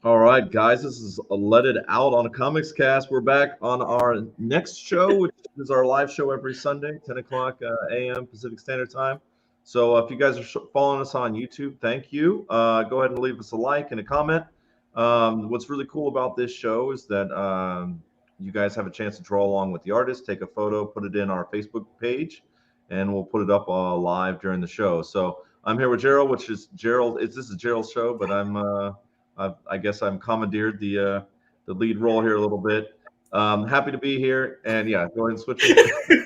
All right, guys, this is a Let It Out on a Comics Cast. We're back on our next show, which is our live show every Sunday, 10 o'clock a.m. Pacific Standard Time. So if you guys are following us on YouTube, thank you. Go ahead and leave us a like and a comment. What's really cool about this show is that you guys have a chance to draw along with the artist, take a photo, put it in our Facebook page, and we'll put it up live during the show. So I'm here with Gerald, which is Gerald. This is Gerald's show, but I guess I'm commandeered the lead role here a little bit. Happy to be here, and yeah, go ahead and switch it.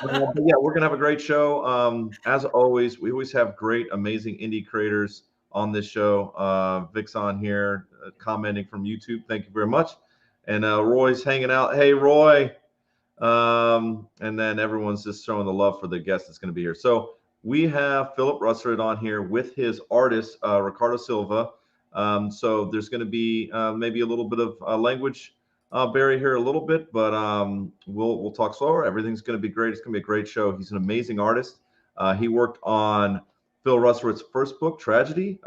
But yeah, we're gonna have a great show. As always, we always have great, amazing indie creators on this show. Vic's on here commenting from YouTube. Thank you very much. And Roy's hanging out. Hey, Roy. And then everyone's just showing the love for the guest that's going to be here. So we have Phillip Russertt on here with his artist, Ricardo Silva. So there's going to be maybe a little bit of language barrier here a little bit, but we'll talk slower. Everything's going to be great. It's going to be a great show. He's an amazing artist. He worked on Phil Russertt's first book, Tragedy.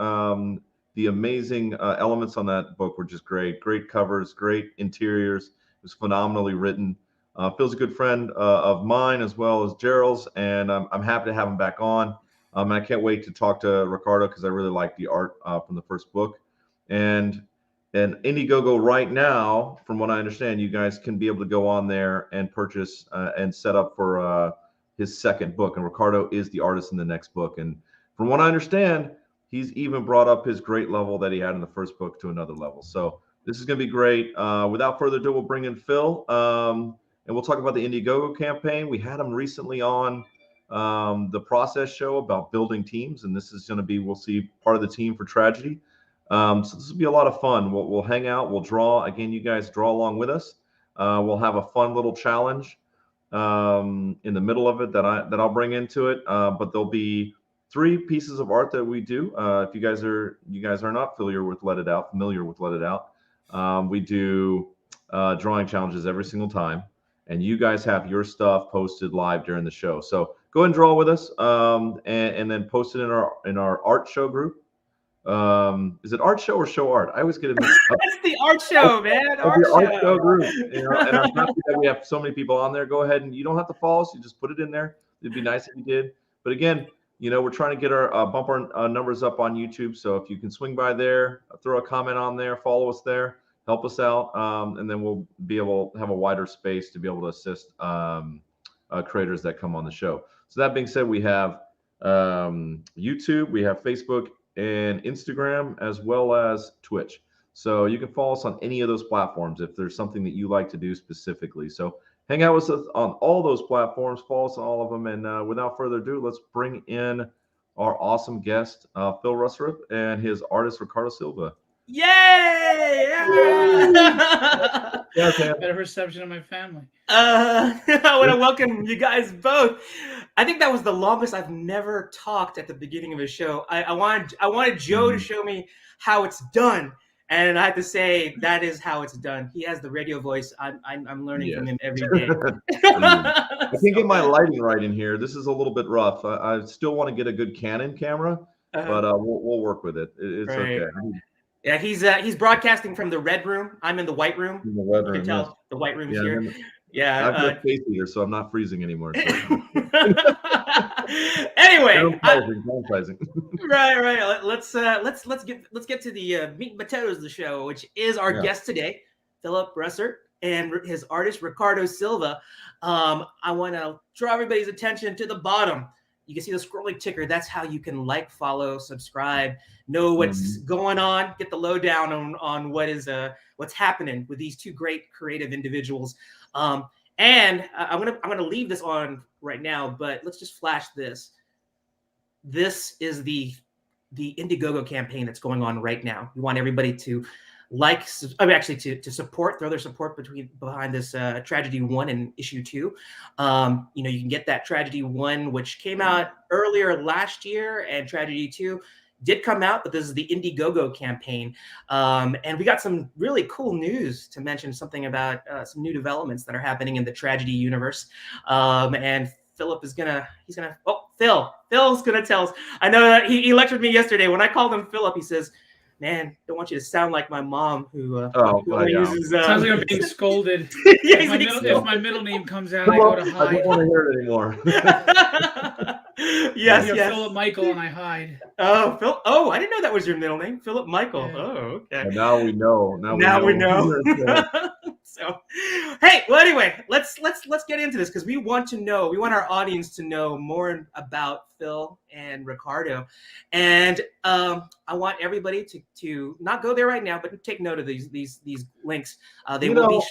The amazing elements on that book were just great. Great covers, great interiors. It was phenomenally written. Phil's a good friend of mine as well as Gerald's, and I'm happy to have him back on. And I can't wait to talk to Ricardo because I really like the art from the first book. And Indiegogo right now, from what I understand, you guys can be able to go on there and purchase and set up for his second book. And Ricardo is the artist in the next book. And from what I understand, he's even brought up his great level that he had in the first book to another level. So this is going to be great. Without further ado, we'll bring in Phil. And we'll talk about the Indiegogo campaign. We had him recently on the Process show about building teams, and this is going to be, we'll see, part of the team for Tragedy. So this will be a lot of fun. We'll hang out, we'll draw. Again, you guys draw along with us. We'll have a fun little challenge in the middle of it that I'll bring into it. But there'll be 3 pieces of art that we do. If you guys are not familiar with Let It Out, we do drawing challenges every single time. And you guys have your stuff posted live during the show. So go ahead and draw with us, and then post it in our art show group. Is it art show or show art? I always get it mixed up. It's the art show, man. Art show group. And I'm happy that we have so many people on there. Go ahead, and you don't have to follow us. You just put it in there. It'd be nice if you did. But again, we're trying to get our bump our numbers up on YouTube. So if you can swing by there, throw a comment on there, follow us there. Help us out, and then we'll be able to have a wider space to be able to assist creators that come on the show. So that being said, we have YouTube, we have Facebook and Instagram, as well as Twitch. So you can follow us on any of those platforms if there's something that you like to do specifically. So hang out with us on all those platforms, follow us on all of them. And without further ado, let's bring in our awesome guest, Phil Russertt, and his artist, Ricardo Silva. Yay! Yeah, better reception of my family. I want to welcome you guys both. I think that was the longest I've never talked at the beginning of a show. I wanted Joe to show me how it's done, and I have to say that is how it's done. He has the radio voice. I'm learning from him every day. I can't get my lighting right in here. This is a little bit rough. I still want to get a good Canon camera, but we'll work with it. It's right. Okay. Yeah, he's broadcasting from the red room. I'm in the white room. In the white room, you can tell the white room's here. Yeah, I've got face heater, so I'm not freezing anymore. So. Anyway, downsizing. Right. Let's get to the meat and potatoes of the show, which is our guest today, Phillip Russertt, and his artist Ricardo Silva. I want to draw everybody's attention to the bottom. You can see the scrolling ticker. That's how you can like, follow, subscribe, know what's going on, get the lowdown on what's happening with these 2 great creative individuals. And I'm gonna leave this on right now, but let's just flash this. This is the Indiegogo campaign that's going on right now. We want everybody to to support, throw their support behind this Tragedy 1 and issue 2. You can get that Tragedy 1, which came out earlier last year, and Tragedy 2 did come out, but this is the Indiegogo campaign. And we got some really cool news to mention, something about some new developments that are happening in the Tragedy universe. And Phillip is Phil's gonna tell us. I know that he lectured me yesterday when I called him Phillip. He says, Man, don't want you to sound like my mom, who well, yeah. uses. Sounds like I'm being scolded. Yeah, If my middle name comes out, Come I go on, to I don't hide. want to hear it anymore. Yes, You're yes. Phillip Michael, and I hide. Oh, Phil. Oh, I didn't know that was your middle name, Phillip Michael. Yeah. Oh, okay. Well, now we know. Now we know. So, hey, well, anyway, let's get into this because we want our audience to know more about Phil and Ricardo, and I want everybody to not go there right now, but take note of these links. You know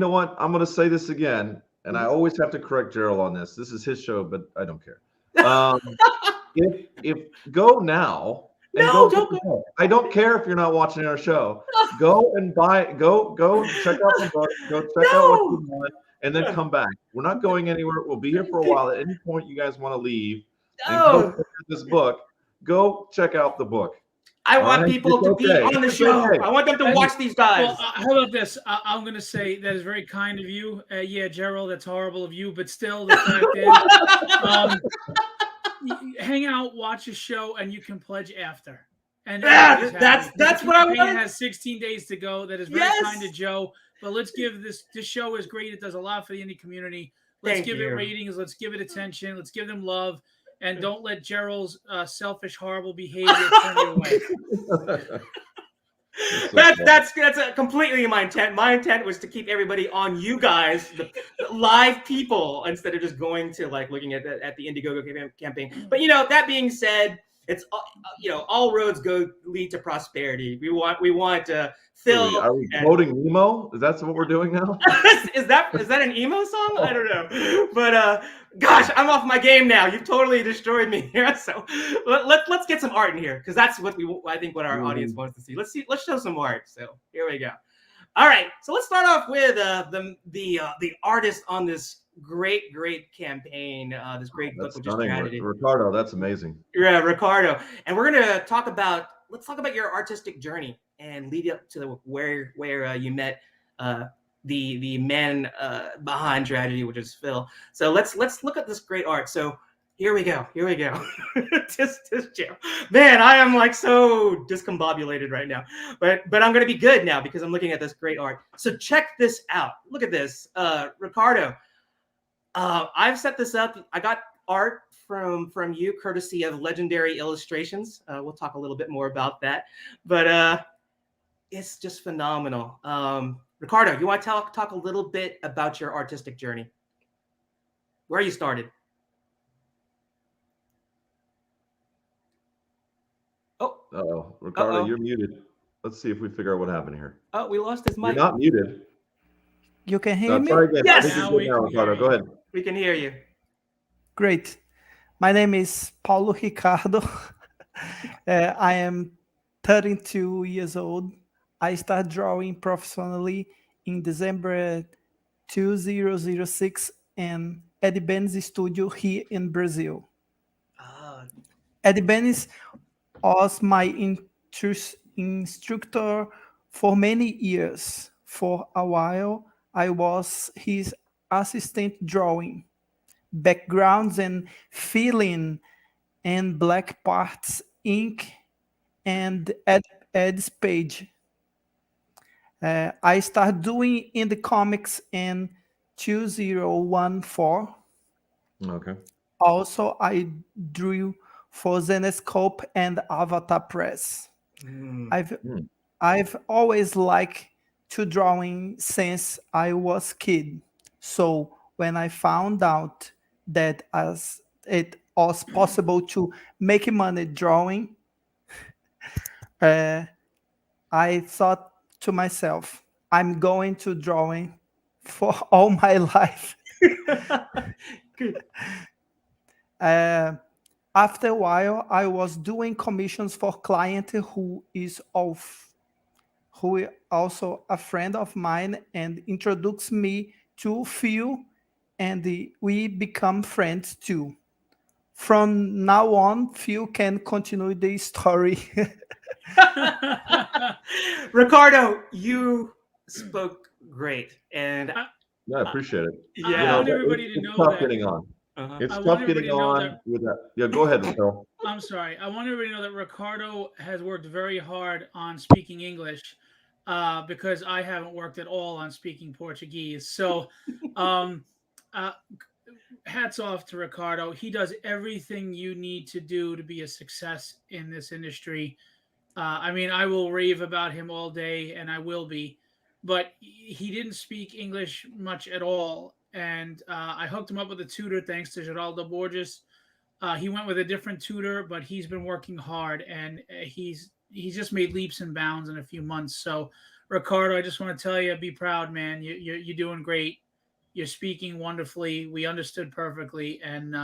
what? I'm going to say this again, and I always have to correct Gerald on this. This is his show, but I don't care. If go now. And No, don't go. I don't care if you're not watching our show. Go and go check out the book. Go check out what you want, and then come back. We're not going anywhere. We'll be here for a while. At any point you guys want to leave and go check out this book, go check out the book. I want people to be on the show. I want them to watch these guys. Well, how about this? I'm going to say that is very kind of you. Yeah, Gerald, that's horrible of you. But still, the fact is, hang out, watch a show, and you can pledge after. And that's what I want. It has 16 days to go. That is very kind of Joe. But let's give this show is great. It does a lot for the indie community. Let's give it ratings. Let's give it attention. Let's give them love. And don't let Gerald's selfish, horrible behavior turn you away. That's completely my intent. My intent was to keep everybody on you guys, the live people, instead of just going to looking at the Indiegogo campaign. But that being said, it's all roads lead to prosperity. We want Phil. Are we quoting Nemo? Is that what we're doing now? is that an emo song? I don't know. But gosh, I'm off my game now. You've totally destroyed me here. So let's get some art in here, because that's what I think what our audience wants to see. Let's show some art. So here we go. All right. So let's start off with the artist on this great campaign, this great book, which is Tragedy. Ricardo, that's amazing. Yeah, Ricardo. And we're gonna talk about your artistic journey and lead up to where you met the man behind Tragedy, which is Phil. So let's look at this great art. So here we go. This Joe. Man, I am so discombobulated right now. But I'm gonna be good now because I'm looking at this great art. So check this out. Look at this, Ricardo. I've set this up. I got art from you, courtesy of Legendary Illustrations. We'll talk a little bit more about that, but it's just phenomenal. Ricardo, you want to talk a little bit about your artistic journey, where you started? Oh, Ricardo, you're muted. Let's see if we figure out what happened here. Oh, we lost his mic. You're not muted. You can hear me? Try again. Yes. I think you're good now, Ricardo. Go ahead. We can hear you. Great. My name is Paulo Ricardo. I am 32 years old. I started drawing professionally in December 2006 in Eddie Ben's studio here in Brazil. Eddie Ben was my instructor for many years. For a while, I was his assistant drawing, backgrounds and filling and black parts, ink, and Ed's page. I started doing in the comics in 2014. Okay. Also, I drew for Zenescope and Avatar Press. I've always liked to drawing since I was a kid. So when I found out that as it was possible to make money drawing, I thought to myself, I'm going to drawing for all my life. Good. After a while, I was doing commissions for client who is also a friend of mine and introduced me to Phil, and we become friends too. From now on, Phil can continue the story. Ricardo, you spoke great, and I appreciate it. Yeah, I want everybody to know tough that. getting on. It's tough getting on with that. Yeah, go ahead, Phil. I'm sorry. I want everybody to know that Ricardo has worked very hard on speaking English because I haven't worked at all on speaking Portuguese. So, hats off to Ricardo. He does everything you need to do to be a success in this industry. I mean, I will rave about him all day, and I will be. But he didn't speak English much at all. And I hooked him up with a tutor thanks to Geraldo Borges. He went with a different tutor, but he's been working hard, and he's just made leaps and bounds in a few months. So, Ricardo, I just want to tell you, be proud, man. You're doing great. You're speaking wonderfully. We understood perfectly. And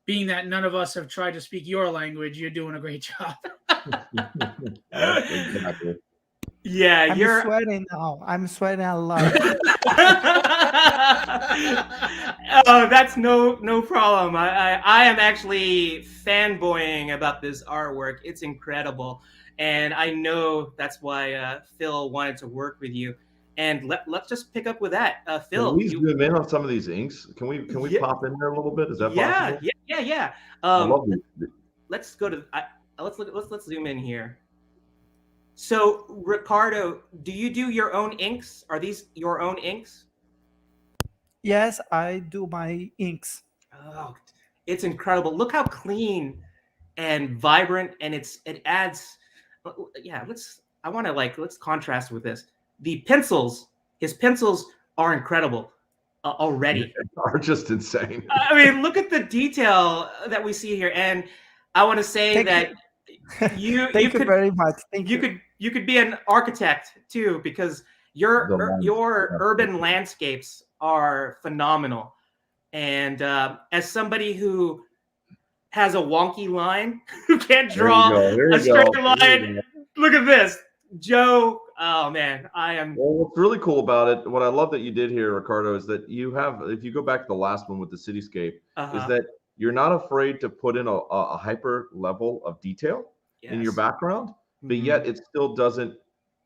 being that none of us have tried to speak your language, you're doing a great job. Exactly. Yeah, I'm sweating now. I'm sweating a lot. Oh, that's no problem. I am actually fanboying about this artwork. It's incredible, and I know that's why Phil wanted to work with you. And let's just pick up with that, Phil. Can we zoom in on some of these inks? Can we pop in there a little bit? Is that possible? Yeah. I love Let's go to. Let's zoom in here. So, Ricardo, do you do your own inks? Are these your own inks? Yes, I do my inks. Oh, it's incredible. Look how clean and vibrant, and it adds. Yeah, let's contrast with this. The pencils, his pencils are incredible already. Are just insane. I mean, look at the detail that we see here, and I want to say that you Thank you very much. Thank you. You could be an architect too, because your urban landscapes are phenomenal. And as somebody who has a wonky line, who can't draw a straight line, look at this, Joe. Oh man, I am. Well, what's really cool about it, what I love that you did here, Ricardo, is that you have, if you go back to the last one with the cityscape, is that you're not afraid to put in a hyper level of detail in your background, but yet it still doesn't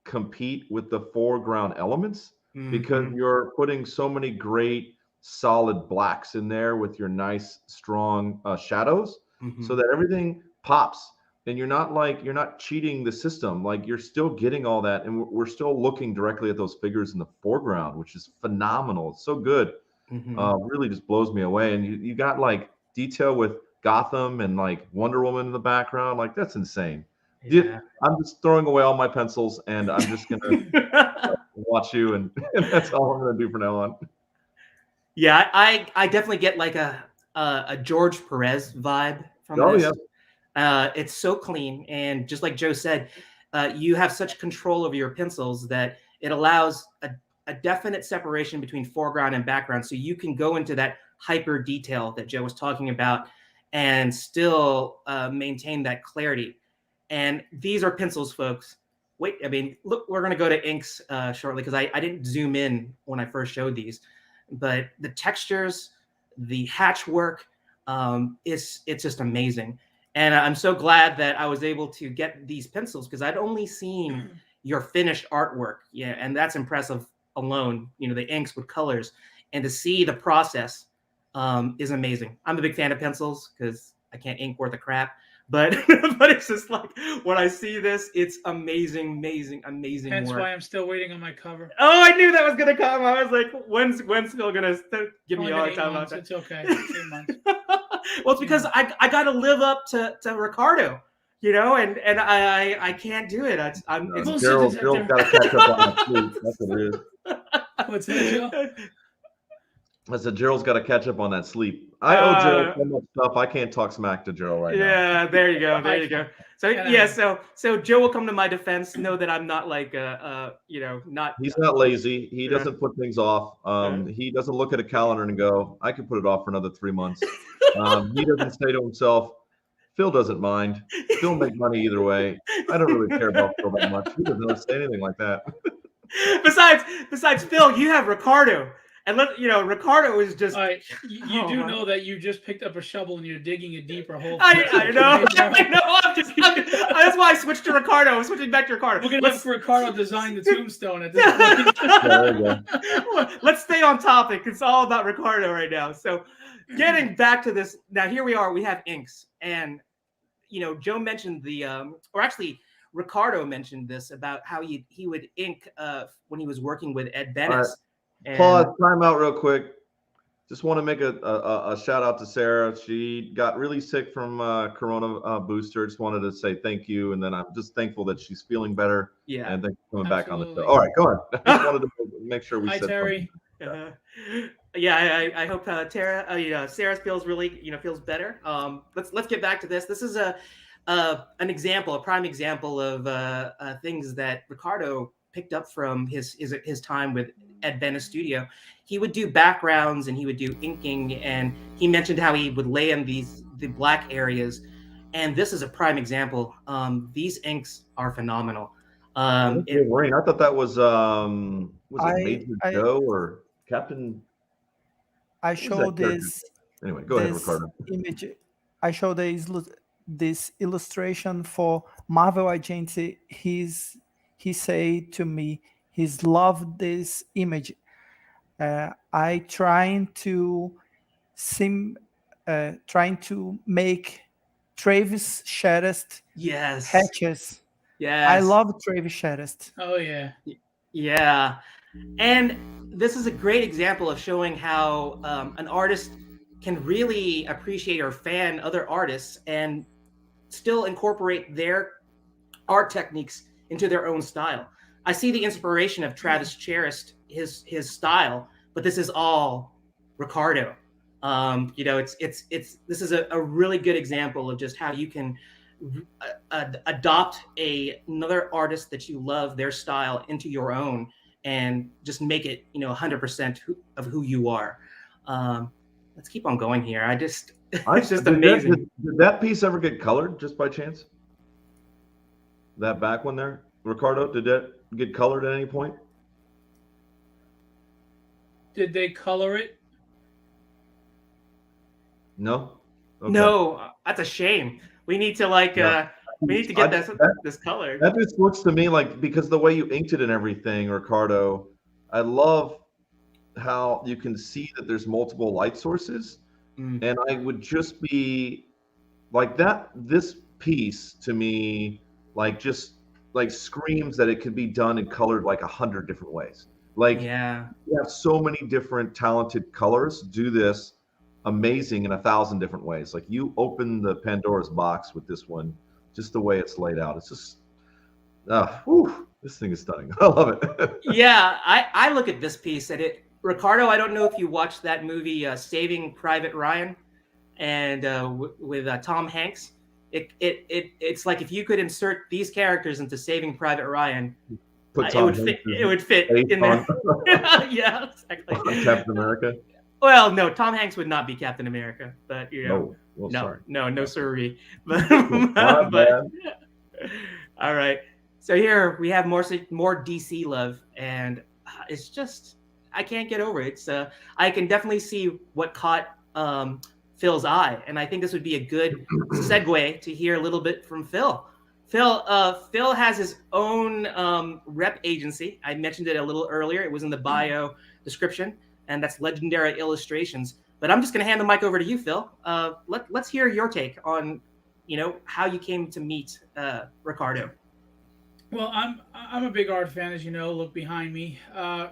compete with the foreground elements because you're putting so many great solid blacks in there with your nice strong shadows so that everything pops. And you're not cheating the system. Like, you're still getting all that, and we're still looking directly at those figures in the foreground, which is phenomenal. It's so good. Really just blows me away. And you got like detail with Gotham and like Wonder Woman in the background. Like, that's insane. Yeah. I'm just throwing away all my pencils, and I'm just gonna watch you, and that's all I'm gonna do from now on. Yeah, I definitely get like a George Perez vibe from this. Yeah. It's so clean, and just like Joe said, you have such control over your pencils that it allows a definite separation between foreground and background, so you can go into that hyper detail that Joe was talking about and still maintain that clarity. And these are pencils, folks. Wait, I mean, look, we're going to go to inks shortly because I didn't zoom in when I first showed these, but the textures, the hatch work, it's just amazing. And I'm so glad that I was able to get these pencils because I'd only seen your finished artwork. Yeah, and that's impressive alone, the inks with colors. And to see the process is amazing. I'm a big fan of pencils because I can't ink worth a crap. But it's just like, when I see this, it's amazing That's work. why I'm still waiting on my cover. Oh, I knew that was going to come. I was like, when's Phil going to give me all the time about that? It's okay. 8 months. Well, it's because I got to live up to Ricardo, and I can't do it. Gerald's got to catch up on that sleep. That's what it is. What's that, Joe? I said Gerald's got to catch up on that sleep. I owe Gerald so much stuff. I can't talk smack to Gerald right now. Yeah, there you go. So so Joe will come to my defense. Know that I'm not like not. He's not lazy. He doesn't put things off. He doesn't look at a calendar and go, I can put it off for another 3 months. He doesn't say to himself, Phil doesn't mind. Phil make money either way. I don't really care about Phil that much. He doesn't say anything like that. Besides Phil, you have Ricardo. And Ricardo is just. You do know that you just picked up a shovel and you're digging a deeper hole. I know. I know. That's why I switched to Ricardo. I'm switching back to Ricardo. We're gonna have Ricardo design the tombstone at this point. There we go. Let's stay on topic. It's all about Ricardo right now. So, getting back to this. Now here we are. We have inks, and Joe mentioned or actually Ricardo mentioned this about how he would ink when he was working with Ed Bennis. Right. Pause. Time out real quick. Just want to make a shout out to Sarah. She got really sick from Corona booster. Just wanted to say thank you, and then I'm just thankful that she's feeling better. Yeah, and thanks for coming back on the show. All right, go on. Just wanted to make sure we Hi, said Terry. Yeah, I hope Sarah feels really feels better. Let's get back to this. This is an example, a prime example of things that Ricardo picked up from his time with Ed Bennis Studio. He would do backgrounds and he would do inking, and he mentioned how he would lay in the black areas. And this is a prime example. These inks are phenomenal. Wolverine. I thought that was it Major Joe or Captain? I showed this. Anyway, go ahead, Ricardo. Image. I showed this illustration for Marvel Agency. He said to me, he's loved this image. I trying to make Travis Sherrest hatches. Yes. I love Travis Sherrest. Oh yeah. Yeah. And this is a great example of showing how an artist can really appreciate or fan other artists and still incorporate their art techniques into their own style. I see the inspiration of Travis Sherrest, his style, but this is all Ricardo. This is a really good example of just how you can adopt another artist that you love, their style, into your own, and just make it 100% of who you are. Let's keep on going here. It's just amazing. Did that piece ever get colored just by chance? That back one there, Ricardo, did that get colored at any point? Did they color it? No. Okay. No, that's a shame. We need to we need to get this colored. That just looks to me like, because the way you inked it and everything, Ricardo, I love how you can see that there's multiple light sources. And I would just be like that. This piece to me, just screams that it could be done and colored 100 different ways. You have so many different talented colors. Do this amazing in 1,000 different ways. You open the Pandora's box with this one, just the way it's laid out. It's just, this thing is stunning. I love it. Yeah, I look at this piece and Ricardo, I don't know if you watched that movie Saving Private Ryan, and with Tom Hanks. It's like if you could insert these characters into Saving Private Ryan, it would fit in there. Yeah, exactly. Captain America. Well, no, Tom Hanks would not be Captain America, but no, sorry. But all right. So here we have more DC love, and it's just, I can't get over it. I can definitely see what caught Phil's eye, and I think this would be a good segue to hear a little bit from Phil. Phil has his own rep agency. I mentioned it a little earlier. It was in the bio description, and that's Legendary Illustrations. But I'm just going to hand the mic over to you, Phil. Let's hear your take on, how you came to meet Ricardo. Well, I'm a big art fan, as you know. Look behind me.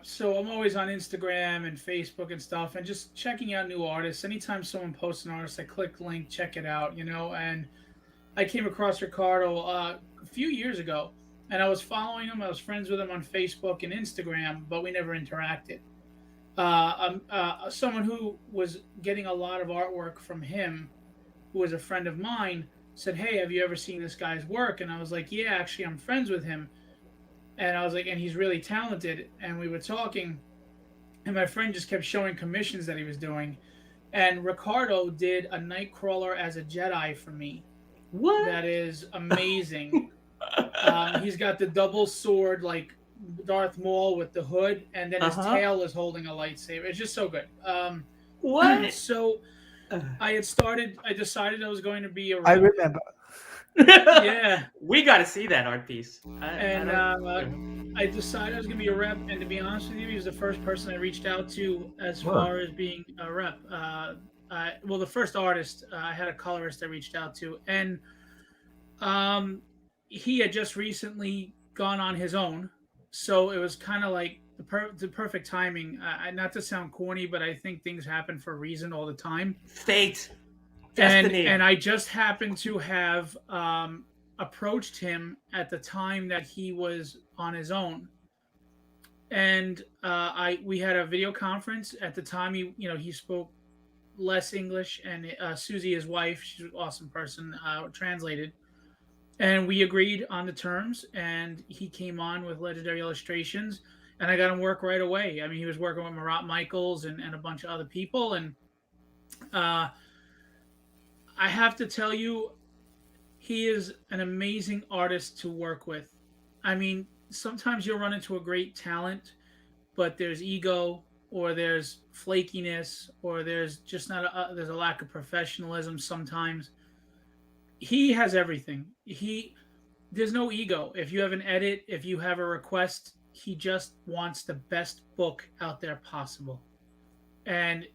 So I'm always on Instagram and Facebook and stuff, and just checking out new artists. Anytime someone posts an artist, I click link, check it out, and I came across Ricardo a few years ago, and I was following him. I was friends with him on Facebook and Instagram, but we never interacted. Someone who was getting a lot of artwork from him, who was a friend of mine, said, "Hey, have you ever seen this guy's work?" And I was like, "Yeah, actually, I'm friends with him." And I was like, "And he's really talented." And we were talking, and my friend just kept showing commissions that he was doing. And Ricardo did a Nightcrawler as a Jedi for me. What? That is amazing. He's got the double sword, Darth Maul with the hood, and then his tail is holding a lightsaber. It's just so good. What? So I decided I was going to be a rep. I remember. Yeah. We got to see that art piece. I decided I was going to be a rep, and to be honest with you, he was the first person I reached out to as far as being a rep. The first artist, I had a colorist I reached out to, and he had just recently gone on his own, so it was kind of like the perfect timing. Not to sound corny, but I think things happen for a reason all the time. Fate. Destiny. And I just happened to have approached him at the time that he was on his own, and we had a video conference. At the time, he spoke less English, and Susie, his wife, she's an awesome person, translated, and we agreed on the terms. And he came on with Legendary Illustrations, and I got him work right away. I mean, he was working with Marat Michaels and a bunch of other people, and I have to tell you, he is an amazing artist to work with. I mean, sometimes you'll run into a great talent, but there's ego, or there's flakiness, or there's just there's a lack of professionalism sometimes. He has everything. There's no ego. If you have an edit, if you have a request, he just wants the best book out there possible. And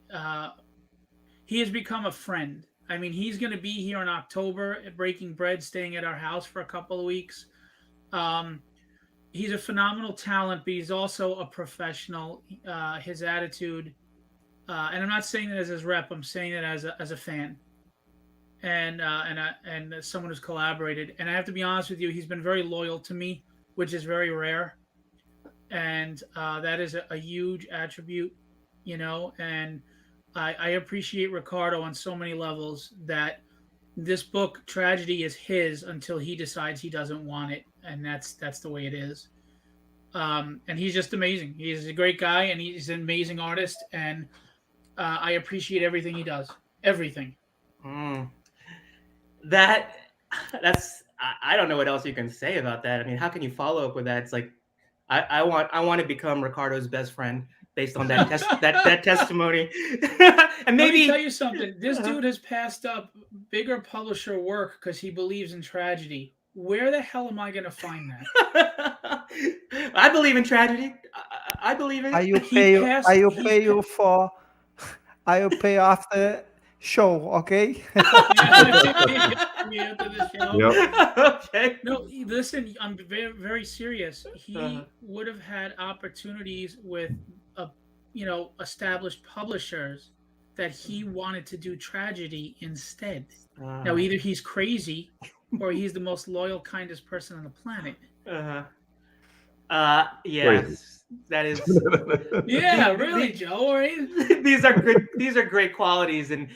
he has become a friend. I mean, he's going to be here in October at Breaking Bread, staying at our house for a couple of weeks. He's a phenomenal talent, but he's also a professional. His attitude, and I'm not saying that as his rep, I'm saying it as a fan, and as someone who's collaborated. And I have to be honest with you, he's been very loyal to me, which is very rare, and that is a huge attribute, and I appreciate Ricardo on so many levels, that this book, Tragedy, is his until he decides he doesn't want it, and that's the way it is. And he's just amazing. He's a great guy, and he's an amazing artist, and I appreciate everything he does. Everything. That's I don't know what else you can say about that. I mean, how can you follow up with that? It's like I want to become Ricardo's best friend based on that that testimony. And maybe let me tell you something. This dude has passed up bigger publisher work because he believes in tragedy. Where the hell am I going to find that? I believe in tragedy. I believe in. I'll pay after show, okay? Okay. No, listen, I'm very, very serious. He would have had opportunities with established publishers that he wanted to do tragedy instead. Now, either he's crazy or he's the most loyal, kindest person on the planet. Yes, that is. Yeah, really, Joe. Right? These are great qualities, and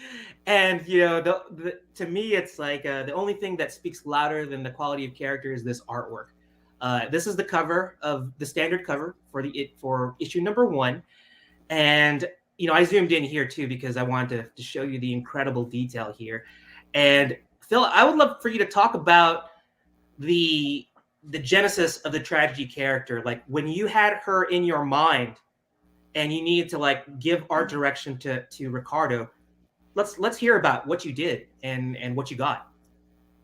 to me, it's like the only thing that speaks louder than the quality of character is this artwork. This is the cover of the standard cover for issue number 1, and I zoomed in here too because I wanted to show you the incredible detail here. And Phil, I would love for you to talk about the genesis of the tragedy character, like when you had her in your mind and you needed to give art direction to Ricardo. Let's hear about what you did and what you got.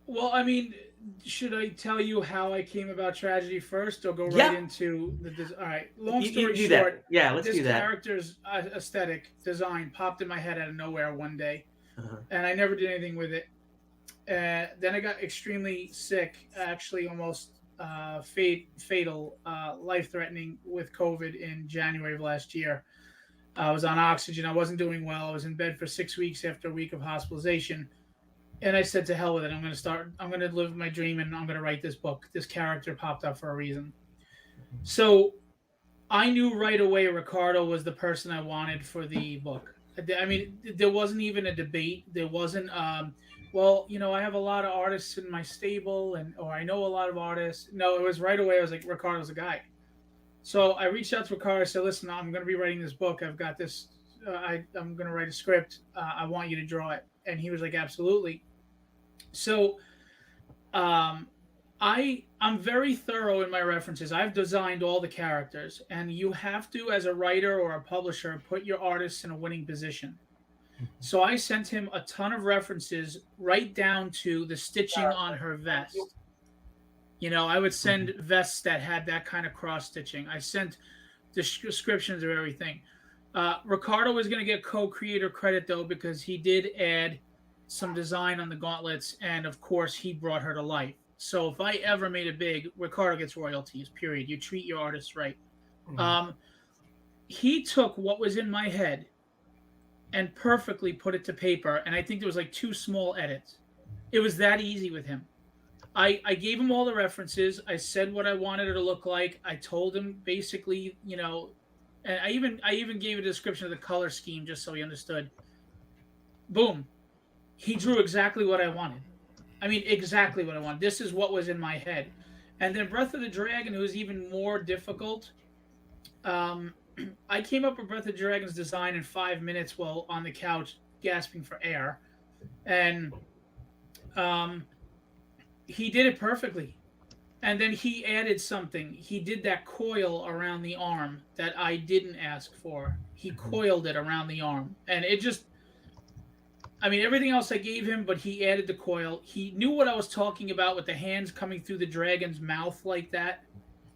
Well, I mean, should I tell you how I came about tragedy first, or go right into the? All right, long story short, that. Yeah, let's do that. This character's aesthetic design popped in my head out of nowhere one day, and I never did anything with it. Then I got extremely sick, actually almost fatal, life-threatening with COVID in January of last year. I was on oxygen. I wasn't doing well. I was in bed for 6 weeks after a week of hospitalization. And I said, to hell with it. I'm going to live my dream, and I'm going to write this book. This character popped up for a reason. So I knew right away Ricardo was the person I wanted for the book. I mean, there wasn't even a debate. There wasn't, I have a lot of artists in my stable, or I know a lot of artists. No, it was right away. I was like, Ricardo's the guy. So I reached out to Ricardo. I said, listen, I'm going to be writing this book. I've got this. I'm going to write a script. I want you to draw it. And he was like, absolutely. So I I'm very thorough in my references. I've designed all the characters, and you have to, as a writer or a publisher, put your artists in a winning position. So I sent him a ton of references, right down to the stitching on her vest. You know, I would send vests that had that kind of cross stitching. I sent descriptions of everything. Ricardo was going to get co-creator credit though, because he did add some design on the gauntlets, and of course he brought her to life. So if I ever made it big, Ricardo gets royalties, period. You treat your artists right. He took what was in my head and perfectly put it to paper, and I think there was like 2 small edits. It was that easy with him. I gave him all the references. I said what I wanted it to look like. I told him basically, you know, and I even gave a description of the color scheme just so he understood. Boom. He drew exactly what I wanted. I mean, exactly what I wanted. This is what was in my head. And then Breath of the Dragon, who was even more difficult. I came up with Breath of the Dragon's design in 5 minutes while on the couch gasping for air. And he did it perfectly. And then he added something. He did that coil around the arm that I didn't ask for. He coiled it around the arm. And it just... I mean, everything else I gave him, but he added the coil. He knew what I was talking about with the hands coming through the dragon's mouth like that.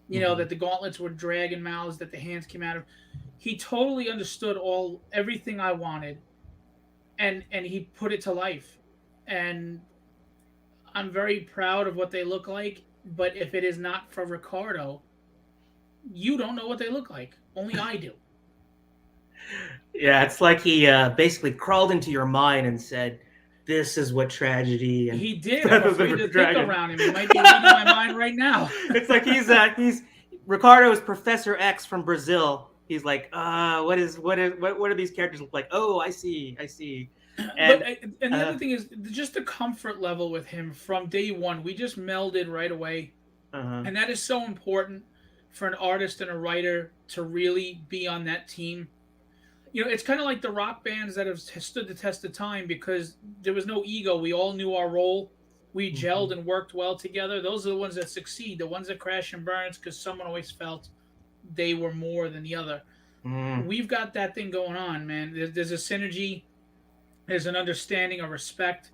You know, that the gauntlets were dragon mouths, that the hands came out of. He totally understood everything I wanted. And he put it to life. And I'm very proud of what they look like. But if it is not for Ricardo, you don't know what they look like. Only I do. Yeah, it's like he basically crawled into your mind and said, "This is what tragedy." And he did. I'm afraid to think around him. He might be reading my mind right now. It's like he's Ricardo is Professor X from Brazil. He's like, what are these characters look like? Oh, I see. And the other thing is just the comfort level with him from day one. We just melded right away, and that is so important for an artist and a writer to really be on that team. You know, it's kind of like the rock bands that have stood the test of time because there was no ego. We all knew our role. We gelled and worked well together. Those are the ones that succeed. The ones that crash and burn because someone always felt they were more than the other. We've got that thing going on, man. There's a synergy. There's an understanding, a respect.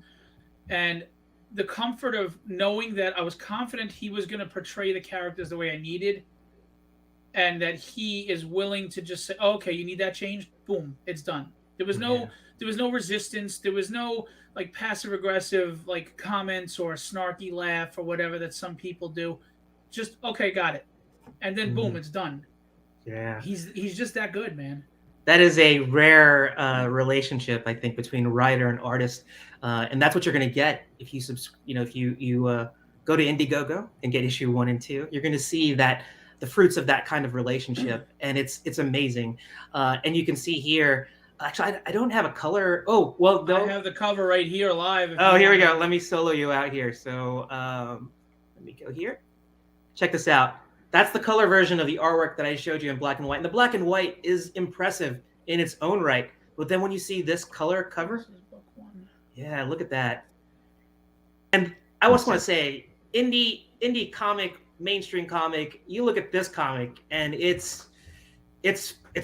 And the comfort of knowing that I was confident he was going to portray the characters the way I needed. And that he is willing to just say, oh, okay, you need that changed? Boom, it's done. There was no resistance. There was no like passive aggressive like comments or a snarky laugh or whatever that some people do. Just okay, got it. And then boom, it's done. Yeah. He's just that good, man. That is a rare relationship, I think, between writer and artist, and that's what you're going to get if you go to Indiegogo and get issue 1 and 2. You're going to see that the fruits of that kind of relationship, and it's amazing. And you can see here. Actually, I don't have a color. Oh, well, I have the cover right here live. Oh, here we go. Let me solo you out here. So let me go here. Check this out. That's the color version of the artwork that I showed you in black and white. And the black and white is impressive in its own right. But then when you see this color cover, yeah, look at that. And I also want to say, indie comic, mainstream comic, you look at this comic and it's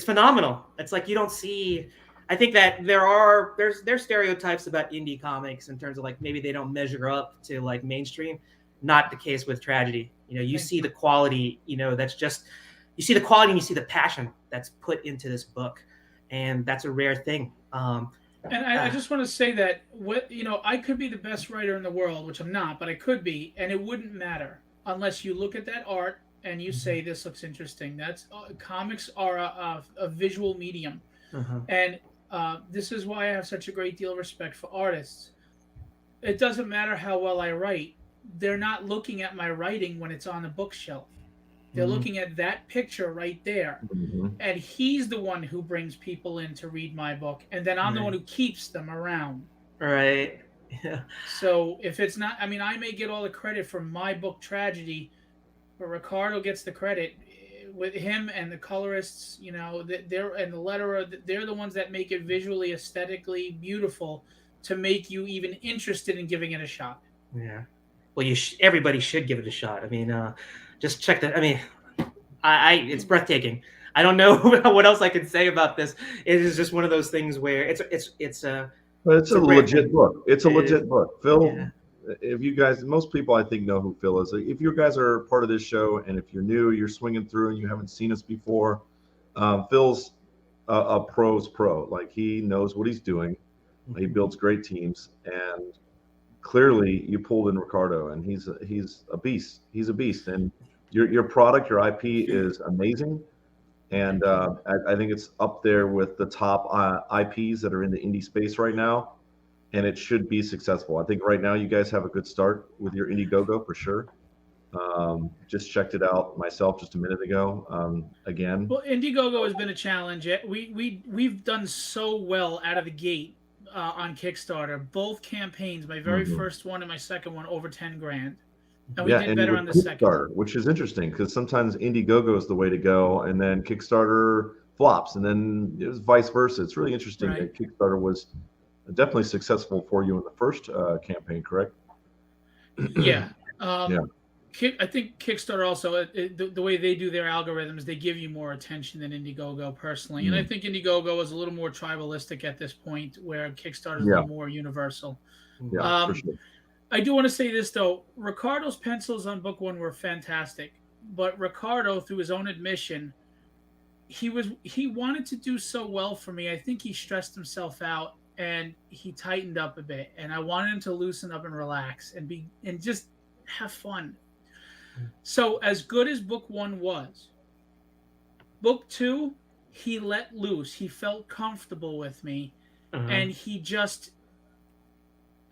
phenomenal. It's like you don't see. I think that there's stereotypes about indie comics in terms of like maybe they don't measure up to like mainstream. Not the case with Tragedy. You know, you see the quality, you know, you see the quality and you see the passion that's put into this book. And that's a rare thing. And I just want to say that, I could be the best writer in the world, which I'm not, but I could be, and it wouldn't matter unless you look at that art and you say, this looks interesting. That's comics are a visual medium. And this is why I have such a great deal of respect for artists. It doesn't matter how well I write. They're not looking at my writing when it's on the bookshelf. They're looking at that picture right there. And he's the one who brings people in to read my book. And then I'm the one who keeps them around. Right. Yeah. So if it's not, I mean, I may get all the credit for my book Tragedy, but Ricardo gets the credit with him and the colorists, and the letterer. They're the ones that make it visually, aesthetically beautiful to make you even interested in giving it a shot. Yeah. well, everybody should give it a shot. I mean, just check that. I mean, it's breathtaking. I don't know what else I can say about this. It is just one of those things where it's a legit book. It's a legit book. Phil, yeah. If you guys, most people I think know who Phil is. If you guys are part of this show, and if you're new, you're swinging through and you haven't seen us before, Phil's a pro's pro. Like, he knows what he's doing. He builds great teams, and clearly you pulled in Ricardo, and he's a beast. He's a beast, and your product, your IP is amazing. And I think it's up there with the top IPs that are in the indie space right now, and it should be successful. I think right now you guys have a good start with your Indiegogo for sure. Just checked it out myself just a minute ago. Again, well, Indiegogo has been a challenge. We've done so well out of the gate on Kickstarter. Both campaigns, my very first one and my second one, over 10 grand. And we did better on the second, which is interesting because sometimes Indiegogo is the way to go, and then Kickstarter flops, and then it was vice versa. It's really interesting that Kickstarter was definitely successful for you in the first campaign, correct? Yeah. I think Kickstarter also, the way they do their algorithms, they give you more attention than Indiegogo personally. And I think Indiegogo is a little more tribalistic at this point, where Kickstarter is a little more universal. Yeah, for sure. I do want to say this, though. Ricardo's pencils on book one were fantastic. But Ricardo, through his own admission, he wanted to do so well for me. I think he stressed himself out and he tightened up a bit. And I wanted him to loosen up and relax and just have fun. So as good as book one was, book two, he let loose. He felt comfortable with me. And he just,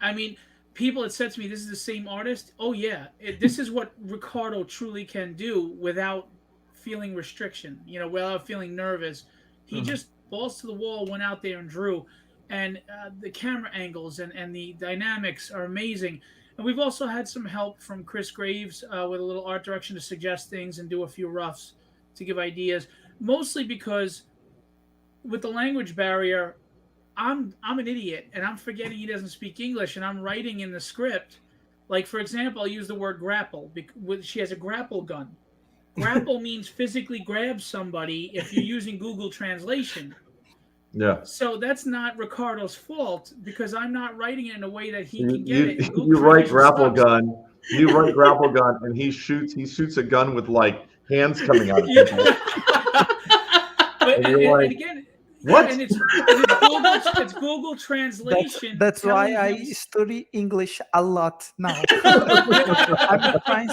I mean, people had said to me, this is the same artist. Oh, yeah. This is what Ricardo truly can do without feeling restriction, without feeling nervous. He just balls to the wall, went out there and drew. And the camera angles and the dynamics are amazing. And we've also had some help from Chris Graves with a little art direction to suggest things and do a few roughs to give ideas. Mostly because with the language barrier, I'm an idiot, and I'm forgetting he doesn't speak English, and I'm writing in the script. Like, for example, I'll use the word grapple. She has a grapple gun. Grapple means physically grab somebody if you're using Google Translation. Yeah. So that's not Ricardo's fault, because I'm not writing it in a way that he can get it. You write grapple gun. You write grapple gun, and he shoots a gun with, like, hands coming out of it. And again, what? And it's Google Translation. That's why I study English a lot now. I'm trying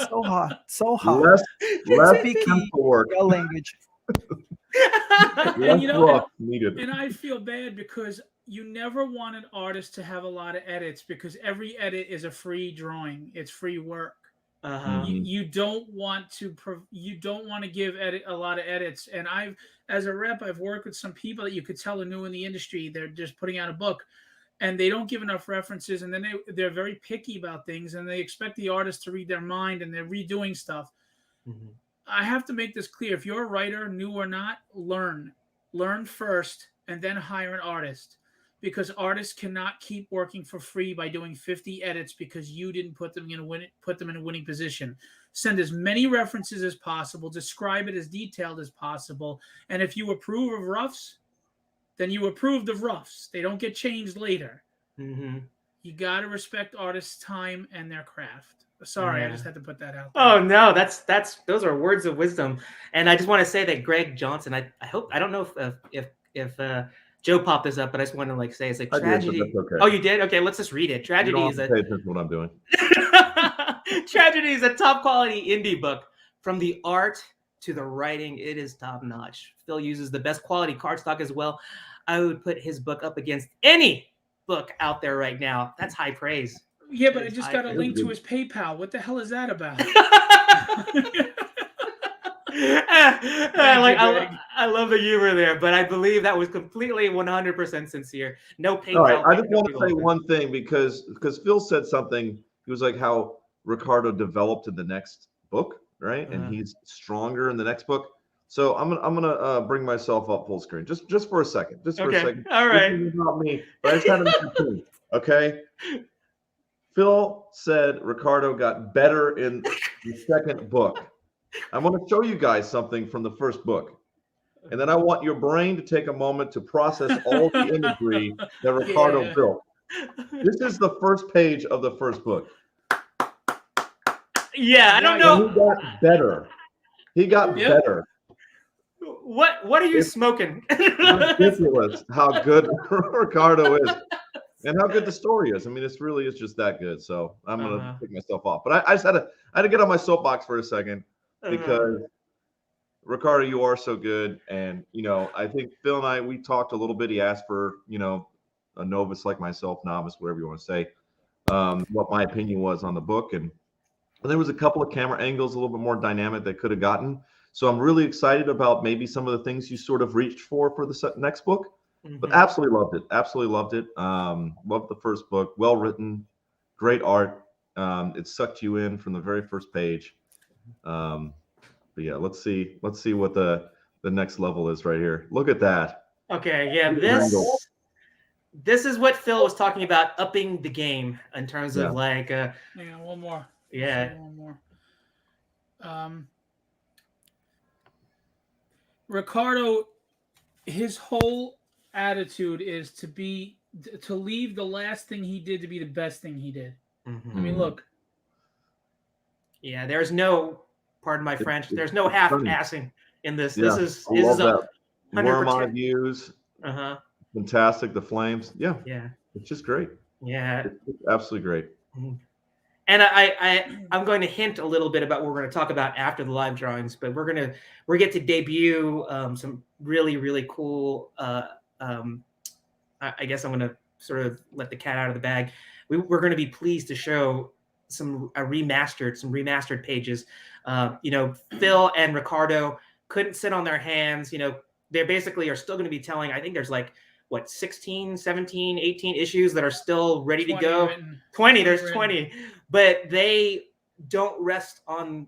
so hard. Less speaking work. Your language. And I feel bad because you never want an artist to have a lot of edits, because every edit is a free drawing. It's free work. You don't want to give a lot of edits. And as a rep, I've worked with some people that you could tell are new in the industry. They're just putting out a book, and they don't give enough references, and then they're very picky about things, and they expect the artist to read their mind, and they're redoing stuff. I have to make this clear. If you're a writer, new or not, learn first, and then hire an artist. Because artists cannot keep working for free by doing 50 edits because you didn't put them in a winning position. Send as many references as possible. Describe it as detailed as possible. And if you approve of roughs, then you approved of roughs. They don't get changed later. You got to respect artists' time and their craft. Sorry, I just had to put that out there. Oh no, those are words of wisdom. And I just want to say that Greg Johnson, I don't know if Joe popped this up, but I just want to say it's like tragedy. Okay. Oh, you did? Okay, let's just read it. Tragedy is pay attention to what I'm doing. Tragedy is a top quality indie book. From the art to the writing, it is top notch. Phil uses the best quality cardstock as well. I would put his book up against any book out there right now. That's high praise. Yeah, but I just got a link to his PayPal. What the hell is that about? I love the humor there, but I believe that was completely 100% sincere. No PayPal. All right, I just want to say one thing because Phil said something. He was like how Ricardo developed in the next book, right? And he's stronger in the next book. So I'm gonna bring myself up full screen just for a second. Just for a second. All right. This is not me, but I just had an opportunity. Okay. Phil said Ricardo got better in the second book. I want to show you guys something from the first book. And then I want your brain to take a moment to process all the imagery that Ricardo built. This is the first page of the first book. Yeah, I don't know. And he got better. He got better. What are you smoking? Ridiculous how good Ricardo is. And how good the story is. I mean, this really is just that good. So I'm gonna pick myself off. But I just had to get on my soapbox for a second because Ricardo, you are so good. And I think Phil and I, we talked a little bit. He asked for, a novice like myself, novice, whatever you want to say, what my opinion was on the book. And there was a couple of camera angles a little bit more dynamic that could have gotten. So I'm really excited about maybe some of the things you sort of reached for the next book. But absolutely loved it. Absolutely loved it. Loved the first book. Well written, great art. It sucked you in from the very first page. But yeah, let's see what the next level is right here. Look at that. Okay, yeah, this is what Phil was talking about, upping the game in terms of like. Hang on, one more. Yeah. One more. Ricardo, his whole attitude is to leave the last thing he did to be the best thing he did. I mean, look. Yeah, there's no, pardon my French, there's no half-assing in this. Yeah, this is a worm eye views. Fantastic. The flames. Yeah. It's just great. Yeah. It's absolutely great. And I'm going to hint a little bit about what we're going to talk about after the live drawings, but we're get to debut some really, really cool. I guess I'm going to sort of let the cat out of the bag. We're going to be pleased to show some remastered pages. Phil and Ricardo couldn't sit on their hands. They basically are still going to be telling. I think there's like 16, 17, 18 issues that are still ready to go. 20. There's 20, but they don't rest on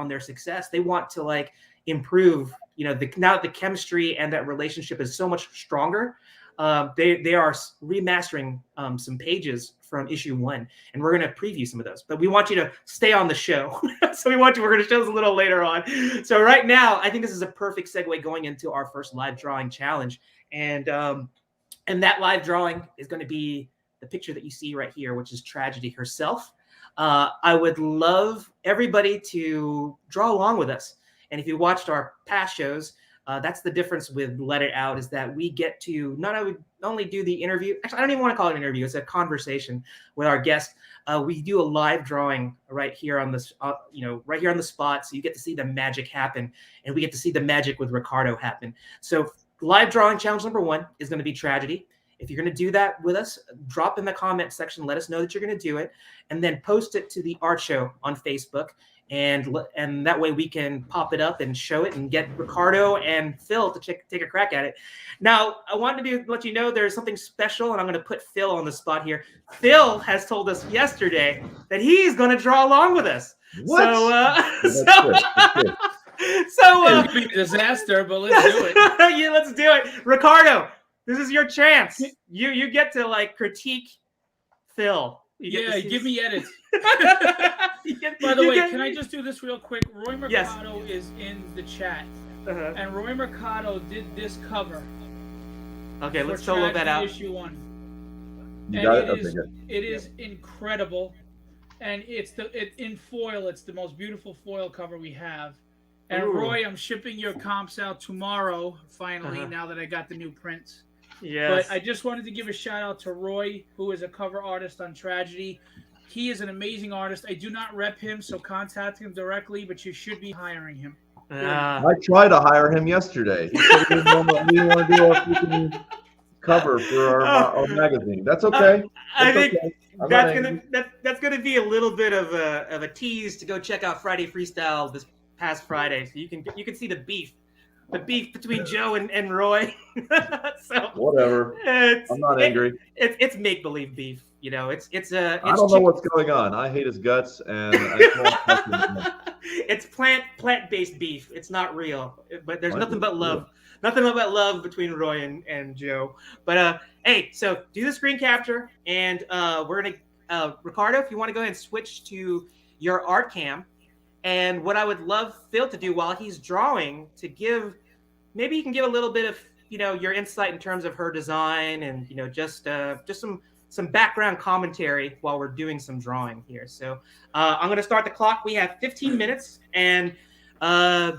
their success. They want to like improve. Now that the chemistry and that relationship is so much stronger. They are remastering some pages from issue 1, and we're going to preview some of those. But we want you to stay on the show, so we're going to show this a little later on. So right now, I think this is a perfect segue going into our first live drawing challenge, and that live drawing is going to be the picture that you see right here, which is Tragedy herself. I would love everybody to draw along with us, and if you watched our past shows. That's the difference with Let It Out, is that we get to not only do the interview. Actually, I don't even want to call it an interview. It's a conversation with our guest. We do a live drawing right here on this, right here on the spot. So you get to see the magic happen, and we get to see the magic with Ricardo happen. So live drawing challenge number 1 is going to be Tragedy. If you're going to do that with us, drop in the comment section. Let us know that you're going to do it, and then post it to the art show on Facebook. And that way we can pop it up and show it and get Ricardo and Phil to take a crack at it. Now, I wanted to let you know there's something special, and I'm going to put Phil on the spot here. Phil has told us yesterday that he's going to draw along with us. What? So it's going to be a disaster, but let's do it. Yeah, let's do it. Ricardo, this is your chance. You get to like critique Phil. Give me edits. By the way, can I just do this real quick? Roy Mercado is in the chat. And Roy Mercado did this cover. Okay, let's solo that out. Issue 1. You got it? It is incredible. And it's in foil. It's the most beautiful foil cover we have. And Roy, I'm shipping your comps out tomorrow, finally, now that I got the new prints. Yes. But I just wanted to give a shout out to Roy, who is a cover artist on Tragedy. He is an amazing artist. I do not rep him, so contact him directly, but you should be hiring him. I tried to hire him yesterday. He said he didn't want to do a freaking cover for our magazine. That's okay. I think that's gonna be a little bit of a tease to go check out Friday Freestyle this past Friday, so you can see the beef between Joe and Roy. So whatever. I'm not angry. It's make believe beef. I don't know what's going on. I hate his guts, and it's plant-based beef. It's not real, but there's nothing but love. Nothing but love between Roy and Joe. But hey, so do the screen capture, and we're gonna Ricardo, if you want to go ahead and switch to your art cam. And what I would love Phil to do while he's drawing, to give, maybe you can give a little bit of, your insight in terms of her design, and just some background commentary while we're doing some drawing here. So I'm going to start the clock. We have 15 minutes, and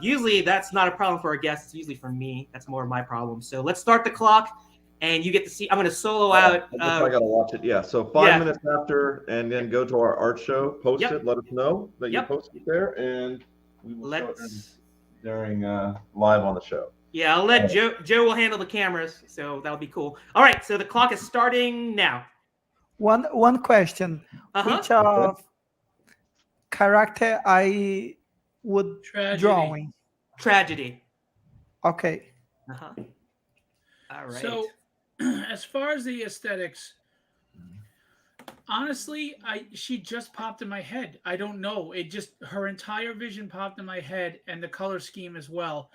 usually that's not a problem for our guests. It's usually for me. That's more of my problem. So let's start the clock, and you get to see. I'm going to solo out. I got to watch it. Yeah. So 5 minutes after, and then go to our art show, post it, let us know that you posted there, and we will show it during live on the show. Yeah, I'll let Joe will handle the cameras, so that'll be cool. All right, so the clock is starting now. One question. Which character I would drawing? Tragedy. Okay. All right. So, as far as the aesthetics, honestly, she just popped in my head. I don't know. Her entire vision popped in my head, and the color scheme as well.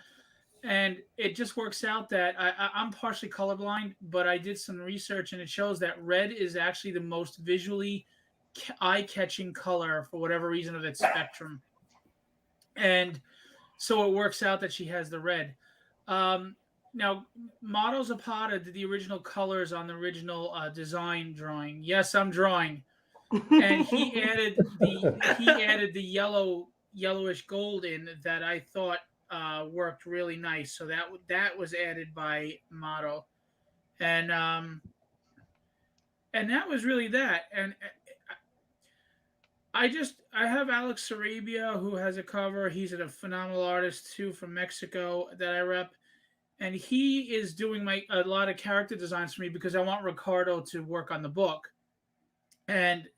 And it just works out that I'm partially colorblind, but I did some research, and it shows that red is actually the most visually eye-catching color for whatever reason of its spectrum. And so it works out that she has the red. Now, Mato Zapata did the original colors on the original design drawing. Yes, I'm drawing. And he added the yellowish gold in that I thought worked really nice. So that was added by Mato, and that was really that. And I have Alex Sarabia, who has a cover. He's a phenomenal artist too from Mexico that I rep, and he is doing a lot of character designs for me because I want Ricardo to work on the book, and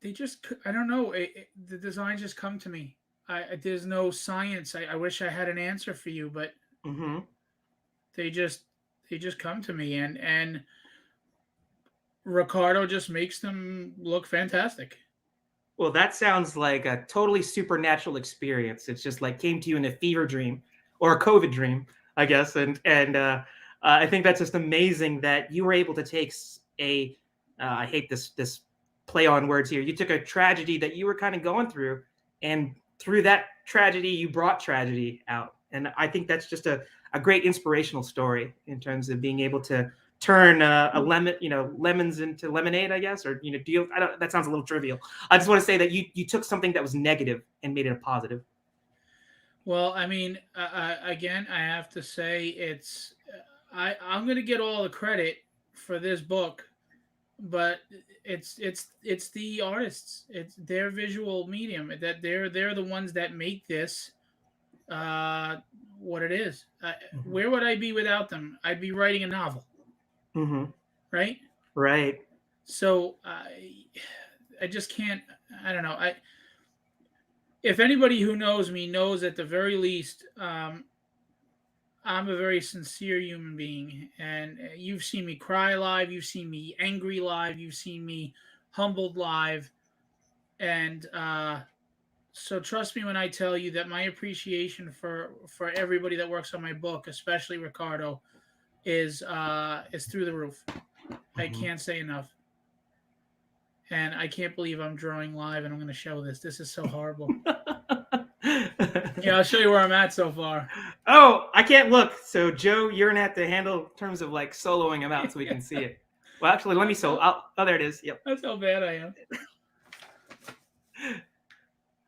they just, I don't know, the designs just come to me. There's no science. I wish I had an answer for you, but they just come to me, and Ricardo just makes them look fantastic. Well, that sounds like a totally supernatural experience. It's just like came to you in a fever dream or a COVID dream, I guess. And I think that's just amazing that you were able to take I hate this play on words here. You took a tragedy that you were kind of going through, and through that tragedy, you brought tragedy out. And I think that's just a great inspirational story in terms of being able to turn lemons into lemonade, I guess, or that sounds a little trivial. I just want to say that you took something that was negative and made it a positive. Well, I mean, again, I have to say I'm going to get all the credit for this book, but it's the artists. It's their visual medium that they're the ones that make this what it is. Where would I be without them? I'd be writing a novel. Right. So I just can't. I don't know. If anybody who knows me knows, at the very least, I'm a very sincere human being, and you've seen me cry live, you've seen me angry live, you've seen me humbled live, and so trust me when I tell you that my appreciation for everybody that works on my book, especially Ricardo, is through the roof. I can't say enough. And I can't believe I'm drawing live and I'm going to show this. This is so horrible. Yeah, I'll show you where I'm at so far. Oh, I can't look. So, Joe, you're going to have to handle terms of like soloing them out so we can see it. Well, actually, let me solo. Oh, there it is. Yep. That's how bad I am.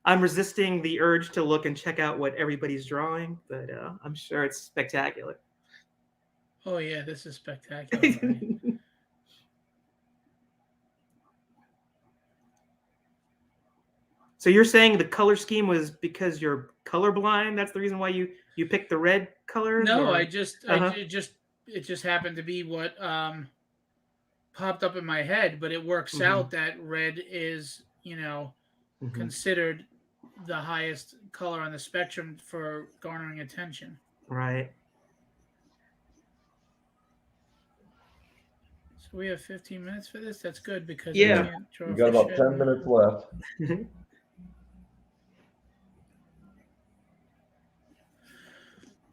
I'm resisting the urge to look and check out what everybody's drawing, but I'm sure it's spectacular. Oh, yeah, this is spectacular. Right? So you're saying the color scheme was because you're colorblind? That's the reason why you picked the red colors? No, or? it just happened to be what popped up in my head, but it works out that red is, considered the highest color on the spectrum for garnering attention. Right. So we have 15 minutes for this. That's good because we got about 10 minutes left.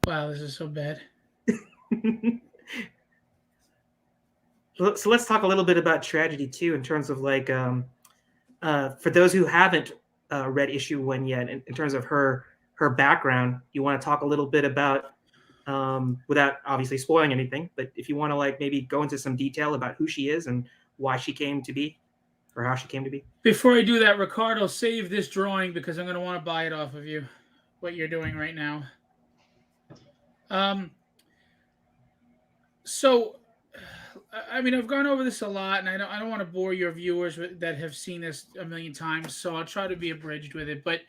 Wow, this is so bad. So let's talk a little bit about tragedy too, in terms of like, for those who haven't read issue 1 yet, in terms of her background, you want to talk a little bit about, without obviously spoiling anything, but if you want to like maybe go into some detail about who she is and why she came to be, or how she came to be. Before I do that, Ricardo, save this drawing because I'm going to want to buy it off of you, what you're doing right now. So, I mean, I've gone over this a lot, and I don't want to bore your viewers that have seen this a million times, so I'll try to be abridged with it. But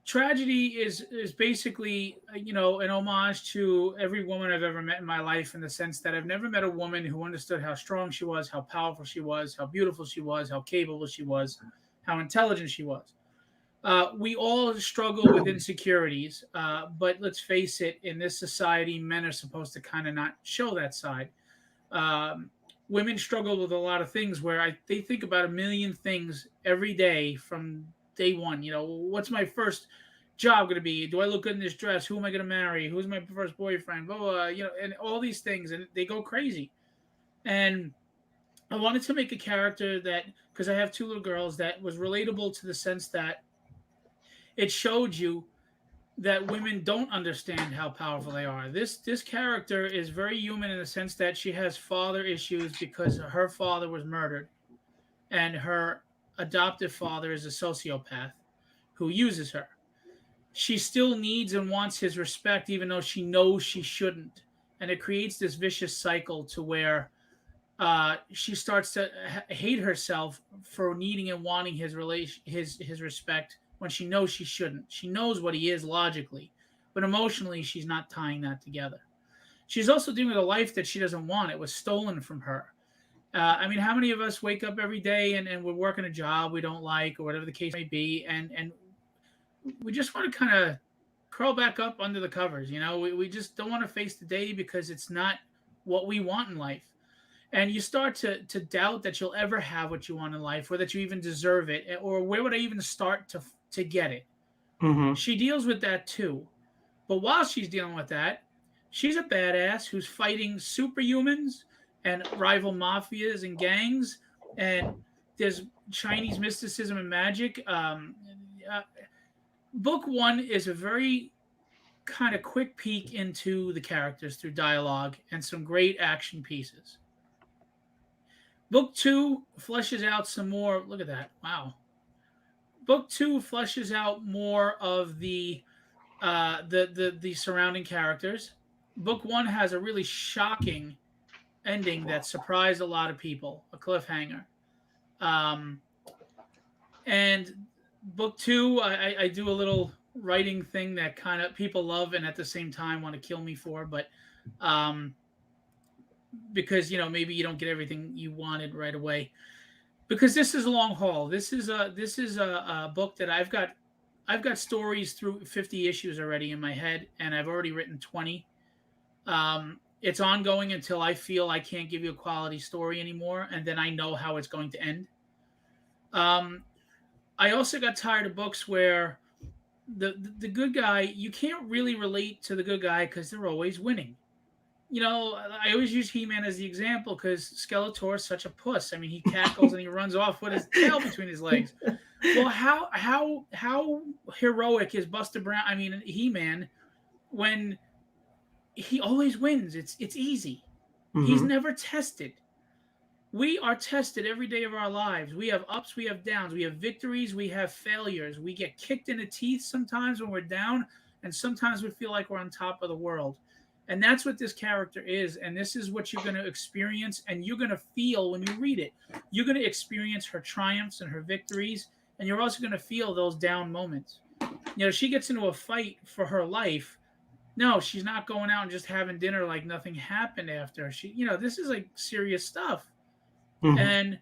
tragedy is basically, an homage to every woman I've ever met in my life, in the sense that I've never met a woman who understood how strong she was, how powerful she was, how beautiful she was, how capable she was, how intelligent she was. We all struggle with insecurities, but let's face it, in this society, men are supposed to kind of not show that side. Women struggle with a lot of things where they think about a million things every day from day one. What's my first job going to be? Do I look good in this dress? Who am I going to marry? Who's my first boyfriend? Blah, blah, blah, and all these things, and they go crazy. And I wanted to make a character that, because I have 2 little girls, that was relatable to the sense that it showed you that women don't understand how powerful they are. This character is very human in the sense that she has father issues because her father was murdered, and her adoptive father is a sociopath who uses her. She still needs and wants his respect, even though she knows she shouldn't, and it creates this vicious cycle to where she starts to hate herself for needing and wanting his respect when she knows she shouldn't. She knows what he is logically, but emotionally she's not tying that together. She's also dealing with a life that she doesn't want. It was stolen from her. I mean, how many of us wake up every day and we're working a job we don't like, or whatever the case may be, and we just want to kind of curl back up under the covers. We just don't want to face the day because it's not what we want in life. And you start to doubt that you'll ever have what you want in life, or that you even deserve it, or where would I even start to get it? Mm-hmm. She deals with that too. But while she's dealing with that, she's a badass who's fighting superhumans and rival mafias and gangs, and there's Chinese mysticism and magic. Book 1 is a very kind of quick peek into the characters through dialogue and some great action pieces. Book 2 fleshes out some more. Look at that! Wow. Book 2 fleshes out more of the surrounding characters. Book 1 has a really shocking ending that surprised a lot of people, a cliffhanger. And book 2, I do a little writing thing that kind of people love and at the same time want to kill me for, but because maybe you don't get everything you wanted right away. Because this is a long haul. This is a book that I've got stories through 50 issues already in my head, and I've already written 20. It's ongoing until I feel I can't give you a quality story anymore, and then I know how it's going to end. I also got tired of books where the good guy, you can't really relate to the good guy because they're always winning. I always use He-Man as the example because Skeletor is such a puss. I mean, he cackles and he runs off with his tail between his legs. Well, how heroic is Buster Brown? I mean, He-Man, when he always wins. It's easy. Mm-hmm. He's never tested. We are tested every day of our lives. We have ups, we have downs, we have victories, we have failures. We get kicked in the teeth sometimes when we're down, and sometimes we feel like we're on top of the world. And that's what this character is, and this is what you're going to experience, and you're going to feel when you read it. You're going to experience her triumphs and her victories, and you're also going to feel those down moments. She gets into a fight for her life. No, she's not going out and just having dinner like nothing happened after. This is like serious stuff. Mm-hmm. And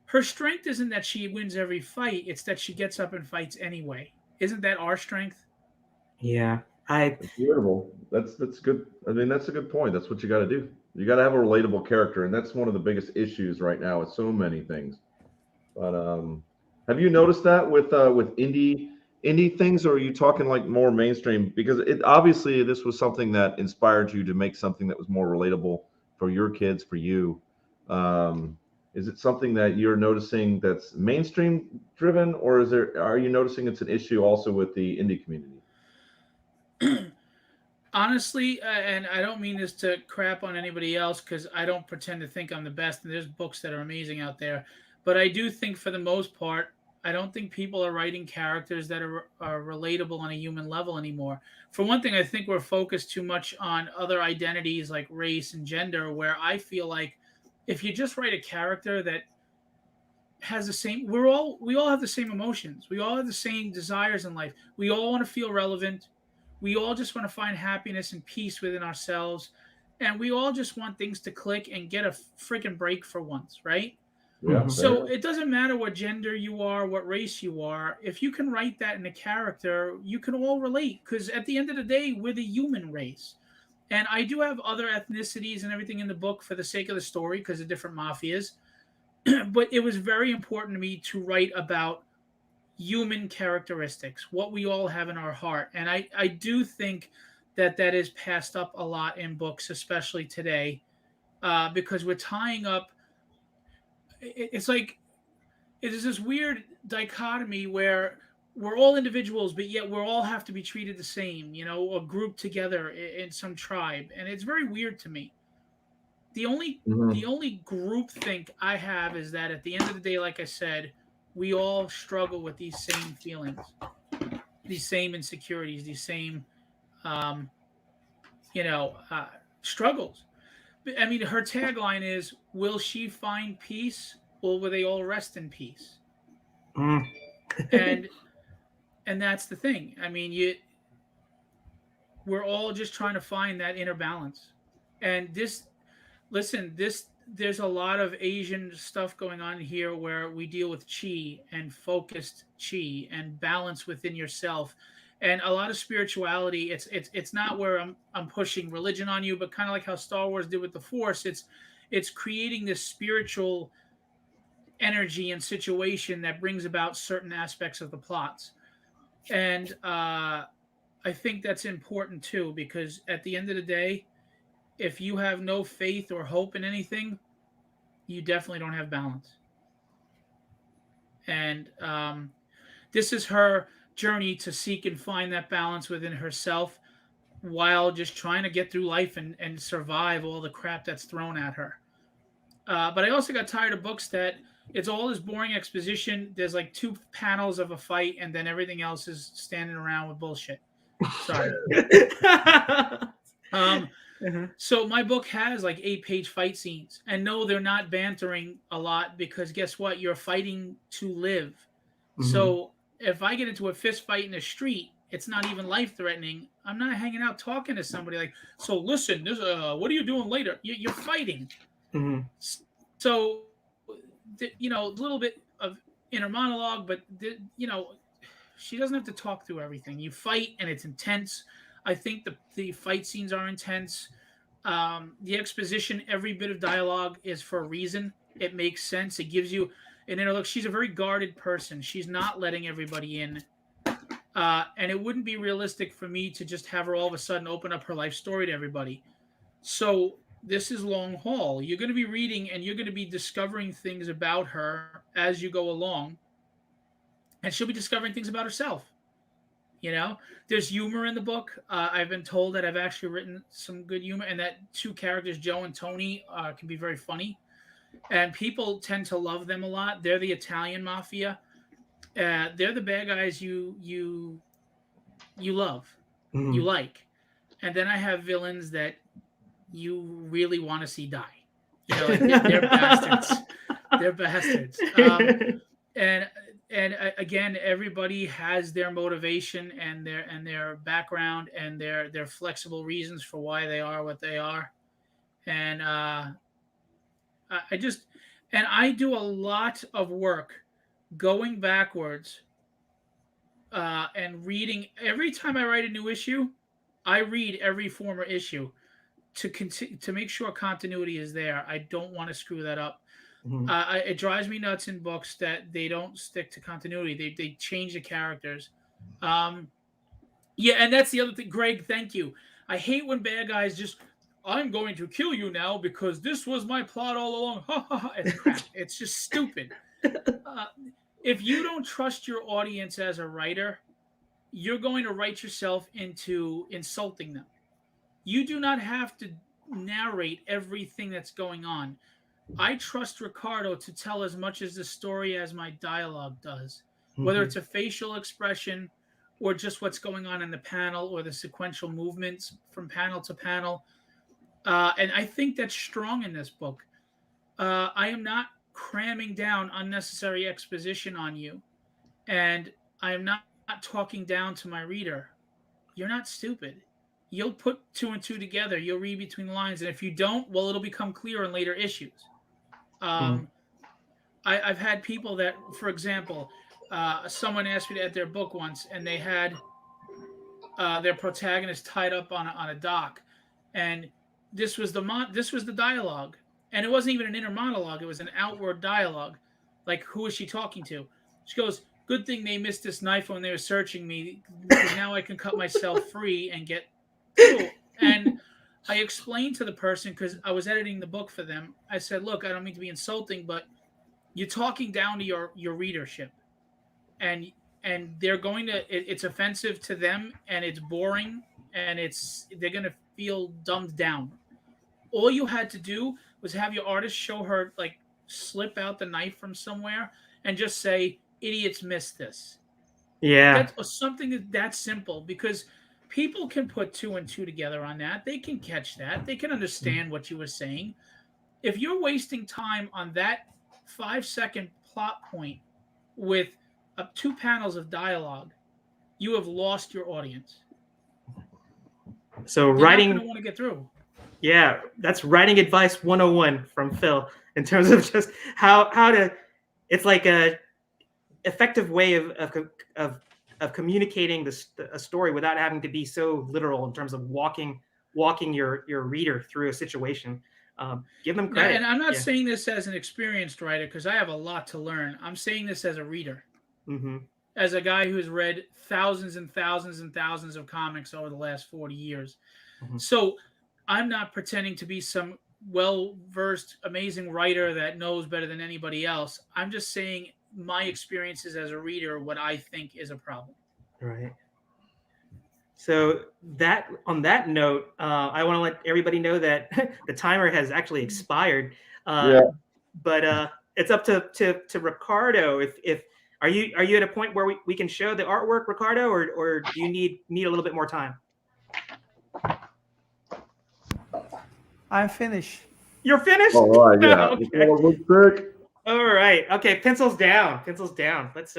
her strength isn't that she wins every fight. It's that she gets up and fights anyway. Isn't that our strength? Yeah. It's beautiful. That's good. I mean, that's a good point. That's what you got to do. You got to have a relatable character, and that's one of the biggest issues right now with so many things. But have you noticed that with indie things, or are you talking like more mainstream? Because obviously this was something that inspired you to make something that was more relatable for your kids, for you. Is it something that you're noticing that's mainstream driven, or are you noticing it's an issue also with the indie community? Honestly, and I don't mean this to crap on anybody else because I don't pretend to think I'm the best, and there's books that are amazing out there. But I do think, for the most part, I don't think people are writing characters that are relatable on a human level anymore. For one thing, I think we're focused too much on other identities like race and gender, where I feel like if you just write a character that has the same, we all have the same emotions, we all have the same desires in life, we all want to feel relevant, we all just want to find happiness and peace within ourselves, and we all just want things to click and get a freaking break for once, right? Yeah. So it doesn't matter what gender you are, what race you are. If you can write that in a character, you can all relate, because at the end of the day, we're the human race. And I do have other ethnicities and everything in the book for the sake of the story, because of different mafias. But it was very important to me to write about human characteristics, what we all have in our heart. And I do think that that is passed up a lot in books, especially today, because we're tying up. It's like it is this weird dichotomy where we're all individuals, but yet we're all have to be treated the same, or grouped together in some tribe. And it's very weird to me. The only the only group think I have is that at the end of the day, like I said, we all struggle with these same feelings, these same insecurities, these same, um, struggles. I mean, her tagline is, "Will she find peace, or will they all rest in peace?" and and that's the thing. I mean, we're all just trying to find that inner balance. And there's a lot of Asian stuff going on here where we deal with chi and focused chi and balance within yourself, and a lot of spirituality. It's not where I'm pushing religion on you, but kind of like how Star Wars did with the Force. It's creating this spiritual energy and situation that brings about certain aspects of the plots. And I think that's important too, because at the end of the day, if you have no faith or hope in anything, you definitely don't have balance. And this is her journey to seek and find that balance within herself while just trying to get through life and survive all the crap that's thrown at her. But I also got tired of books that it's all this boring exposition. There's like 2 panels of a fight, and then everything else is standing around with bullshit. Sorry. So my book has like 8-page fight scenes, and no, they're not bantering a lot, because guess what? You're fighting to live. So if I get into a fist fight in the street, it's not even life threatening. I'm not hanging out talking to somebody like, so listen, this, what are you doing later? You're fighting. So, a little bit of inner monologue, but she doesn't have to talk through everything. You fight, and it's intense. I think the fight scenes are intense. The exposition, every bit of dialogue is for a reason. It makes sense. It gives you an inner look. She's a very guarded person. She's not letting everybody in. And it wouldn't be realistic for me to just have her all of a sudden open up her life story to everybody. So this is long haul. You're going to be reading, and you're going to be discovering things about her as you go along. And she'll be discovering things about herself. There's humor in the book. I've been told that I've actually written some good humor, and that 2 characters, Joe and Tony, can be very funny. And people tend to love them a lot. They're the Italian mafia. They're the bad guys you love, you like. And then I have villains that you really want to see die. They're bastards. They're bastards. And again, everybody has their motivation and their background and their flexible reasons for why they are what they are. And I do a lot of work going backwards and reading. Every time I write a new issue, I read every former issue to make sure continuity is there. I don't want to screw that up. It drives me nuts in books that they don't stick to continuity. They change the characters. And that's the other thing. Greg, thank you. I hate when bad guys just I'm going to kill you now because this was my plot all along. Ha ha ha. It's crap. It's just stupid. If you don't trust your audience as a writer, you're going to write yourself into insulting them. You do not have to narrate everything that's going on. I trust Ricardo to tell as much as the story as my dialogue does, whether it's a facial expression or just what's going on in the panel or the sequential movements from panel to panel. And I think that's strong in this book. I am not cramming down unnecessary exposition on you, and I am not talking down to my reader. You're not stupid. You'll put 2 and 2 together. You'll read between the lines, and if you don't, well, it'll become clear in later issues. I've had people that, for example, someone asked me to edit their book once, and they had their protagonist tied up on a dock, and this was the dialogue, and it wasn't even an inner monologue; it was an outward dialogue, like who is she talking to? She goes, "Good thing they missed this knife when they were searching me, because now I can cut myself free and get through." And I explained to the person, because I was editing the book for them, I said, "Look, I don't mean to be insulting, but you're talking down to your readership, and they're going to it's offensive to them, and it's boring, and they're going to feel dumbed down. All you had to do was have your artist show her, like, slip out the knife from somewhere and just say, 'Idiots missed this.'" Yeah. That's something that's simple, because people can put 2 and 2 together on that. They can catch that. They can understand what you were saying. If you're wasting time on that 5-second plot point with 2 panels of dialogue, you have lost your audience. So They're writing, not gonna want to get through. Yeah, that's writing advice 101 from Phil, in terms of just how to. It's like a effective way of communicating a story without having to be so literal in terms of walking your reader through a situation. Give them credit. And I'm not saying this as an experienced writer, because I have a lot to learn. I'm saying this as a reader, as a guy who has read thousands and thousands and thousands of comics over the last 40 years. So I'm not pretending to be some well-versed, amazing writer that knows better than anybody else. I'm just saying my experiences as a reader, what I think is a problem. Right. So on that note, I want to let everybody know that the timer has actually expired. But it's up to Ricardo. If are you at a point where we can show the artwork, Ricardo, or do you need a little bit more time? I'm finished. You're finished? All right, yeah. Okay. All right. Okay, pencils down. Let's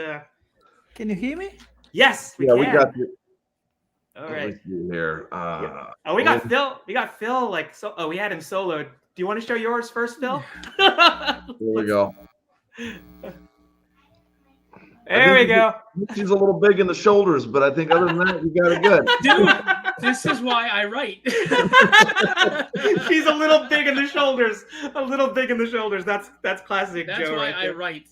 Can you hear me? Yes, we can. We got you. All right. Here. We got Phil. We got Phil. We had him soloed. Do you want to show yours first, Phil? There we go. There we go. She's a little big in the shoulders, but I think other than that, you got it good. Dude, this is why I write. She's a little big in the shoulders. That's classic. That's Joe why right I write.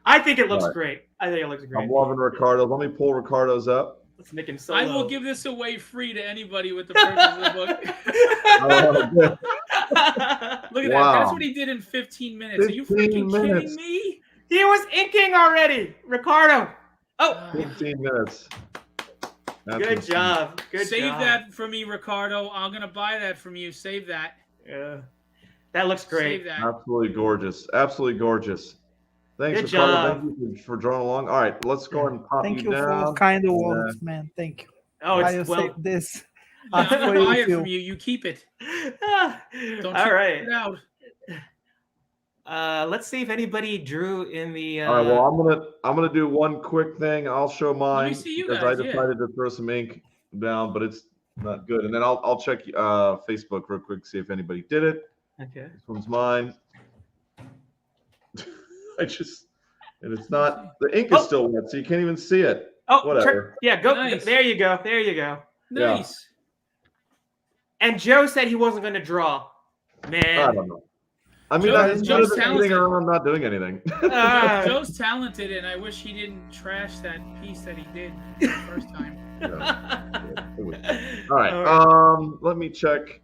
I think it looks great. I'm loving Ricardo. Let me pull Ricardo's up. Let's make him solo. I will give this away free to anybody with the purchase of the book. Look at that. That's what he did in 15 minutes. Are you freaking kidding me? He was inking already, Ricardo. 15 minutes. Good job. Save that for me, Ricardo. I'm gonna buy that from you. Save that. Yeah, that looks great. Save that. Absolutely gorgeous. Thanks, Good Ricardo. job. Thank you for drawing along. All right, let's go ahead and pop Thank you down. for kind words, man. Thank you. Oh, Save this. I'm gonna buy it from you. You keep it. Don't all right. it out. Let's see if anybody drew in the. All right. Well, I'm gonna do one quick thing. I'll show mine. Let me see you because guys, I decided to throw some ink down, but it's not good. And then I'll check Facebook real quick, see if anybody did it. Okay. This one's mine. And it's not. The ink is still wet, so you can't even see it. Oh, whatever. Go. Nice. There you go. Nice. Yeah. And Joe said he wasn't going to draw. Man. I don't know. I mean, Joe's sitting around not doing anything. Joe's talented, and I wish he didn't trash that piece that he did the first time. All right. Let me check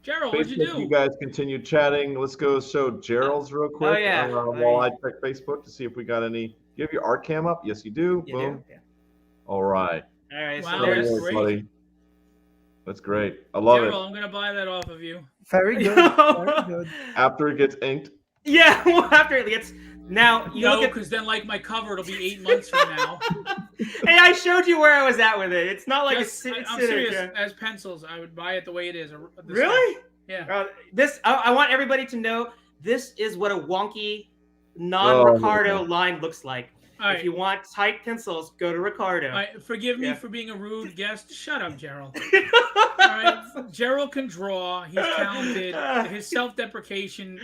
Gerald, what'd you do? You guys continue chatting. Let's go show Gerald's real quick. While I check Facebook to see if we got any. Do you have your art cam up? Yes, you do. Boom. Yeah. All right. All right. Wow, So that's great. Buddy. That's great. I love Gerald, it. I'm gonna buy that off of you. Very good. Very good. After it gets inked. Yeah, well, after it gets now you No, look at because then like my cover, it'll be 8 months from now. Hey, I showed you where I was at with it. It's not like Just, it's I'm serious. As pencils, I would buy it the way it is. Really? Yeah. I want everybody to know this is what a wonky non-Ricardo line looks like. Right. If you want tight pencils, go to Ricardo. All right, forgive me for being a rude guest. Shut up, Gerald. All right, Gerald can draw. He's talented. His self-deprecation,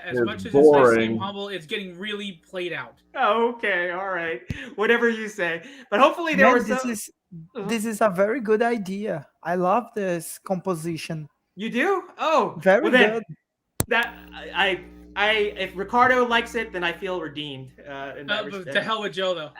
as much as boring. It seems humble, it's getting really played out. Okay, all right, whatever you say. But hopefully there was this is a very good idea. I love this composition. You do? Oh, very good. That if Ricardo likes it, then I feel redeemed. To hell with Joe, though.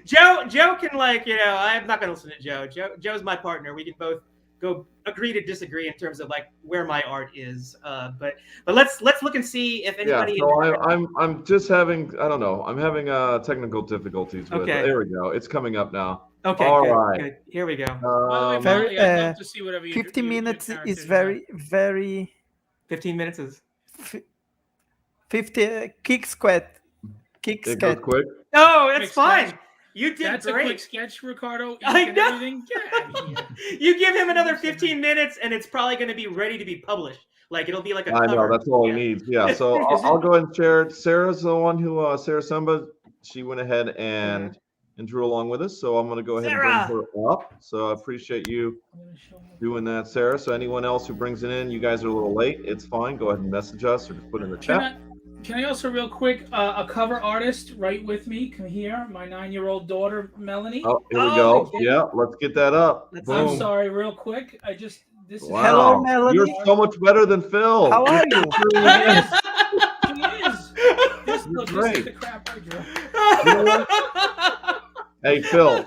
Joe can I'm not gonna listen to Joe. Joe's my partner. We can both go agree to disagree in terms of like where my art is. But let's look and see if anybody. Yeah. So I'm just having I'm having technical difficulties with it. There we go. It's coming up now. Okay. All good, right. Good. Here we go. I'd love to see whatever 50 minutes is very. 15 minutes is 50 kick sketch. It goes quick. No, it's fine. Sketch. You did That's great. A quick sketch, Ricardo. I know. Everything. Get out of here. You give him another 15 minutes, and it's probably going to be ready to be published. Like it'll be like a. I cover. know that's all he needs. Yeah. So I'll go ahead and share it. Sarah's the one who Sarah Samba. She went ahead and drew along with us. So I'm going to go ahead and bring her up. So I appreciate you doing that, Sarah. So anyone else who brings it in, you guys are a little late. It's fine. Go ahead and message us or just put it in the chat. Can I also real quick, a cover artist right with me? Come here, my 9-year-old daughter, Melanie. Oh, here we go. Yeah, let's get that up. Boom. I'm sorry, real quick. Wow. Hello, Melanie. You're so much better than Phil. How are you? She is. This is the crap I drew. Hey, Phil.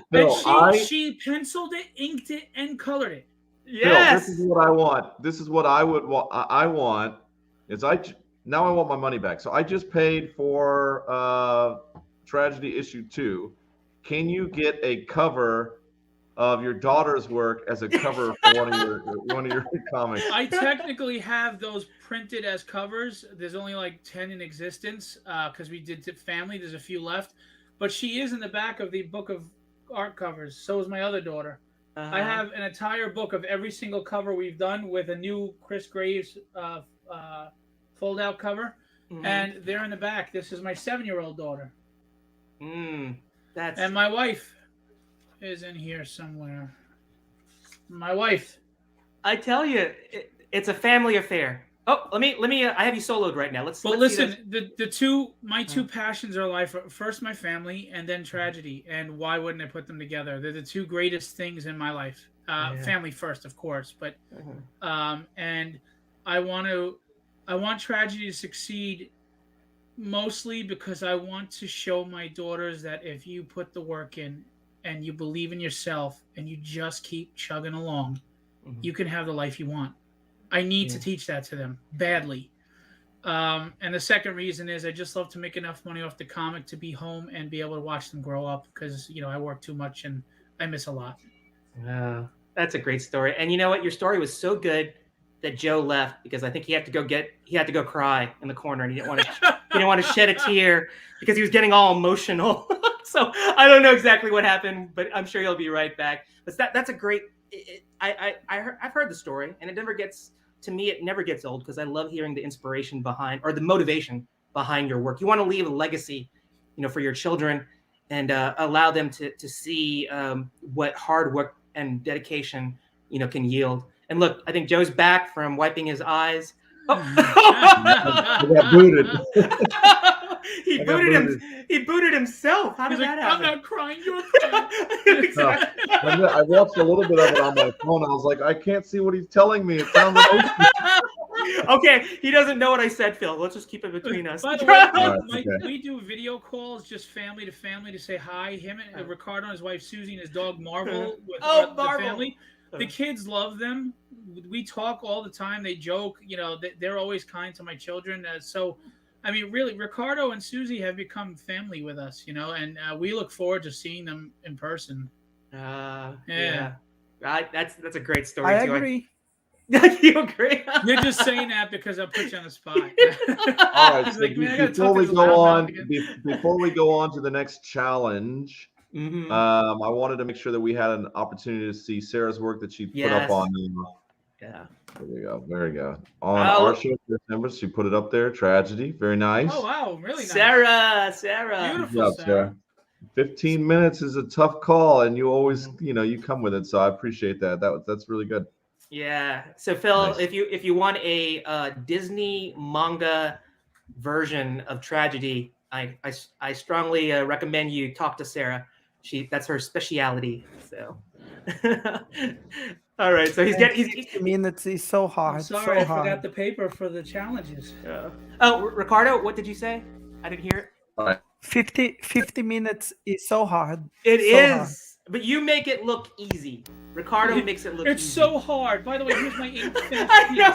She penciled it, inked it, and colored it. Yes. Phil, this is what I want. This is what I would want. I want now I want my money back. So I just paid for Tragedy Issue 2. Can you get a cover of your daughter's work as a cover for one of your comics? I technically have those printed as covers. There's only like 10 in existence because we did family. There's a few left. But she is in the back of the book of art covers. So is my other daughter. I have an entire book of every single cover we've done with a new Chris Graves fold-out cover. And they're in the back. This is my 7-year-old daughter. And my wife is in here somewhere. My wife. I tell you, it's a family affair. Oh, let me. I have you soloed right now. Let's listen. My two passions are life. First, my family, and then tragedy. And why wouldn't I put them together? They're the two greatest things in my life. Family first, of course, but and I want tragedy to succeed. Mostly because I want to show my daughters that if you put the work in and you believe in yourself and you just keep chugging along, you can have the life you want. I need to teach that to them badly. And the second reason is I just love to make enough money off the comic to be home and be able to watch them grow up because, I work too much and I miss a lot. Wow. That's a great story. And you know what? Your story was so good that Joe left because I think he had to go cry in the corner and he didn't want to shed a tear because he was getting all emotional. So I don't know exactly what happened, but I'm sure he'll be right back. But that's a great. I've heard the story, and it never gets old because I love hearing the inspiration behind or the motivation behind your work. You want to leave a legacy, for your children, and allow them to see what hard work and dedication, can yield. And look, I think Joe's back from wiping his eyes. Oh. I got booted. He booted himself. How did that happen? I'm not crying. You're crying. Exactly. I watched a little bit of it on my phone. I was like, I can't see what he's telling me. It sounds like okay, he doesn't know what I said, Phil. Let's just keep it between us. By the way, we do video calls, just family to family, to say hi. Him and Ricardo and his wife Susie and his dog Marvel with the family. The kids love them. We talk all the time. They joke. You know, they're always kind to my children. So, I mean, really, Ricardo and Susie have become family with us. You know, and we look forward to seeing them in person. Yeah. That's a great story. I too. agree. You agree? You're just saying that because I put you on the spot. All right. So like, man, before we go on to the next challenge, I wanted to make sure that we had an opportunity to see Sarah's work that she put up on. Yeah. There we go. There we go. On our show for December, she put it up there. Tragedy. Very nice. Oh wow, really Sarah. nice. Beautiful, Sarah. 15 minutes is a tough call, and you always, you come with it. So I appreciate that. That's really good. Yeah. So Phil, Nice. if you want a Disney manga version of Tragedy, I strongly recommend you talk to Sarah. That's her speciality. So. All right. So he's 50 minutes is so hard. I'm sorry, so I forgot the paper for the challenges. Oh, Ricardo, what did you say? I didn't hear it. All right. 50 minutes is so hard. It so is, hard. but you make it look easy. Ricardo makes it look It's easy. so hard. By the way, here's my ink finished I know.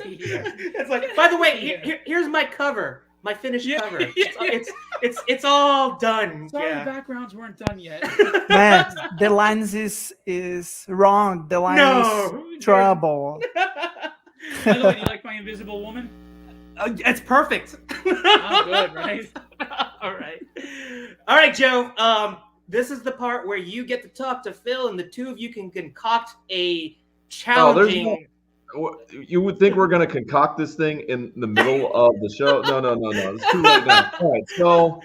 piece. It's like, by the way, here's my cover, my finished cover. It's all done. Sorry, the backgrounds weren't done yet. Man, the lines is wrong. The line is trouble. By the way, do you like my invisible woman? It's perfect. Oh, good, right? All right, Joe. This is the part where you get to talk to Phil, and the two of you can concoct a challenging. You would think we're going to concoct this thing in the middle of the show. No. It's too late now. All right. So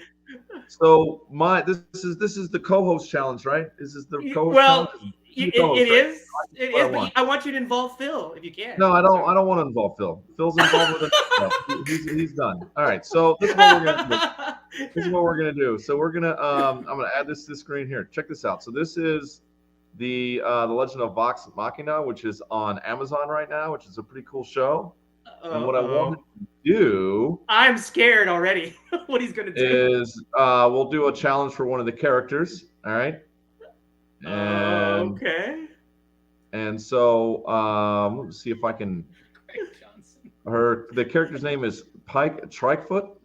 this is the co-host challenge, right? This is the co-host challenge. It is. But I want you to involve Phil if you can. No, I don't want to involve Phil. Phil's involved with it. He's done. All right. So this is what we're gonna do. So we're gonna I'm gonna add this to the screen here. Check this out. So this is the Legend of Vox Machina, which is on Amazon right now, which is a pretty cool show. And what I want to do, I'm scared already. What he's gonna do is we'll do a challenge for one of the characters. All right. And okay. And so let's see if I can. The character's name is Pike Trikefoot.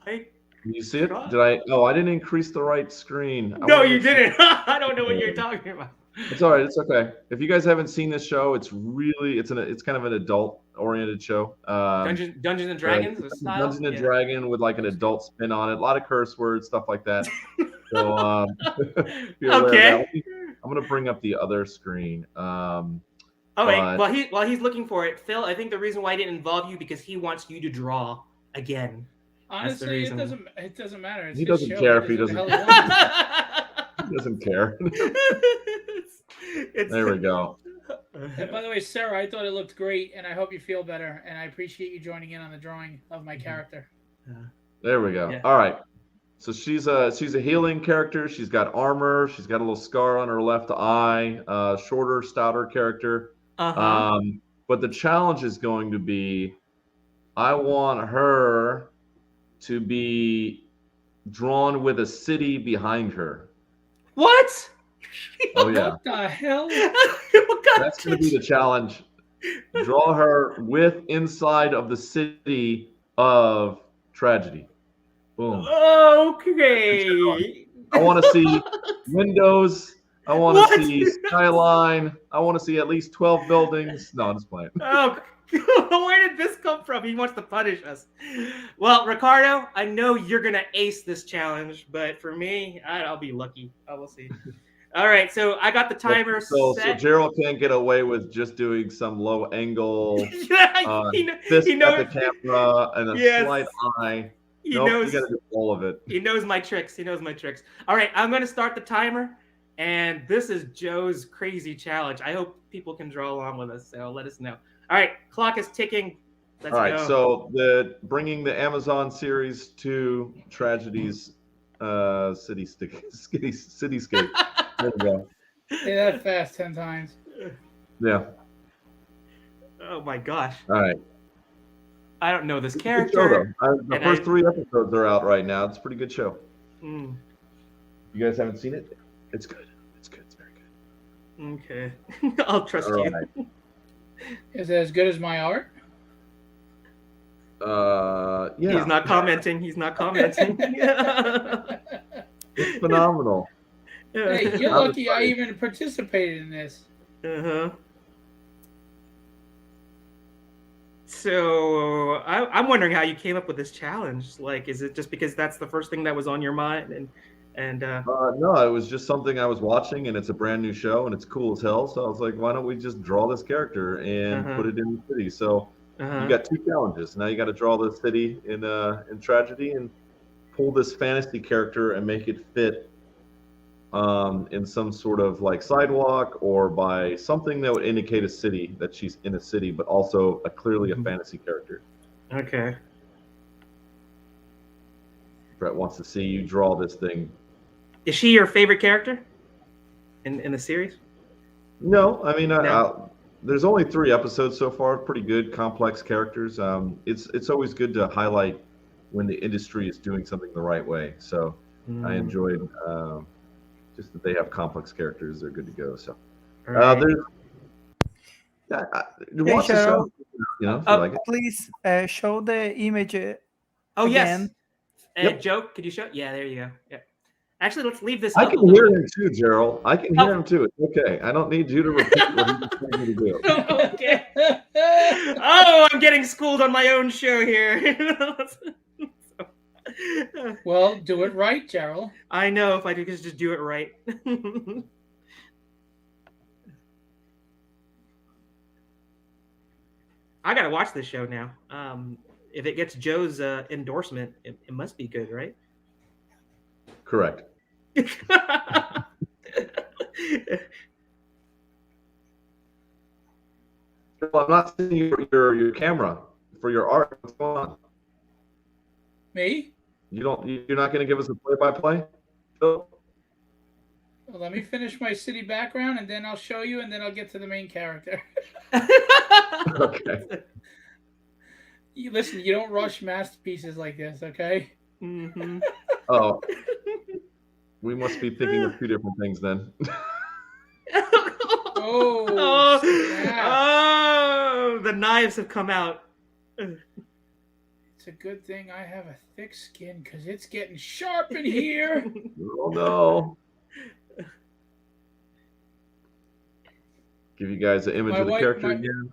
Pike. Can you see it? I didn't increase the right screen. No, you didn't. I don't know what you're talking about. It's all right. It's okay. If you guys haven't seen this show, it's kind of an adult oriented show. Dungeons and Dragons style? Dungeons and Dragon with like an adult spin on it. A lot of curse words, stuff like that. So okay. I'm gonna bring up the other screen. While he's looking for it, Phil, I think the reason why I didn't involve you because he wants you to draw again. Honestly, it doesn't matter. He doesn't care if he doesn't. He doesn't care. There we go. And by the way, Sarah, I thought it looked great, and I hope you feel better. And I appreciate you joining in on the drawing of my character. There we go. Yeah. All right. So she's a healing character. She's got armor. She's got a little scar on her left eye. Shorter, stouter character. But the challenge is going to be, I want her to be drawn with a city behind her. What? Oh yeah. What the hell? That's going to be the challenge. Draw her with inside of the city of Tragedy. Boom. Okay. I want to see windows. I want to see skyline. I want to see at least 12 buildings. No, I'm just playing. Oh, where did this come from? He wants to punish us. Well, Ricardo, I know you're going to ace this challenge, but for me, I'll be lucky. I will see. All right, so I got the timer set. So Gerald can't get away with just doing some low angle fist at the camera and a slight eye. He knows. You got to do all of it. He knows my tricks. All right, I'm going to start the timer, and this is Joe's crazy challenge. I hope people can draw along with us, so let us know. All right, clock is ticking. Let's go. All right, so bringing the Amazon series to Tragedy's cityscape. There we go. Say that fast 10 times. Yeah. Oh my gosh. All right. I don't know this character. The first 3 episodes are out right now. It's a pretty good show. You guys haven't seen it? It's good. It's very good. Okay. I'll trust All you. right. Is it as good as my art? Yeah. He's not commenting. He's not commenting. It's phenomenal. Hey, you're lucky I even participated in this. Uh-huh. So I'm wondering how you came up with this challenge. Like, is it just because that's the first thing that was on your mind? No, it was just something I was watching, and it's a brand new show, and it's cool as hell. So I was like, why don't we just draw this character and put it in the city? So you got 2 challenges. Now you got to draw the city in tragedy and pull this fantasy character and make it fit in some sort of like sidewalk or by something that would indicate a city, that she's in a city, but also clearly a fantasy character. Okay. Brett wants to see you draw this thing. Is she your favorite character in the series? No, I mean, No. there's only 3 episodes so far. Pretty good, complex characters. It's always good to highlight when the industry is doing something the right way. So I enjoyed just that they have complex characters. They're good to go. So Right. watch the show. You know, if you like it. Please show the image Oh, again. Yes. Joe, could you show? Yeah, there you go. Yeah. Actually, let's leave this. I up can a little hear bit. him too, Gerald. I can hear him too. It's okay. I don't need you to repeat what he just told me to do. Okay. Oh, I'm getting schooled on my own show here. Well, do it right, Gerald. I know, if I could just do it right. I gotta watch this show now. If it gets Joe's endorsement, it must be good, right? Correct. Well, I'm not seeing your camera for your art. What's going on? Me? You're not going to give us a play-by-play? Phil? Well, let me finish my city background, and then I'll show you, and then I'll get to the main character. Okay. Listen, you don't rush masterpieces like this, okay? Mm-hmm. Oh, we must be thinking of 2 different things then. Oh, the knives have come out. It's a good thing I have a thick skin because it's getting sharp in here. Oh no. Give you guys an image of the character again.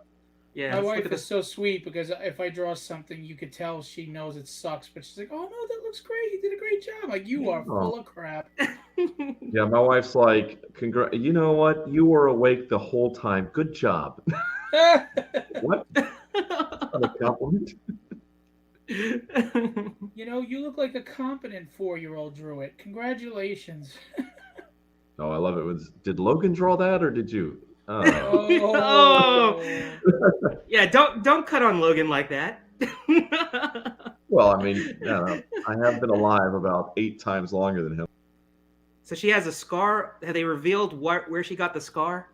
Yeah, my wife is so sweet because if I draw something, you could tell she knows it sucks, but she's like, "Oh no, that looks great. You did a great job." Like, you are full of crap. Yeah, my wife's like, you know what? You were awake the whole time. Good job. What? Not a compliment. You know, you look like a competent 4-year-old drew it. Congratulations. Oh, I love it. Did Logan draw that or did you? Oh. Yeah, don't cut on Logan like that. Well, I mean, I have been alive about 8 times longer than him. So she has a scar. Have they revealed where she got the scar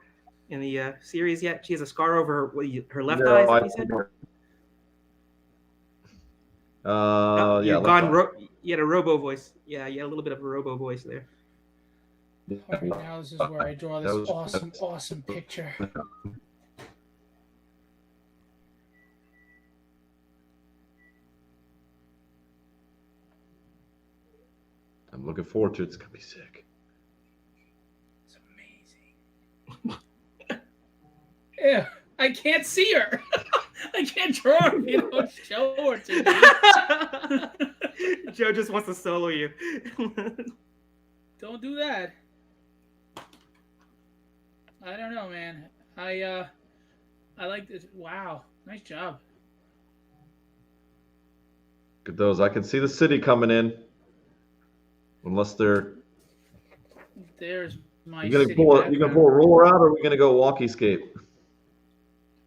in the series yet? She has a scar over her left eye. Is that what you said? You had a robo voice. Yeah, you had a little bit of a robo voice there. All right, now this is where I draw this awesome picture. I'm looking forward to it. It's gonna be sick. It's amazing. Yeah, I can't see her. I can't draw her if you don't show her to me. Joe just wants to solo you. Don't do that. I don't know, man. I like this. Wow, nice job. Look at those. I can see the city coming in. Unless they're. There's my. You gonna pull a roller out, or are we gonna go walkie-scape?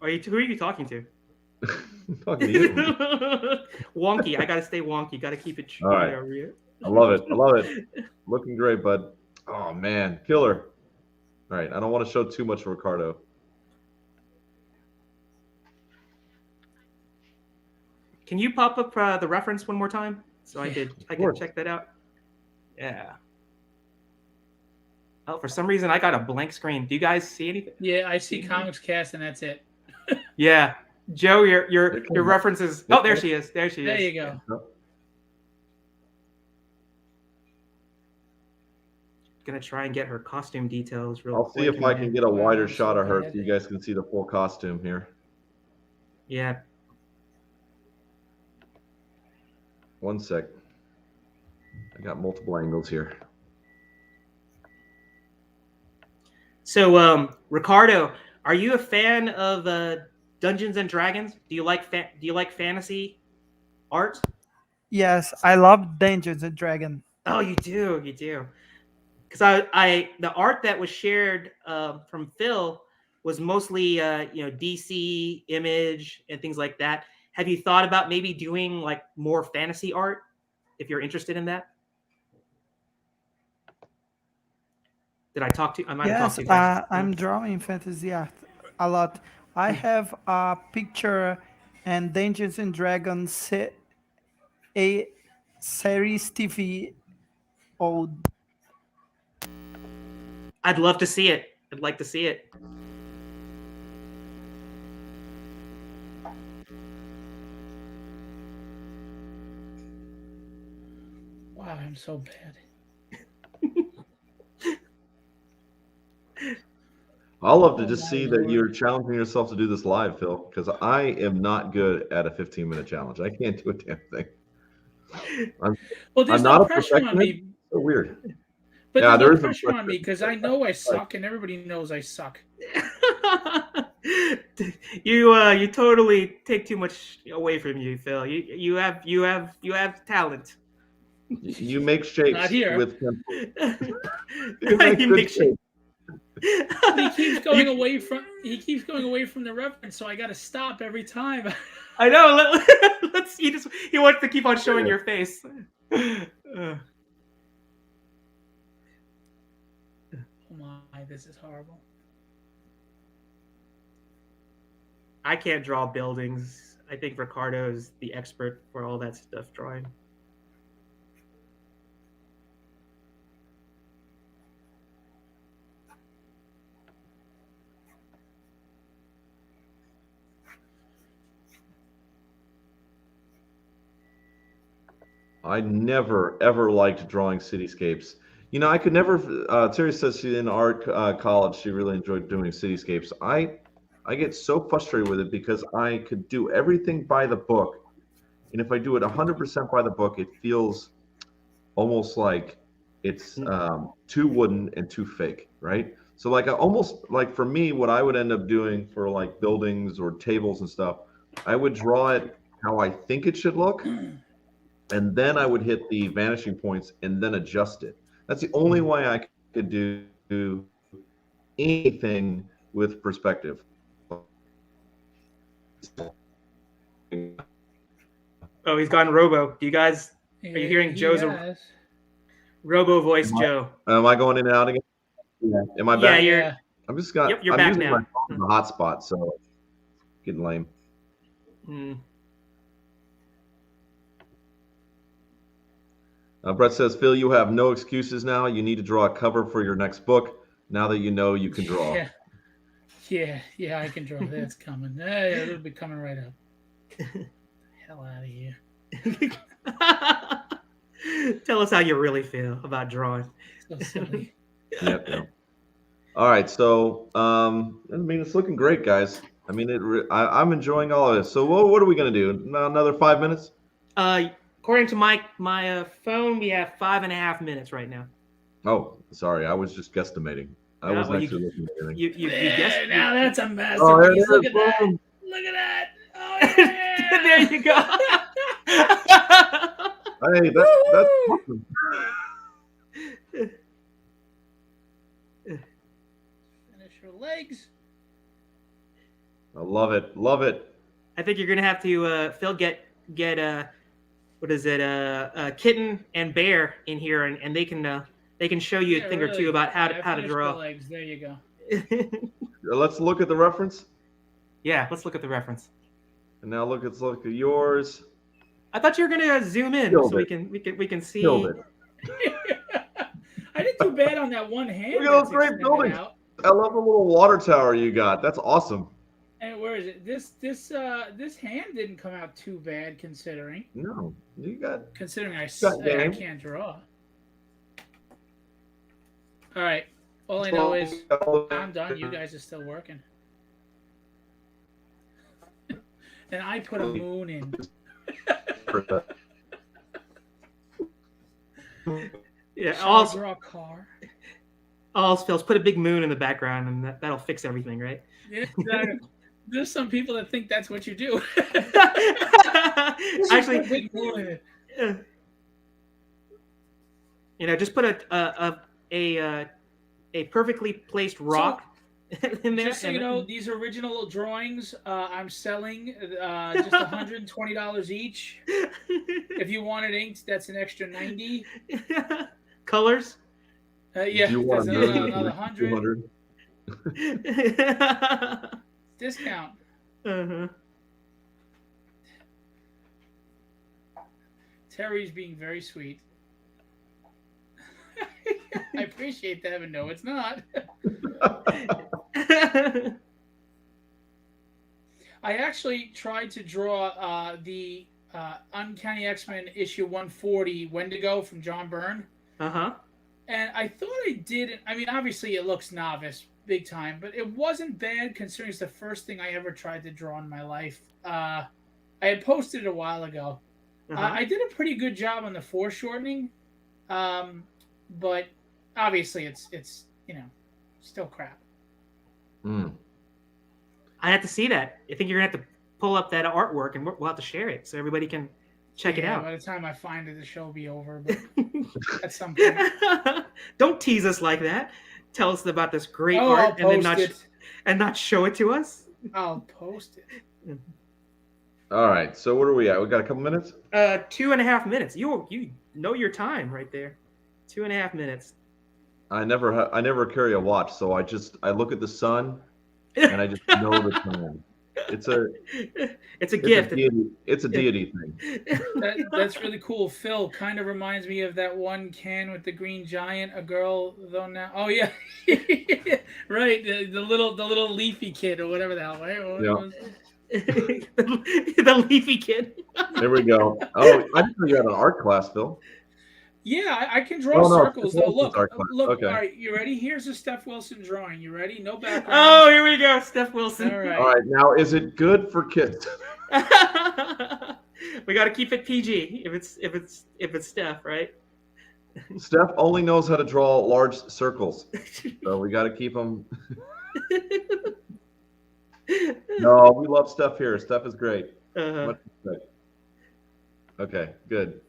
Who are you talking to? I'm talking to you. Wonky. I gotta stay wonky. Gotta keep it. All right. Over here. I love it. Looking great, bud. Oh man, killer. All right, I don't want to show too much of Ricardo. Can you pop up the reference one more time so I can check that out? Yeah. Oh, for some reason I got a blank screen. Do you guys see anything? Yeah, I see Comics Cast, and that's it. Yeah, Joe, your references. Oh, there she is. There she is. There you go. Gonna try and get her costume details real I'll quick. see if I can get a wider shot of her bad. so you guys can see the full costume here. Yeah. One sec. I got multiple angles here. So, Ricardo, are you a fan of Dungeons and Dragons? Do you like fantasy art? Yes, I love Dungeons and Dragons. Oh, you do. Because the art that was shared from Phil was mostly DC, Image, and things like that. Have you thought about maybe doing like more fantasy art if you're interested in that? Did I talk to? I might have talked to you guys. I'm drawing fantasy art a lot. I have a picture and Dungeons and Dragons a series TV old. I'd love to see it. I'd like to see it. Wow, I'm so bad. I'll love to just see that you're challenging yourself to do this live, Phil, because I am not good at a 15-minute challenge. I can't do a damn thing. There's no pressure on me. So weird. But yeah, there's no pressure on me because I know I suck, and everybody knows I suck. You totally take too much away from you, Phil. You have talent. You make shapes Not here. With pencil. You make shapes. He keeps going away from the reference, so I got to stop every time. I know. Let's. He wants to keep on showing your face. Oh my, this is horrible. I can't draw buildings. I think Ricardo is the expert for all that stuff drawing. I never, ever liked drawing cityscapes. You know, I could never, Terry says she in art college, she really enjoyed doing cityscapes. I get so frustrated with it because I could do everything by the book. And if I do it 100% by the book, it feels almost like it's too wooden and too fake, right? So like almost like for me, what I would end up doing for like buildings or tables and stuff, I would draw it how I think it should look. And then I would hit the vanishing points and then adjust it. That's the only way I could do anything with perspective. Oh, he's gone robo. Do you guys, are you hearing Joe's robo voice, Joe? Am I going in and out again? Yeah. Am I back? Yeah, I'm just you're I'm back using now. my phone in the hotspot, so it's getting lame. Brett says, Phil, you have no excuses now. You need to draw a cover for your next book now that you know you can draw. Yeah, I can draw. That's coming. It'll be coming right up. Hell out of here. Tell us how you really feel about drawing. So silly. Yep. All right, so I mean, it's looking great, guys. I mean, I'm enjoying all of this. So what are we gonna do? Another 5 minutes? According to my phone, we have 5.5 minutes right now. Oh, sorry, I was just guestimating. I wasn't actually looking at anything. You guessed. Now that's a masterpiece. Look at that. Look at that. Oh, yeah. There you go. Hey, that's awesome. Finish your legs. I love it. Love it. I think you're gonna have to Phil get what is it? Kitten and Bear in here, and they can show you a thing or two about how to draw. Legs. There you go. Let's look at the reference. Yeah, let's look at the reference. And now let's look at yours. I thought you were gonna zoom in so we can see. Killed it. I didn't do bad on that one hand. Look at those great buildings. I love the little water tower you got. That's awesome. And where is it? This hand didn't come out too bad considering. No, you got. Considering I can't draw. All right. All I know is I'm done. You guys are still working. And I put a moon in. Yeah, I'll draw a car. All spells. Put a big moon in the background, and that'll fix everything, right? Yeah, exactly. There's some people that think that's what you do. Actually, put a big moon in it. You know, just put a perfectly placed rock in there. Just so you know, these original drawings I'm selling just $120 each. If you want it inked, that's an extra $90. Colors? Yeah, that's another $100. Discount. Uh-huh. Terry's being very sweet. I appreciate that, but no, it's not. I actually tried to draw the Uncanny X-Men issue 140 Wendigo from John Byrne. Uh-huh. And I thought I did. I mean, obviously it looks novice, big time, but it wasn't bad considering it's the first thing I ever tried to draw in my life. I had posted it a while ago. Uh-huh. I did a pretty good job on the foreshortening, but obviously it's still crap. I have to see that. I think you're gonna have to pull up that artwork, and we'll have to share it so everybody can check it out. By the time I find it, the show will be over. But at some point, don't tease us like that. Tell us about this great I'll art, and then post not show it to us. I'll post it. All right. So what are we at? We got a couple minutes. 2.5 minutes. You know your time right there. 2.5 minutes. I never carry a watch, so I look at the sun, and I just know the time. It's a gift. It's a deity thing. That's really cool. Phil kind of reminds me of that one can with the green giant. A girl though now. Oh yeah, right. The little leafy kid or whatever the hell. Right? Yeah. The leafy kid. There we go. Oh, I didn't know you had an art class, Phil. Yeah, I can draw circles. Oh, look. Okay. All right, you ready? Here's a Steph Wilson drawing. You ready? No background. Oh, here we go, Steph Wilson. All right. All right. Now, is it good for kids? We got to keep it PG. If it's Steph, right? Steph only knows how to draw large circles, so we got to keep them. No, we love Steph here. Steph is great. Uh-huh. Okay, good.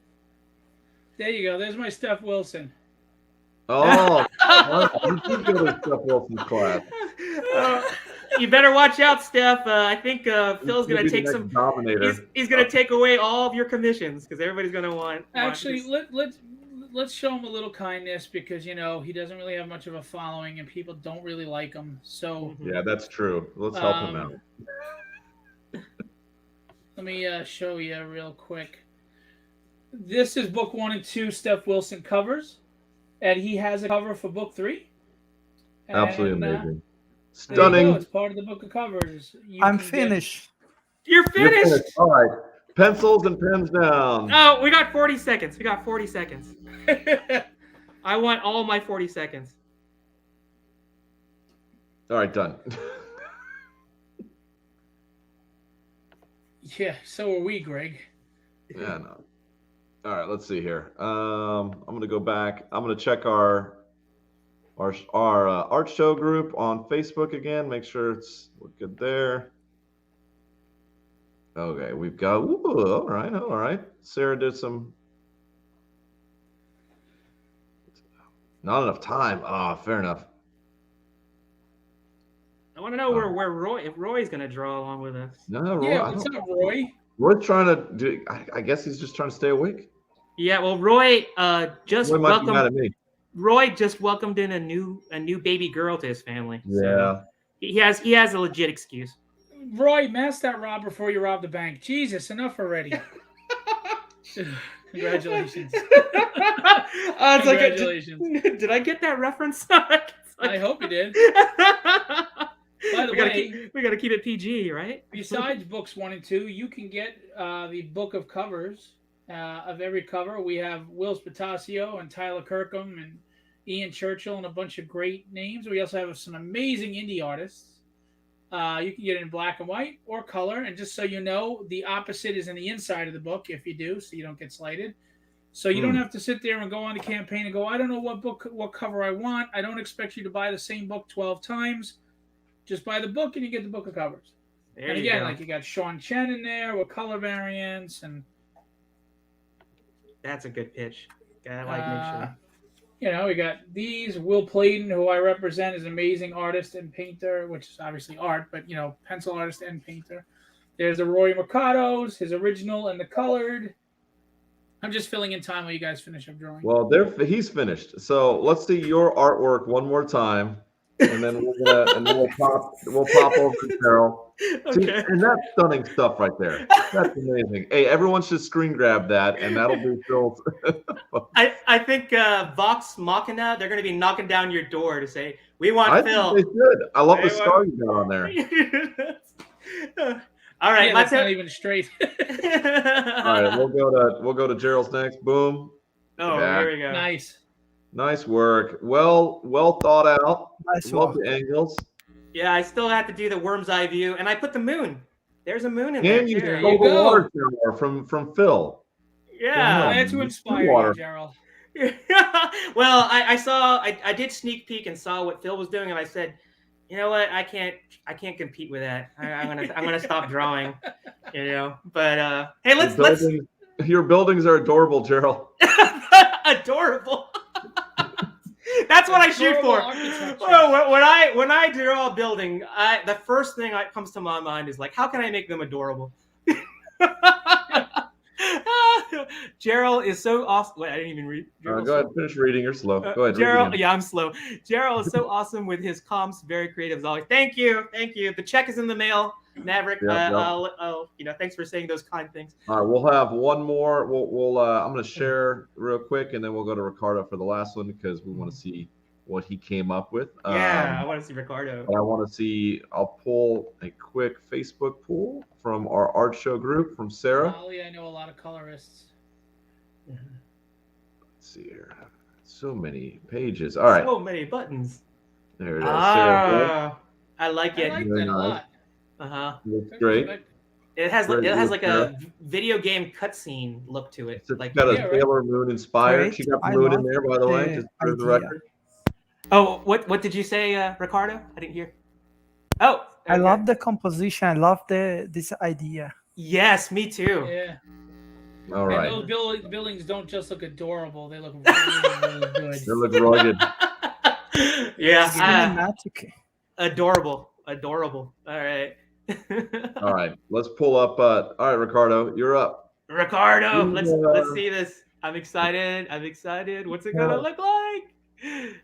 There you go. There's my Steph Wilson. Oh, you did go to Steph Wilson's class. You better watch out, Steph. I think Phil's going to take some. He's going to take away all of your commissions because everybody's going to want. Actually, let's show him a little kindness because he doesn't really have much of a following and people don't really like him. So yeah, that's true. Let's help him out. Let me show you real quick. This is book 1 and 2 Steph Wilson covers, and he has a cover for book 3. And, absolutely amazing. Stunning. It's part of the book of covers. I'm finished. You're finished. All right. Pencils and pens down. Oh, we got 40 seconds. I want all my 40 seconds. All right, done. Yeah, so are we, Greg. Yeah, no. All right, let's see here. I'm gonna go back. I'm gonna check our art show group on Facebook again. Make sure we're good there. Okay, we've got. Ooh, all right. Sarah did some. Not enough time. Fair enough. I want to know where Roy, if Roy's going to draw along with us. No, Roy. Yeah, what's up, Roy? Roy's trying to do. I guess he's just trying to stay awake. Yeah, well, Roy just Roy might be mad at me. Roy just welcomed in a new baby girl to his family. Yeah. So he has a legit excuse. Roy, mask that rob before you rob the bank. Jesus, enough already. Congratulations. Congratulations. Like, did I get that reference? Like, I hope you did. By the way, we got to keep it PG, right? Besides books 1 and 2, you can get the book of covers of every cover. We have Will Spatasio and Tyler Kirkham and Ian Churchill and a bunch of great names. We also have some amazing indie artists. You can get it in black and white or color. And just so you know, the opposite is in the inside of the book if you do, so you don't get slighted. So you don't have to sit there and go on the campaign and go, I don't know what cover I want. I don't expect you to buy the same book 12 times. Just buy the book and you get the book of covers. And again, like you got Sean Chen in there with color variants, and that's a good pitch. Gotta make sure. You know, we got these. Will Playton, who I represent, is an amazing artist and painter, which is obviously art, but you know, pencil artist and painter. There's the Roy Mercados, his original and the colored. I'm just filling in time while you guys finish up drawing. Well, he's finished. So let's see your artwork one more time. And then we'll pop over to Carol. Okay. See, and that's stunning stuff right there. That's amazing. Hey, everyone should screen grab that, and that'll be Phil's. I think Vox Machina, they're going to be knocking down your door to say, we want Phil. Think they should. I love the star you got on there. All right, that's not even straight. All right, we'll go to Gerald's next. Boom. Oh, here we go. Nice work. Well thought out. Nice Love work. the angles. Yeah, I still have to do the worm's eye view, and I put the moon. There's a moon in there. And you too. stole the water tower from Phil. Yeah. I had to inspire you, Gerald. Well, I did sneak peek and saw what Phil was doing, and I said, you know what, I can't compete with that. I'm gonna stop drawing. You know, but hey, let's. Your buildings are adorable, Gerald. Adorable. That's what I shoot for. Well, when I draw a building, the first thing that comes to my mind is like, how can I make them adorable? Gerald is so awesome. Wait, I didn't even read. Go ahead, finish reading. You're slow. Go ahead. Gerald, yeah, I'm slow. Gerald is so awesome with his comps. Very creative as always. Thank you. The check is in the mail, Maverick. Thanks for saying those kind things. All right, we'll have one more. I'm going to share real quick, and then we'll go to Ricardo for the last one because we want to see what he came up with. Yeah, I want to see Ricardo. I want to see. I'll pull a quick Facebook poll from our art show group from Sarah. Molly, I know a lot of colorists. Let's see here. So many pages. All right. So many buttons. There it is. Sarah, I like it. I like that a lot. Looks great. It has like a video game cutscene look to it. It's like got a Sailor Moon inspired. Great. She got the moon in there, by the way, just for the record. Oh, what did you say, Ricardo? I didn't hear. Oh, I love the composition. I love this idea. Yes, me too. Yeah. All right. And those buildings don't just look adorable; they look really, really good. They look rugged. Yeah. Adorable. All right. All right. Let's pull up. All right, Ricardo, you're up. Ricardo, let's see this. I'm excited. What's it gonna look like?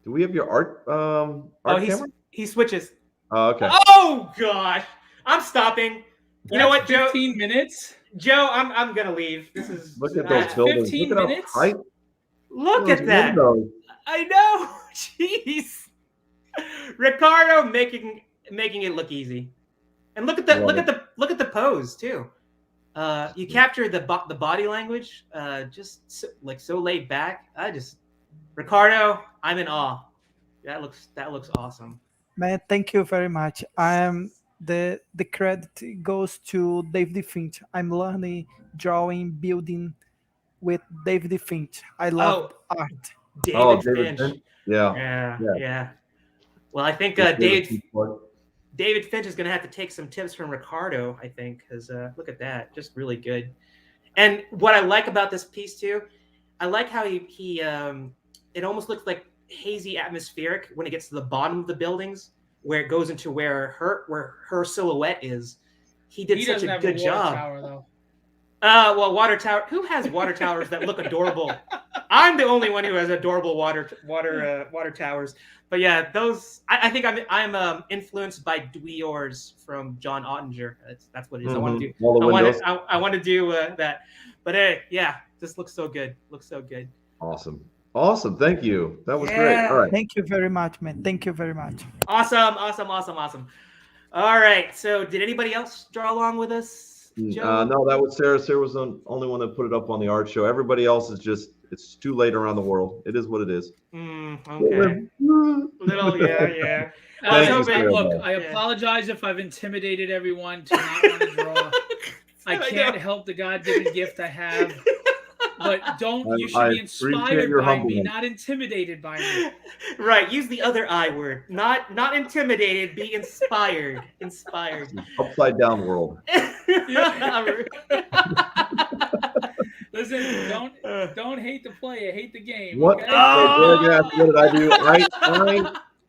Do we have your art camera? He switches. Oh, okay. Oh gosh, I'm stopping. You know what, Joe? 15 minutes. Joe, I'm gonna leave. This is look at those buildings. 15 look at minutes. Look at that. Windows. I know. Jeez. Ricardo making it look easy. And look at the pose too. You capture the body language, just so laid back. Ricardo, I'm in awe. That looks awesome. Man, thank you very much. The credit goes to David Finch. I'm learning drawing, building with David Finch. I love art. David Finch. Yeah. Well, I think David Finch is going to have to take some tips from Ricardo, I think, because look at that. Just really good. And what I like about this piece, too, I like how he it almost looks like hazy atmospheric when it gets to the bottom of the buildings, where it goes into where her silhouette is. He did such a good job. Tower, though. Well, water tower. Who has water towers that look adorable? I'm the only one who has adorable water towers. But yeah, those. I think I'm influenced by Dweors from John Ottinger. That's what it is. Mm-hmm. I want to do that. But hey, yeah, this looks so good. Looks so good. Awesome. Thank you. That was great. All right. Thank you very much, man. Thank you very much. Awesome. All right. So, did anybody else draw along with us? Joe? No, that was Sarah. Sarah was the only one that put it up on the art show. Everybody else is just, it's too late around the world. It is what it is. Okay. Little, yeah. Look, I apologize if I've intimidated everyone to not want to draw. I can't help the God-given gift I have. But you should be inspired by me, not intimidated by me. Right. Use the other I word. Not intimidated, be inspired. Inspired. Upside down world. Listen, don't hate the player, hate the game. What? Okay? What did I do?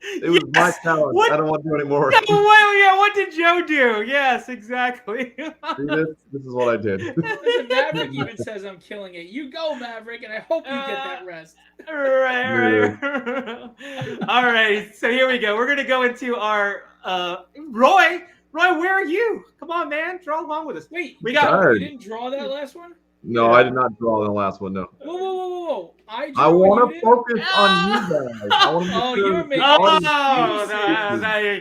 It was my talent. I don't want to do anymore. What did Joe do? Yes, exactly. See, this is what I did. Listen, Maverick even says I'm killing it. You go, Maverick, and I hope you get that rest. Right. All right. So here we go. We're gonna go into our Roy. Roy, where are you? Come on, man. Draw along with us. Wait, we got. You didn't draw that last one? No, I did not draw the last one. No. Whoa! I want to focus on you guys. I want to you're making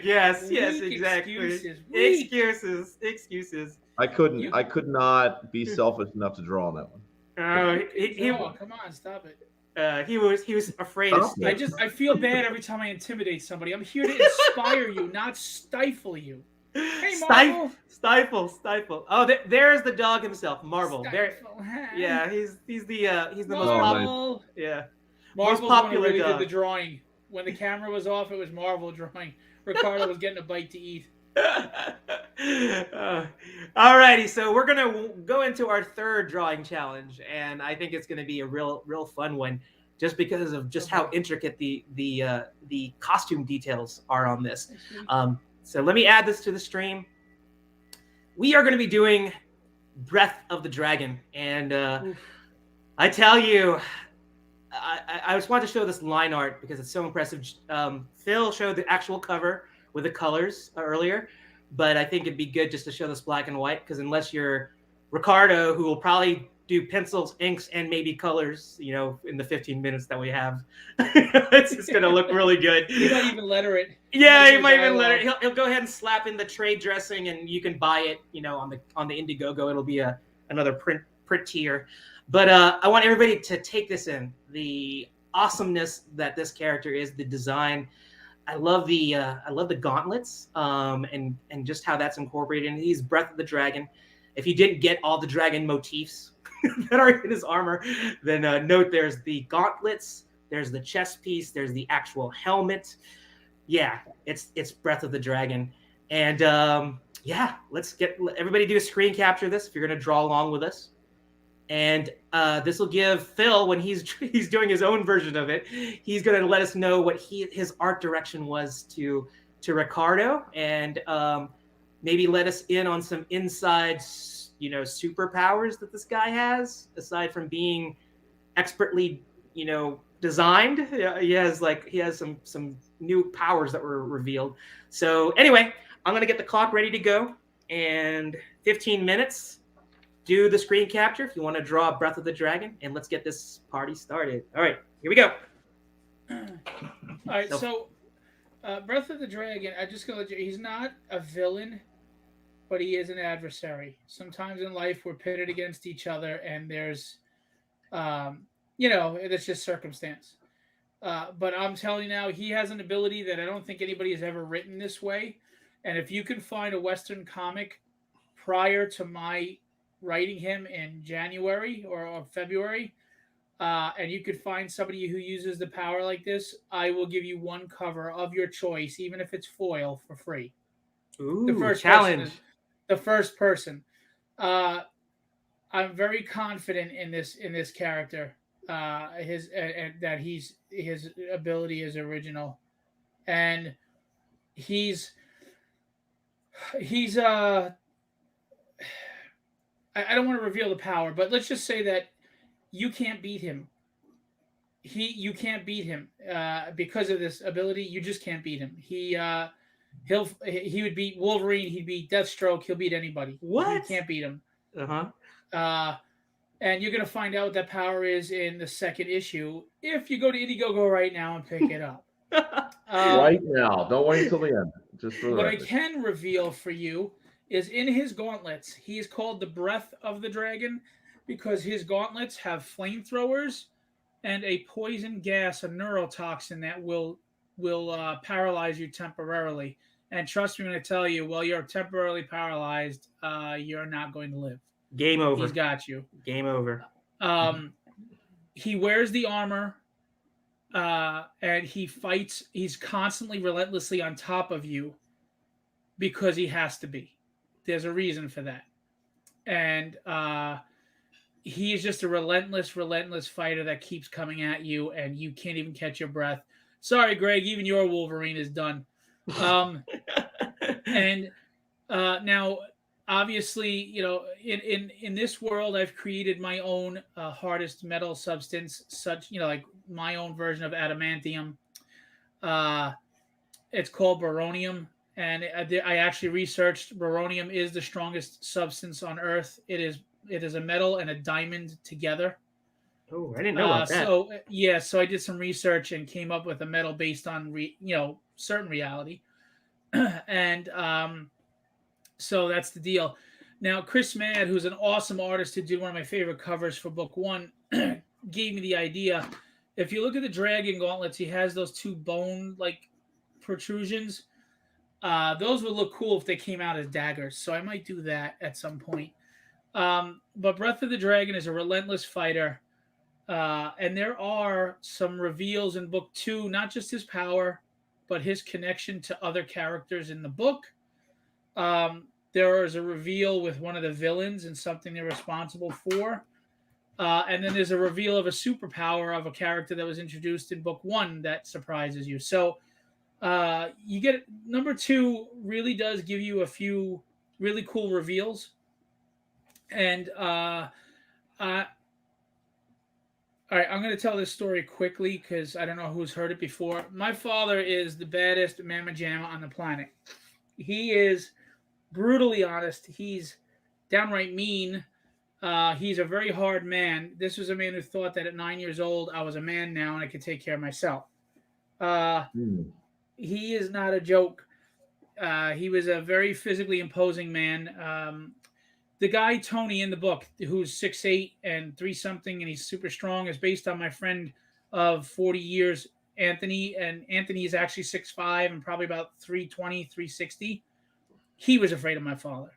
yes, exactly. Excuses. I could not be selfish enough to draw on that one. Come on, stop it. He was afraid. I feel bad every time I intimidate somebody. I'm here to inspire you, not stifle you. Hey, Marvel. Stifle. Oh, there's the dog himself, Marvel. Yeah, he's the most popular. Yeah, Marvel's most popular really dog. Did the drawing when the camera was off. It was Marvel drawing. Ricardo was getting a bite to eat. Alrighty, so we're gonna go into our third drawing challenge, and I think it's gonna be a real fun one, just because of just how intricate the costume details are on this. So let me add this to the stream. We are going to be doing Breath of the Dragon. And I tell you, I just wanted to show this line art because it's so impressive. Phil showed the actual cover with the colors earlier, but I think it'd be good just to show this black and white, because unless you're Ricardo, who will probably do pencils, inks, and maybe colors, in the 15 minutes that we have, it's just going to look really good. He might even letter it. Yeah, he might even letter it. He'll go ahead and slap in the trade dressing, and you can buy it, on the Indiegogo. It'll be another print tier. But I want everybody to take this in. The awesomeness that this character is, the design. I love the gauntlets, and just how that's incorporated. And he's Breath of the Dragon. If you didn't get all the dragon motifs that are in his armor, then note there's the gauntlets, there's the chest piece, there's the actual helmet. Yeah, it's Breath of the Dragon. And let's get everybody do a screen capture this if you're going to draw along with us. And this will give Phil, when he's doing his own version of it, he's going to let us know what his art direction was to Ricardo, and maybe let us in on some inside, superpowers that this guy has, aside from being expertly, designed. He has some new powers that were revealed. So anyway, I'm going to get the clock ready to go, and 15 minutes. Do the screen capture if you want to draw Breath of the Dragon, and let's get this party started. All right, here we go. All right, so Breath of the Dragon, I'm just going to let you, he's not a villain, but he is an adversary. Sometimes in life we're pitted against each other, and there's, it's just circumstance. But I'm telling you now, he has an ability that I don't think anybody has ever written this way. And if you can find a Western comic prior to my writing him in January or February, and you could find somebody who uses the power like this, I will give you one cover of your choice, even if it's foil, for free. Ooh, the first challenge. The first person. I'm very confident in this character. His ability is original, and he's I don't want to reveal the power, but let's just say that you can't beat him. You can't beat him because of this ability. You just can't beat him. He would beat Wolverine. He'd beat Deathstroke. He'll beat anybody. What? You can't beat him. And you're going to find out what that power is in the second issue if you go to Indiegogo right now and pick it up. Right now. Don't wait until the end. Just for the what record. I can reveal for you is in his gauntlets, he is called the Breath of the Dragon because his gauntlets have flamethrowers and a poison gas, a neurotoxin that will paralyze you temporarily. And trust me when I tell you, while you're temporarily paralyzed, you're not going to live. Game over. He's got you. Game over. He wears the armor, and he fights. He's constantly, relentlessly on top of you because he has to be. There's a reason for that. And he is just a relentless fighter that keeps coming at you, and you can't even catch your breath. Sorry, Greg, even your Wolverine is done. And now, obviously, you know, in this world, I've created my own hardest metal substance, such, you know, like my own version of adamantium. It's called baronium, and I actually researched baronium is the strongest substance on Earth. It is a metal and a diamond together. Oh, I didn't know about that. So yeah, so I did some research and came up with a metal based on certain reality, and so that's the deal. Now, Chris Madd, who's an awesome artist who did one of my favorite covers for book 1, gave me the idea. If you look at the dragon gauntlets, he has those 2 bone like protrusions. Those would look cool if they came out as daggers. So I might do that at some point. But Breath of the Dragon is a relentless fighter. And there are some reveals in book 2, not just his power, but his connection to other characters in the book. There is a reveal with one of the villains and something they're responsible for. And then there's a reveal of a superpower of a character that was introduced in book 1 that surprises you. So you get number 2 really does give you a few really cool reveals. And all right, I'm going to tell this story quickly because I don't know who's heard it before. My father is the baddest mamma jamma on the planet. He is brutally honest. He's downright mean. He's a very hard man. This was a man who thought that at 9 years old, I was a man now and I could take care of myself. He is not a joke. He was a very physically imposing man. The guy, Tony, in the book, who's 6'8" and 3-something, and he's super strong, is based on my friend of 40 years, Anthony. And Anthony is actually 6'5" and probably about 320, 360. He was afraid of my father.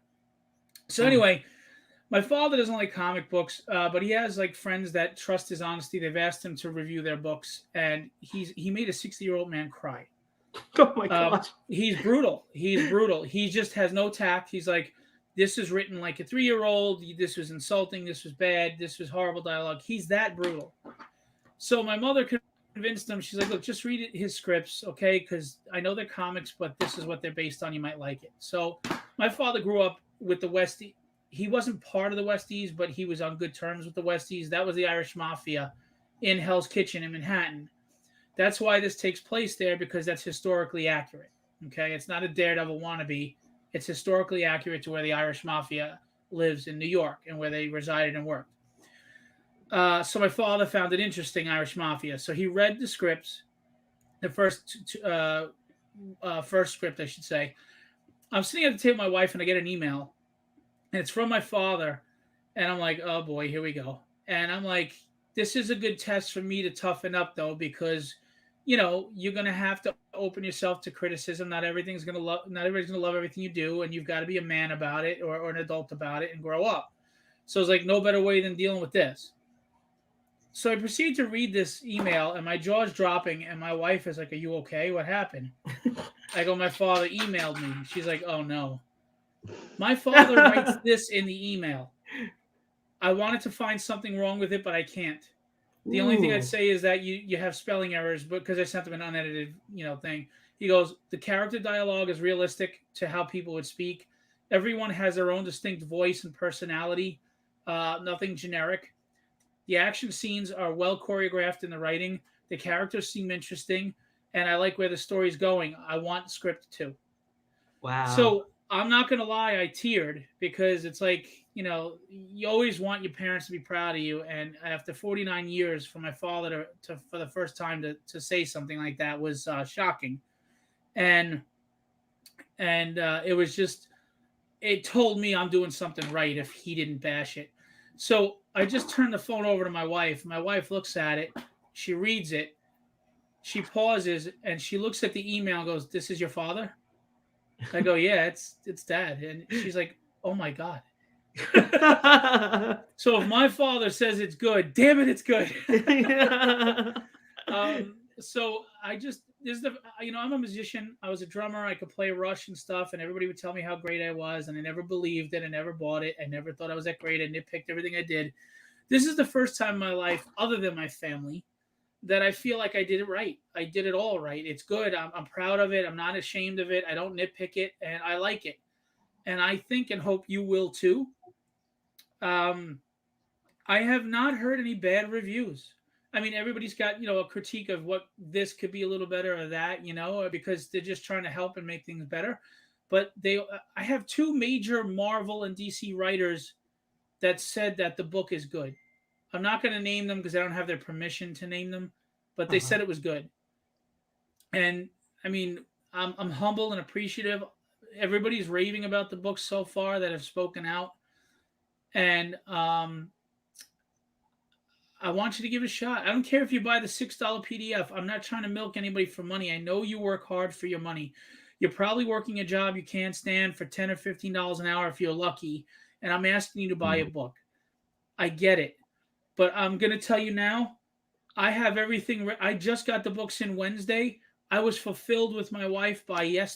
So anyway, my father doesn't like comic books, but he has like friends that trust his honesty. They've asked him to review their books, and he made a 60-year-old man cry. Oh my gosh. He's brutal. He's brutal. He just has no tact. He's like, this is written like a 3-year-old. This was insulting. This was bad. This was horrible dialogue. He's that brutal. So my mother convinced him. She's like, look, just read his scripts, okay? Because I know they're comics, but this is what they're based on. You might like it. So my father grew up with the Westies. He wasn't part of the Westies, but he was on good terms with the Westies. That was the Irish Mafia in Hell's Kitchen in Manhattan. That's why this takes place there, because that's historically accurate. Okay, it's not a Daredevil wannabe. It's historically accurate to where the Irish Mafia lives in New York and where they resided and worked. So my father found it interesting, Irish Mafia. So he read the scripts, the first script, I should say. I'm sitting at the table with my wife, and I get an email, and it's from my father. And I'm like, oh boy, here we go. And I'm like, this is a good test for me to toughen up, though, because you know, you're going to have to open yourself to criticism. Not everybody's going to love everything you do, and you've got to be a man about it or an adult about it and grow up. So it's like no better way than dealing with this. So I proceed to read this email, and my jaw's dropping, and my wife is like, are you okay? What happened? I go, my father emailed me. She's like, oh, no. My father writes this in the email. I wanted to find something wrong with it, but I can't. The only thing I'd say is that you have spelling errors, but because I sent them an unedited, thing. He goes, the character dialogue is realistic to how people would speak. Everyone has their own distinct voice and personality. Nothing generic. The action scenes are well choreographed in the writing. The characters seem interesting, and I like where the story's going. I want script too. Wow. So I'm not gonna lie, I teared because it's like you always want your parents to be proud of you. And after 49 years, for my father to for the first time to say something like that was shocking. And it was just, it told me I'm doing something right if he didn't bash it. So I just turned the phone over to my wife. My wife looks at it. She reads it. She pauses and she looks at the email and goes, "This is your father?" I go, "Yeah, it's Dad." And she's like, "Oh my God." So if my father says it's good, damn it, it's good. So I just, I'm a musician. I was a drummer. I could play Rush and stuff, and everybody would tell me how great I was, and I never believed it. I never bought it. I never thought I was that great. I nitpicked everything I did. This is the first time in my life, other than my family, that I feel like I did it right. I did it all right. It's good. I'm proud of it. I'm not ashamed of it. I don't nitpick it, and I like it. And I think and hope you will too. I have not heard any bad reviews. I mean, everybody's got, a critique of what this could be a little better or that, because they're just trying to help and make things better. But I have two major Marvel and DC writers that said that the book is good. I'm not going to name them because I don't have their permission to name them, but they said it was good. And I mean, I'm humble and appreciative. Everybody's raving about the book so far that have spoken out. And I want you to give it a shot. I don't care if you buy the $6 PDF. I'm not trying to milk anybody for money. I know you work hard for your money. You're probably working a job you can't stand for $10 or $15 an hour if you're lucky. And I'm asking you to buy a book. I get it. But I'm going to tell you now, I have everything. I just got the books in Wednesday. I was fulfilled with my wife by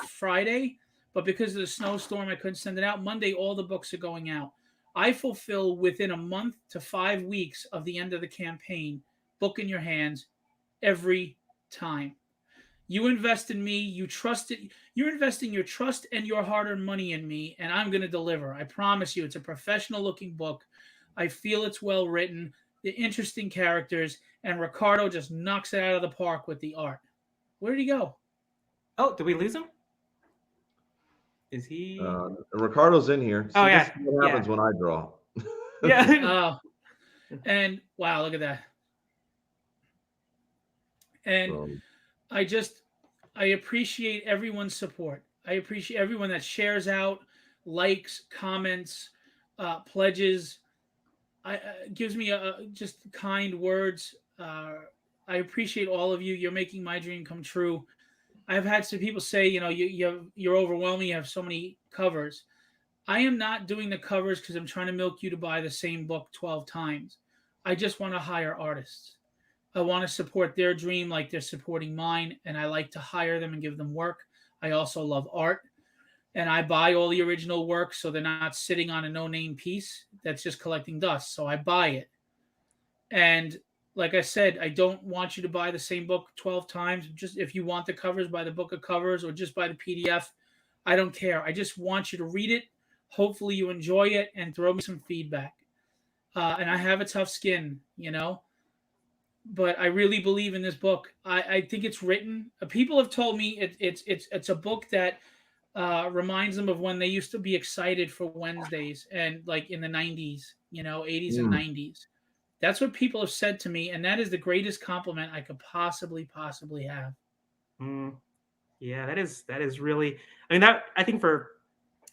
Friday. But because of the snowstorm, I couldn't send it out. Monday, all the books are going out. I fulfill within a month to 5 weeks of the end of the campaign, book in your hands every time. You invest in me, you trust it. You're investing your trust and your hard-earned money in me, and I'm going to deliver. I promise you, it's a professional-looking book. I feel it's well written, the interesting characters, and Ricardo just knocks it out of the park with the art. Where did he go? Oh, did we lose him? Is he? Ricardo's in here. So this is what happens when I draw. Yeah. And wow, look at that. And I appreciate everyone's support. I appreciate everyone that shares out, likes, comments, pledges, gives me just kind words. I appreciate all of you. You're making my dream come true. I've had some people say, you're overwhelming. You have so many covers. I am not doing the covers because I'm trying to milk you to buy the same book 12 times. I just want to hire artists. I want to support their dream like they're supporting mine, and I like to hire them and give them work. I also love art, and I buy all the original work so they're not sitting on a no-name piece that's just collecting dust. So I buy it. And like I said, I don't want you to buy the same book 12 times. Just if you want the covers, buy the book of covers or just buy the PDF. I don't care. I just want you to read it. Hopefully you enjoy it and throw me some feedback. And I have a tough skin, but I really believe in this book. I think it's written. People have told me it's a book that reminds them of when they used to be excited for Wednesdays and like in the 90s, 80s and 90s. That's what people have said to me, and that is the greatest compliment I could possibly have. Yeah, that is really. I mean, I think for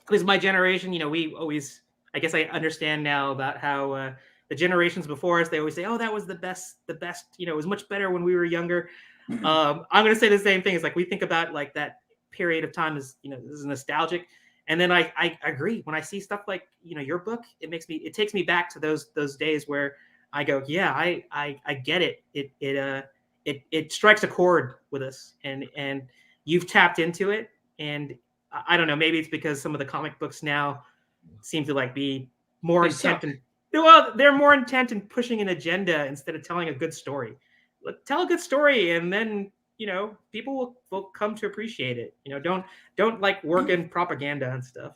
at least my generation, we always. I guess I understand now about how the generations before us. They always say, "Oh, that was the best." It was much better when we were younger. I'm going to say the same thing. It's like we think about like that period of time as this is nostalgic, and then I agree when I see stuff like your book. It takes me back to those days where I go, yeah, I get it. It strikes a chord with us, and you've tapped into it. And I don't know, maybe it's because some of the comic books now seem to like be more intent they're more intent in pushing an agenda instead of telling a good story. Tell a good story, and then people will come to appreciate it. Don't like work in propaganda and stuff.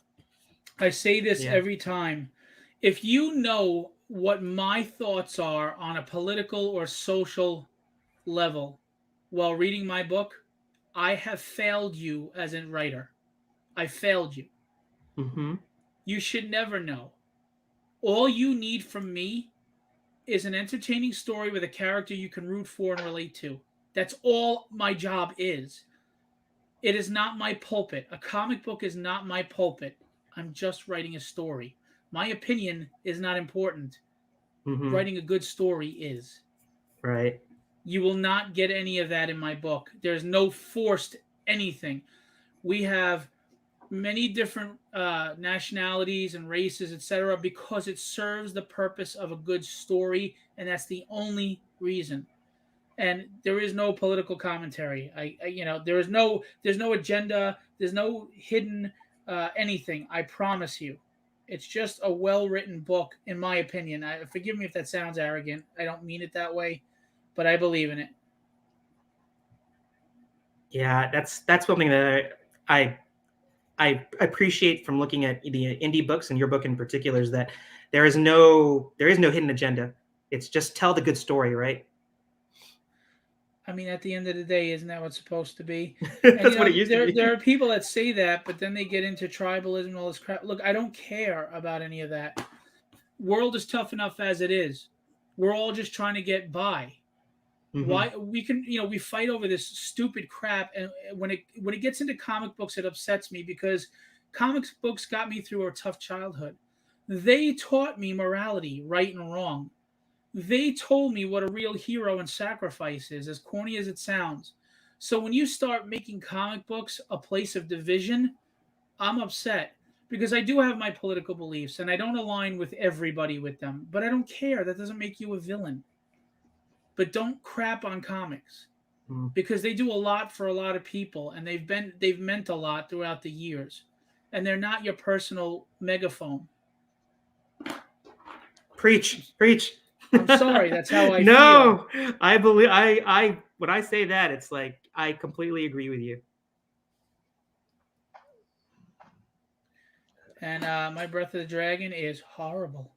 I say this every time. If you know what my thoughts are on a political or social level while reading my book, I have failed you as a writer. I failed you. Mm-hmm. You should never know. All you need from me is an entertaining story with a character you can root for and relate to. That's all my job is. It is not my pulpit. A comic book is not my pulpit. I'm just writing a story. My opinion is not important. Writing a good story is. Right. You will not get any of that in my book. There's no forced anything. We have many different nationalities and races, etc., because it serves the purpose of a good story, and that's the only reason. And there is no political commentary. There's no agenda. There's no hidden anything. I promise you, it's just a well-written book, in my opinion. Forgive me if that sounds arrogant. I don't mean it that way, but I believe in it. Yeah, that's something that I appreciate from looking at the indie books, and your book in particular, is that there is no hidden agenda. It's just tell the good story, right? I mean, at the end of the day, isn't that what's supposed to be? That's what it used to be. There are people that say that, but then they get into tribalism and all this crap. Look, I don't care about any of that. World is tough enough as it is. We're all just trying to get by. Why we fight over this stupid crap, and when it gets into comic books, it upsets me because comics books got me through a tough childhood. They taught me morality, right and wrong. They told me what a real hero and sacrifice is, as corny as it sounds. So when you start making comic books a place of division, I'm upset because I do have my political beliefs and I don't align with everybody with them, but I don't care. That doesn't make you a villain. But don't crap on comics because they do a lot for a lot of people, and they've meant a lot throughout the years, and they're not your personal megaphone. Preach. I'm sorry, that's how I feel. No, I believe I when I say that, it's like I completely agree with you. And my Breath of the Dragon is horrible.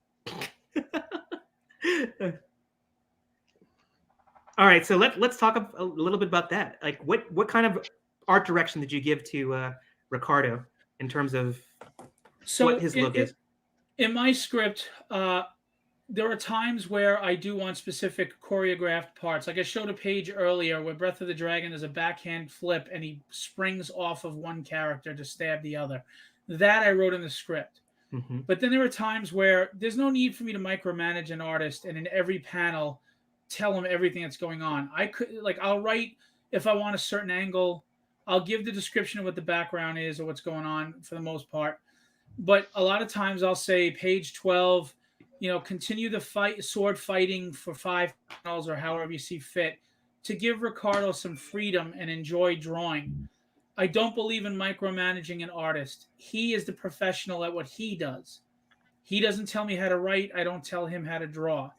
All right, so let's talk a little bit about that. Like, what kind of art direction did you give to Ricardo in terms of what his look is? In my script, there are times where I do want specific choreographed parts. Like I showed a page earlier where Breath of the Dragon is a backhand flip and he springs off of one character to stab the other. That I wrote in the script. But then there are times where there's no need for me to micromanage an artist and in every panel tell him everything that's going on. I'll write if I want a certain angle. I'll give the description of what the background is or what's going on for the most part. But a lot of times I'll say page 12, continue the sword fighting for 5 panels or however you see fit to give Ricardo some freedom and enjoy drawing. I don't believe in micromanaging an artist. He is the professional at what he does. He doesn't tell me how to write. I don't tell him how to draw.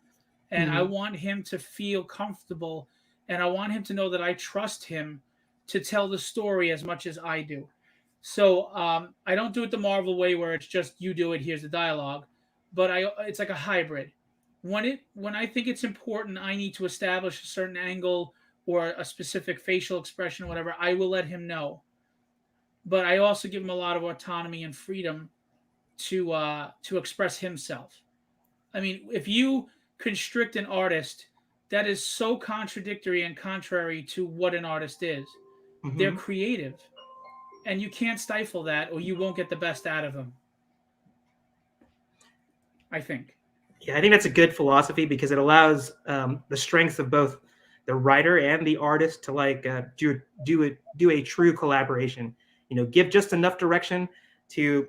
And I want him to feel comfortable, and I want him to know that I trust him to tell the story as much as I do. So I don't do it the Marvel way where it's just you do it, here's the dialogue. But it's like a hybrid. When I think it's important, I need to establish a certain angle or a specific facial expression or whatever, I will let him know. But I also give him a lot of autonomy and freedom to express himself. I mean, if you constrict an artist, that is so contradictory and contrary to what an artist is. They're creative, and you can't stifle that or you won't get the best out of them, I think. Yeah, I think that's a good philosophy because it allows the strengths of both the writer and the artist to do a true collaboration. Give just enough direction to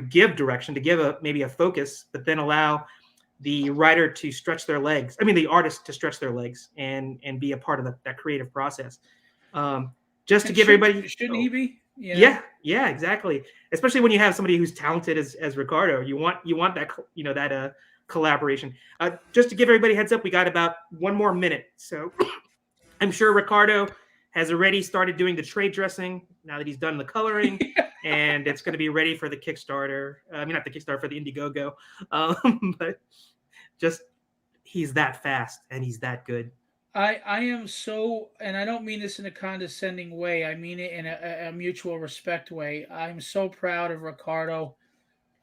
give direction, to give maybe a focus, but then allow the writer to stretch their legs. I mean, the artist to stretch their legs and be a part of that creative process. Just to give everybody. Shouldn't he be? Yeah, exactly. Especially when you have somebody who's talented as Ricardo, you want that that collaboration. Just to give everybody a heads up, we got about 1 more minute, so I'm sure Ricardo has already started doing the trade dressing now that he's done the coloring, and it's going to be ready for the Kickstarter. I mean, not the Kickstarter, for the Indiegogo, but just he's that fast and he's that good. I am so, and I don't mean this in a condescending way. I mean it in a mutual respect way. I'm so proud of Ricardo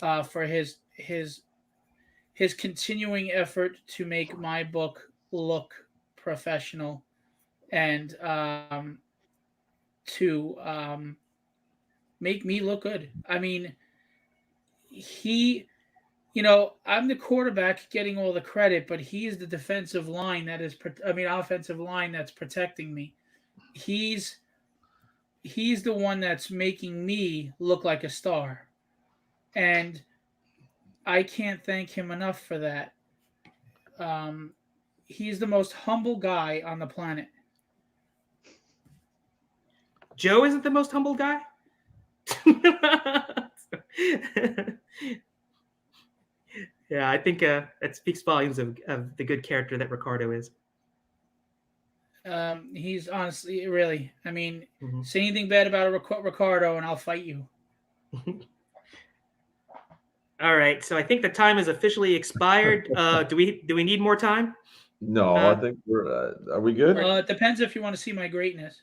for his continuing effort to make my book look professional and to make me look good. I mean, I'm the quarterback getting all the credit, but he's the defensive line offensive line that's protecting me. He's the one that's making me look like a star. And I can't thank him enough for that. He's the most humble guy on the planet. Joe isn't the most humble guy? Yeah, I think that speaks volumes of the good character that Ricardo is. He's honestly, really, I mean, say anything bad about Ricardo and I'll fight you. All right, so I think the time has officially expired. Do we need more time? No, I think we're. Are we good? It depends if you want to see my greatness.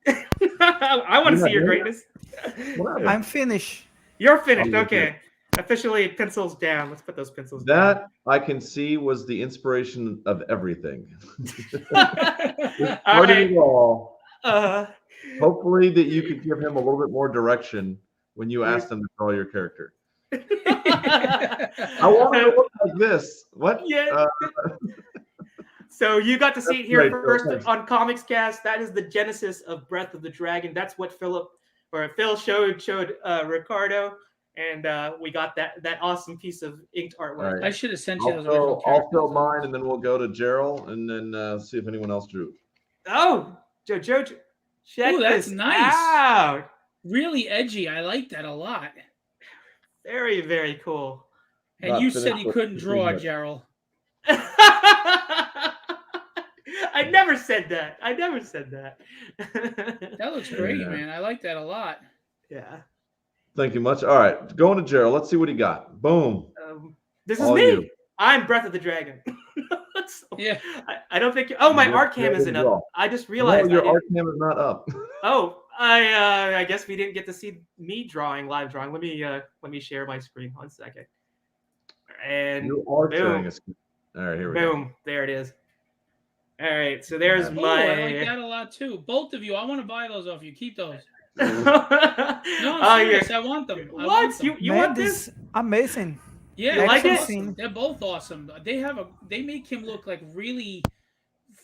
I want to see your greatness. I'm finished. You're finished. Okay. Officially, pencils down. Let's put those pencils down. That I can see was the inspiration of everything. All right. Hopefully that you could give him a little bit more direction when you asked him to draw your character. I want to look like this. What? Yeah. So you got to see it here first on Comics Cast. That is the genesis of Breath of the Dragon. That's what Phil showed Ricardo, and we got that awesome piece of inked artwork. Right. I should have sent you those original characters. I'll fill mine, and then we'll go to Gerald, and then see if anyone else drew. Oh, Joe, check that's this nice. out. Really edgy. I like that a lot. Very, very cool. And you said you couldn't draw, Gerald. I never said that. That looks great, man. I like that a lot. Yeah. Thank you much. All right, going to Gerald. Let's see what he got. Boom. This is me. You. I'm Breath of the Dragon. Yeah. I don't think. My art cam isn't up. I just realized your art cam is not up. Oh, I guess we didn't get to see me live drawing. Let me share my screen 1 second. And you are sharing a screen. All right, here we go. Boom. There it is. All right, so there's my. I like that a lot too. Both of you, I want to buy those off you. Keep those. No, I'm serious. I want them. What? You want this? Amazing. Yeah, you like it? Awesome. They're both awesome. They make him look like really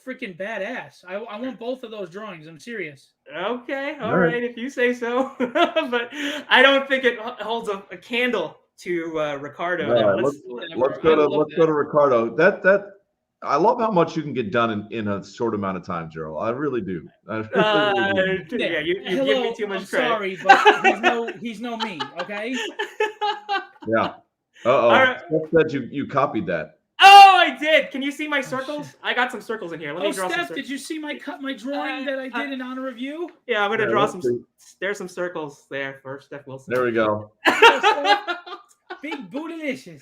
freaking badass. I want both of those drawings. I'm serious. Okay, all right, if you say so. But I don't think it holds a candle to Ricardo. Right, let's go to Ricardo. That I love how much you can get done in a short amount of time, Gerald. I really do. Yeah, you give me too much credit. Sorry, but he's no me. Okay. Yeah. Right. Steph said you copied that. Oh, I did. Can you see my circles? I got some circles in here. Let me draw Steph, some did you see my drawing that I did in honor of you? Yeah, I'm gonna draw some. There's some circles there for Steph Wilson. There we go. Big bootylicious.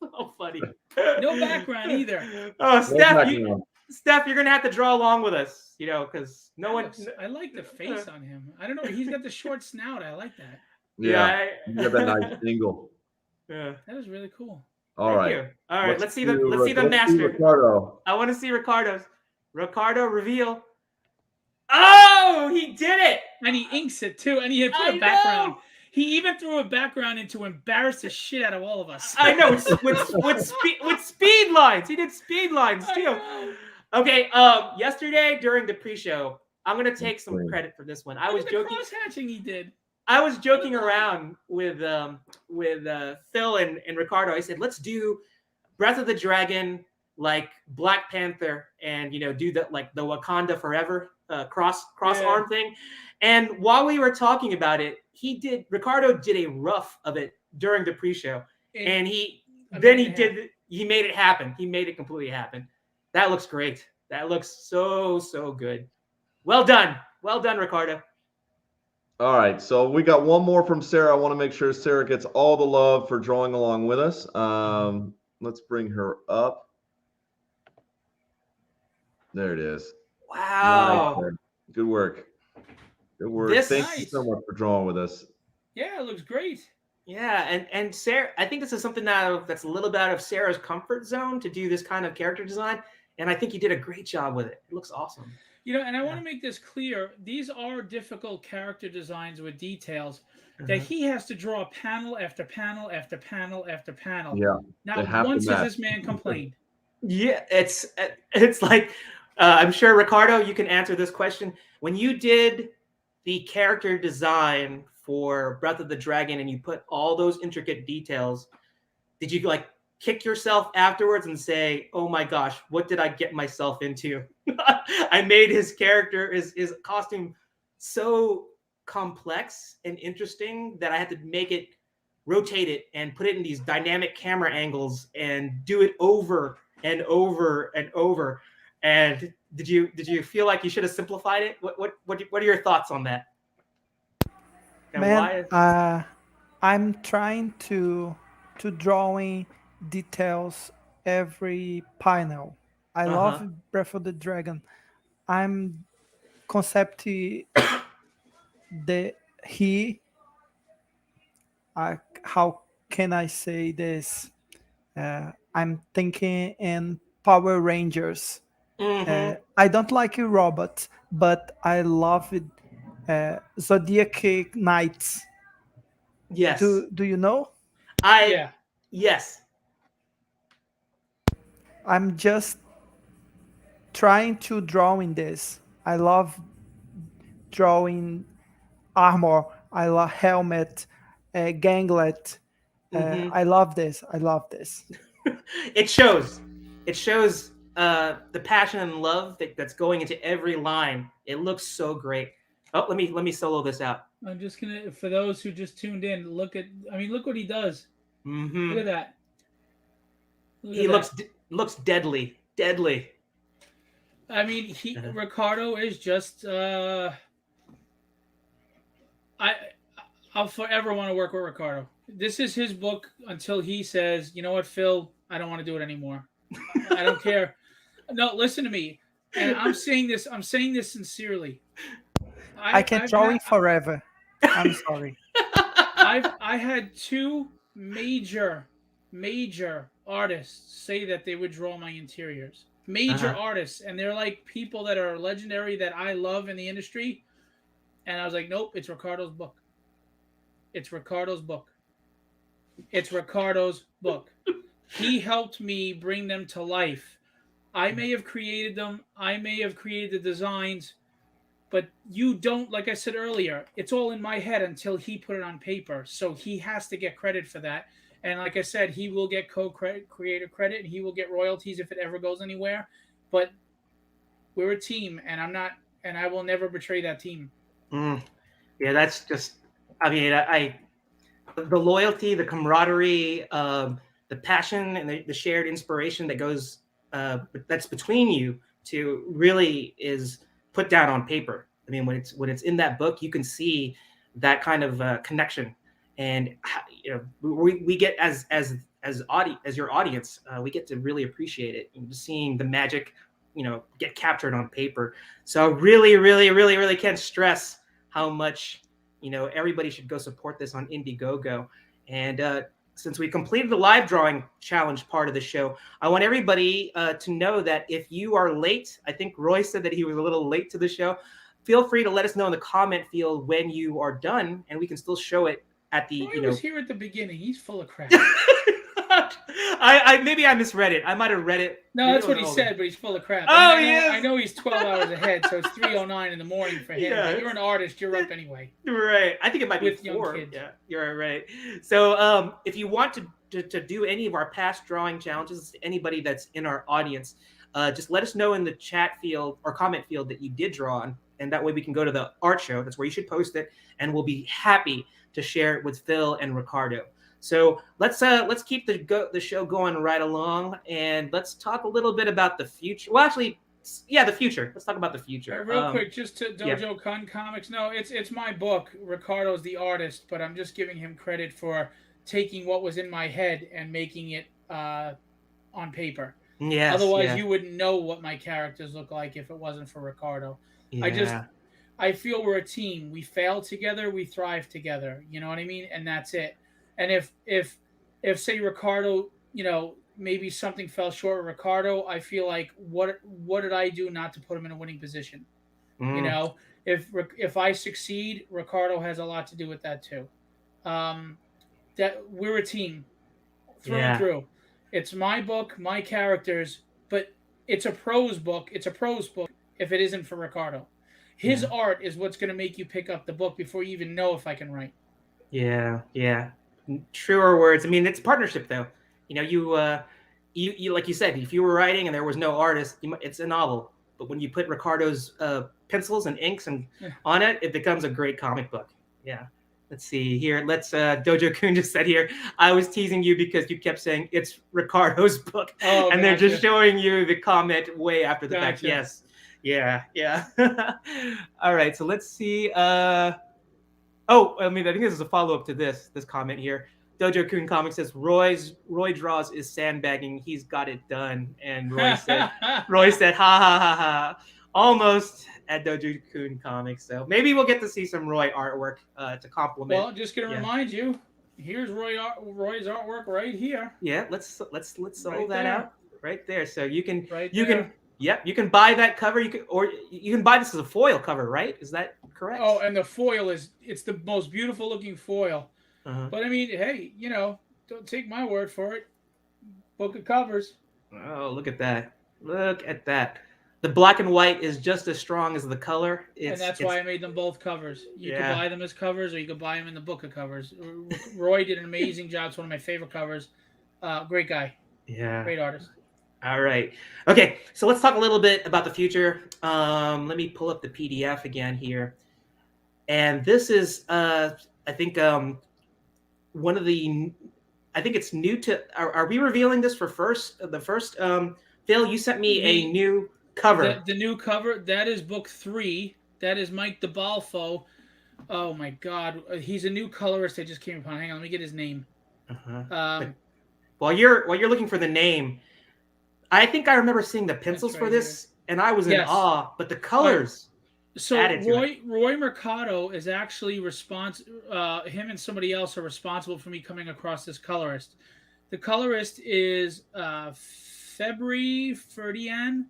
So funny. No background either. Oh, Steph, you're gonna have to draw along with us, because no one. I like the face on him. I don't know. He's got the short snout. I like that. Yeah, you have that nice angle. Yeah, that was really cool. All right. Let's see the master. Ricardo. I want to see Ricardo's. Ricardo reveal. Oh, he did it! And he inks it too. And he had put a background. He even threw a background in to embarrass the shit out of all of us. I know with speed lines. He did speed lines too. Okay. Yesterday during the pre-show, I'm gonna take some credit for this one. I was joking. Cross-hatching he did. I was joking around with Phil and Ricardo. I said, let's do Breath of the Dragon like Black Panther, and do the Wakanda Forever cross arm thing. And while we were talking about it, Ricardo did a rough of it during the pre-show, and he made it happen. He made it completely happen. That looks great. That looks so good. Well done, Ricardo. All right, so we got one more from Sarah. I want to make sure Sarah gets all the love for drawing along with us. Let's bring her up. There it is. Wow. Nice. Good work. Thank you so much for drawing with us. Yeah, it looks great. Yeah, and Sarah, I think this is something that's a little bit out of Sarah's comfort zone to do this kind of character design, and I think you did a great job with it. It looks awesome. You know, and I want to make this clear. These are difficult character designs with details that he has to draw panel after panel after panel after panel. Yeah, Not once has this man complained. Yeah, it's like I'm sure Ricardo, you can answer this question. When you did the character design for Breath of the Dragon and you put all those intricate details, did you like kick yourself afterwards and say, "Oh my gosh, what did I get myself into?" I made his character, his costume so complex and interesting that I had to make it, rotate it, and put it in these dynamic camera angles and do it over and over and over. And did you feel like you should have simplified it? What are your thoughts on that? And Man, I'm trying to drawing details every panel. I love Breath of the Dragon. I'm concept the he how can I say this? I'm thinking in Power Rangers. I don't like robots, but I love it. Zodiac Knights. Yes. Do you know? Yes. I'm just trying to draw in this. I love drawing armor. I love helmet, ganglet. I love this. I love this. It shows. It shows the passion and love that's going into every line. It looks so great. Oh, let me solo this out. I'm just gonna, for those who just tuned in, look what he does. Look at that. He looks deadly. I mean, Ricardo is just. I'll forever want to work with Ricardo. This is his book until he says, "You know what, Phil? I don't want to do it anymore. I don't care." No, listen to me. And I'm saying this sincerely. I can draw it forever. I'm sorry. I had two major artists say that they would draw my interiors. Major artists, and they're like people that are legendary that I love in the industry. And I was like, nope, it's Ricardo's book. It's Ricardo's book. It's Ricardo's book. He helped me bring them to life. I may have created them. I may have created the designs. But you don't, like I said earlier, it's all in my head until he put it on paper. So he has to get credit for that. And like I said, he will get co-creator credit, and he will get royalties if it ever goes anywhere. But we're a team, and I will never betray that team. Yeah, that's just, I mean, the loyalty, the camaraderie, the passion, and the shared inspiration that goes, that's between you two really is put down on paper. I mean, when it's in that book, you can see that kind of connection, and we get as your audience, we get to really appreciate it, and seeing the magic, get captured on paper. So really can't stress how much everybody should go support this on Indiegogo. And since we completed the live drawing challenge part of the show, I want everybody to know that if you are late, I think Roy said that he was a little late to the show, feel free to let us know in the comment field when you are done, and we can still show it at the. Roy was here at the beginning. He's full of crap. Maybe I misread it. I might have read it. No, that's what he said, but he's full of crap. Oh, I know he's 12 hours ahead, so it's 3:09 in the morning for him. Yeah. You're an artist. You're up anyway. Right. I think it might be 4. Yeah, you're right. So if you want to do any of our past drawing challenges, anybody that's in our audience, just let us know in the chat field or comment field that you did draw on, and that way we can go to the art show. That's where you should post it, and we'll be happy to share it with Phil and Ricardo. So let's keep the show going right along, and let's talk a little bit about the future. Well, actually, yeah, the future. Let's talk about the future. Real quick, just to Dojo Kun Comics. No, it's my book. Ricardo's the artist, but I'm just giving him credit for taking what was in my head and making it on paper. Yes. Otherwise, you wouldn't know what my characters look like if it wasn't for Ricardo. Yeah. I feel we're a team. We fail together, we thrive together. You know what I mean? And that's it. And if say Ricardo, maybe something fell short of Ricardo, I feel like what did I do not to put him in a winning position? If I succeed, Ricardo has a lot to do with that too. That we're a team through and through. It's my book, my characters, but it's a prose book. It's a prose book if it isn't for Ricardo. His art is what's going to make you pick up the book before you even know if I can write. Yeah. Truer words. I mean, it's partnership though. You like you said, if you were writing and there was no artist, it's a novel. But when you put Ricardo's pencils and inks and on it, it becomes a great comic book. Yeah. Let's see here. Dojo Kun just said here, I was teasing you because you kept saying it's Ricardo's book. Oh, and they're just showing you the comment way after the fact. Yes. Yeah. All right. So let's see. I think this is a follow-up to this comment here. Dojo Kun Comics says Roy draws is sandbagging. He's got it done. And Roy said, ha ha ha ha. Almost at Dojo Kun Comics. So maybe we'll get to see some Roy artwork to complement. Well, just gonna remind you, here's Roy's artwork right here. Yeah, let's roll that out right there. So you can you can buy that cover. You can buy this as a foil cover, right? Is that correct? Oh, and the foil it's the most beautiful looking foil. But I mean, hey, don't take my word for it. Book of covers. Oh, look at that! Look at that. The black and white is just as strong as the color. And that's why I made them both covers. You could buy them as covers, or you could buy them in the book of covers. Roy did an amazing job. It's one of my favorite covers. Great guy. Yeah. Great artist. All right. Okay, so let's talk a little bit about the future. Let me pull up the PDF again here. And this is, I think, one of the, I think it's new to, are we revealing this for the first, Phil, you sent me a new cover. The new cover, that is book 3. That is Mike DiBalfo. Oh my God. He's a new colorist I just came upon. Hang on, let me get his name. While you're looking for the name, I think I remember seeing the pencils for this, and I was in awe, but the colors. So Roy Mercado is actually him and somebody else are responsible for me coming across this colorist. The colorist is Febri Ferdian.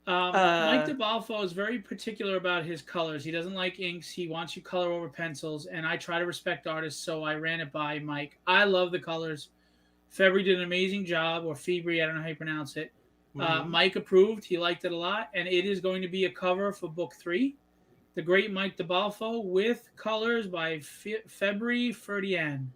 Mike DiBalfo is very particular about his colors. He doesn't like inks. He wants you color over pencils, and I try to respect artists, so I ran it by Mike. I love the colors. Febri did an amazing job, or Febri, I don't know how you pronounce it. Mike approved. He liked it a lot, and it is going to be a cover for book 3. The great Mike DiBalfo with colors by Febri Ferdian.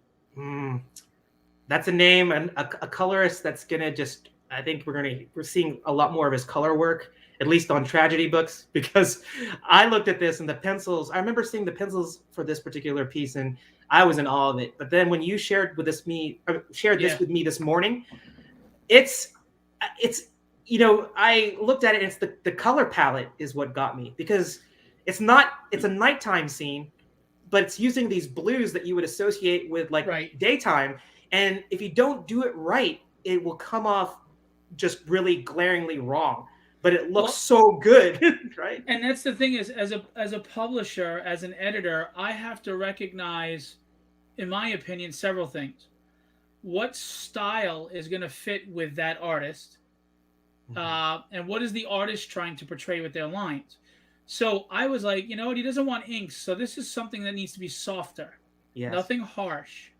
That's a name and a colorist that's gonna just. I think we're seeing a lot more of his color work, at least on tragedy books, because I looked at this and the pencils. I remember seeing the pencils for this particular piece, and I was in awe of it. But then when you shared this with me this morning, it's I looked at it, and it's the color palette is what got me, because it's a nighttime scene, but it's using these blues that you would associate with daytime. And if you don't do it right, it will come off just really glaringly wrong, but it looks so good. Right. And that's the thing is, as a publisher, as an editor, I have to recognize, in my opinion, several things. What style is going to fit with that artist? And what is the artist trying to portray with their lines? So I was like, you know what? He doesn't want inks. So this is something that needs to be softer. Yes. Nothing harsh.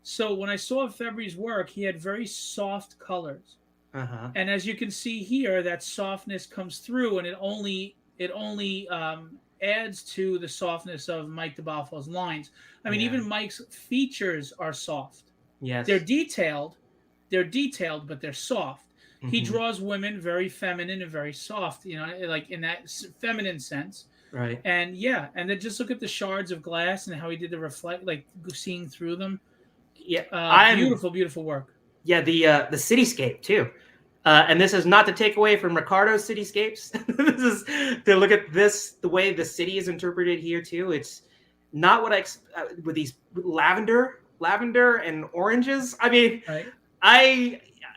So when I saw Febri's work, he had very soft colors. And as you can see here, that softness comes through, and it only adds to the softness of Mike DiBalfo's lines. I mean, even Mike's features are soft. Yes, they're detailed, but they're soft. He draws women very feminine and very soft, like in that feminine sense. Right. And and then just look at the shards of glass and how he did the reflect, like seeing through them. Yeah, beautiful work. Yeah, the cityscape too, and this is not to take away from Ricardo's cityscapes. This is to look at the way the city is interpreted here too. It's not what with these lavender and oranges. I mean,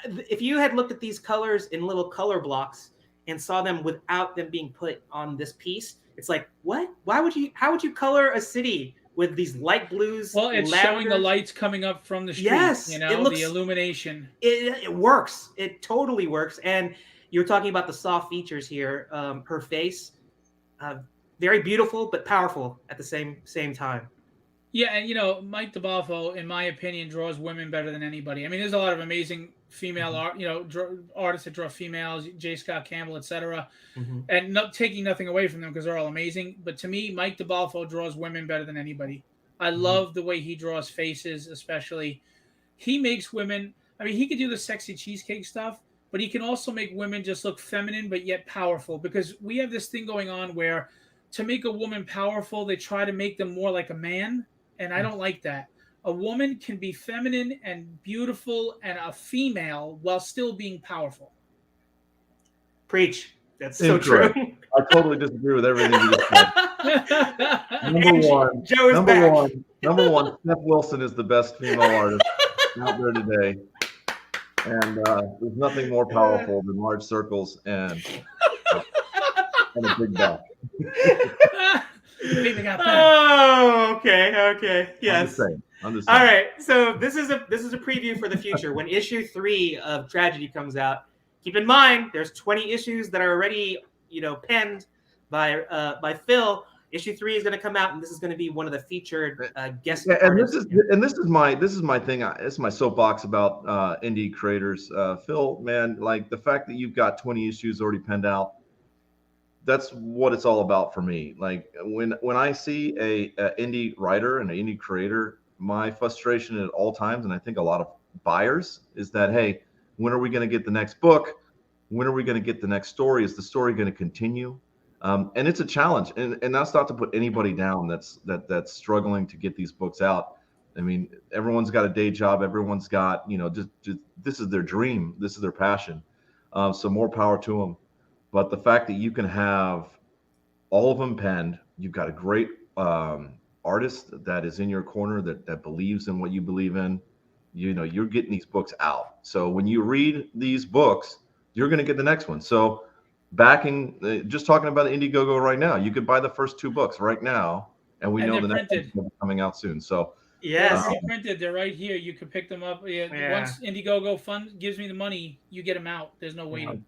if you had looked at these colors in little color blocks and saw them without them being put on this piece, It's like, what? How would you color a city with these light blues? Well, it's showing the lights coming up from the street. Yes, you know, the illumination. It works. It totally works. And you're talking about the soft features here. Her face, very beautiful but powerful at the same time. Yeah, and you know, Mike DeBalfo, in my opinion, draws women better than anybody. I mean, there's a lot of amazing female artists that draw females, J. Scott Campbell, etc. And taking nothing away from them because they're all amazing. But to me, Mike DeBalfo draws women better than anybody. I love the way he draws faces, especially. He makes women. I mean, he could do the sexy cheesecake stuff, but he can also make women just look feminine but yet powerful. Because we have this thing going on where to make a woman powerful, they try to make them more like a man. And I don't like that. A woman can be feminine and beautiful and a female while still being powerful. Preach. That's so true. I totally disagree with everything you just said. Number one, Steph Wilson is the best female artist out there today. And there's nothing more powerful than large circles and a big back. Oh, okay. Yes. I'm just saying. All right. So this is a preview for the future. When issue 3 of Tragedy comes out, keep in mind there's 20 issues that are already, penned by Phil. Issue 3 is going to come out, and this is going to be one of the featured guest. Yeah, and this is my thing. It's my soapbox about indie creators. Phil, man, like the fact that you've got 20 issues already penned out. That's what it's all about for me. Like when I see a indie writer and an indie creator, my frustration at all times, and I think a lot of buyers, is that, hey, when are we going to get the next book? When are we going to get the next story? Is the story going to continue? And it's a challenge, and that's not to put anybody down that's struggling to get these books out. I mean, everyone's got a day job. Everyone's got, just this is their dream. This is their passion. So more power to them. But the fact that you can have all of them penned, you've got a great artist that is in your corner that believes in what you believe in, you're getting these books out. So when you read these books, you're going to get the next one. So just talking about Indiegogo right now, you could buy the first 2 books right now, and we know the next one's coming out soon. So yes, they're printed. They're right here. You can pick them up. Once Indiegogo fund gives me the money, you get them out. There's no waiting.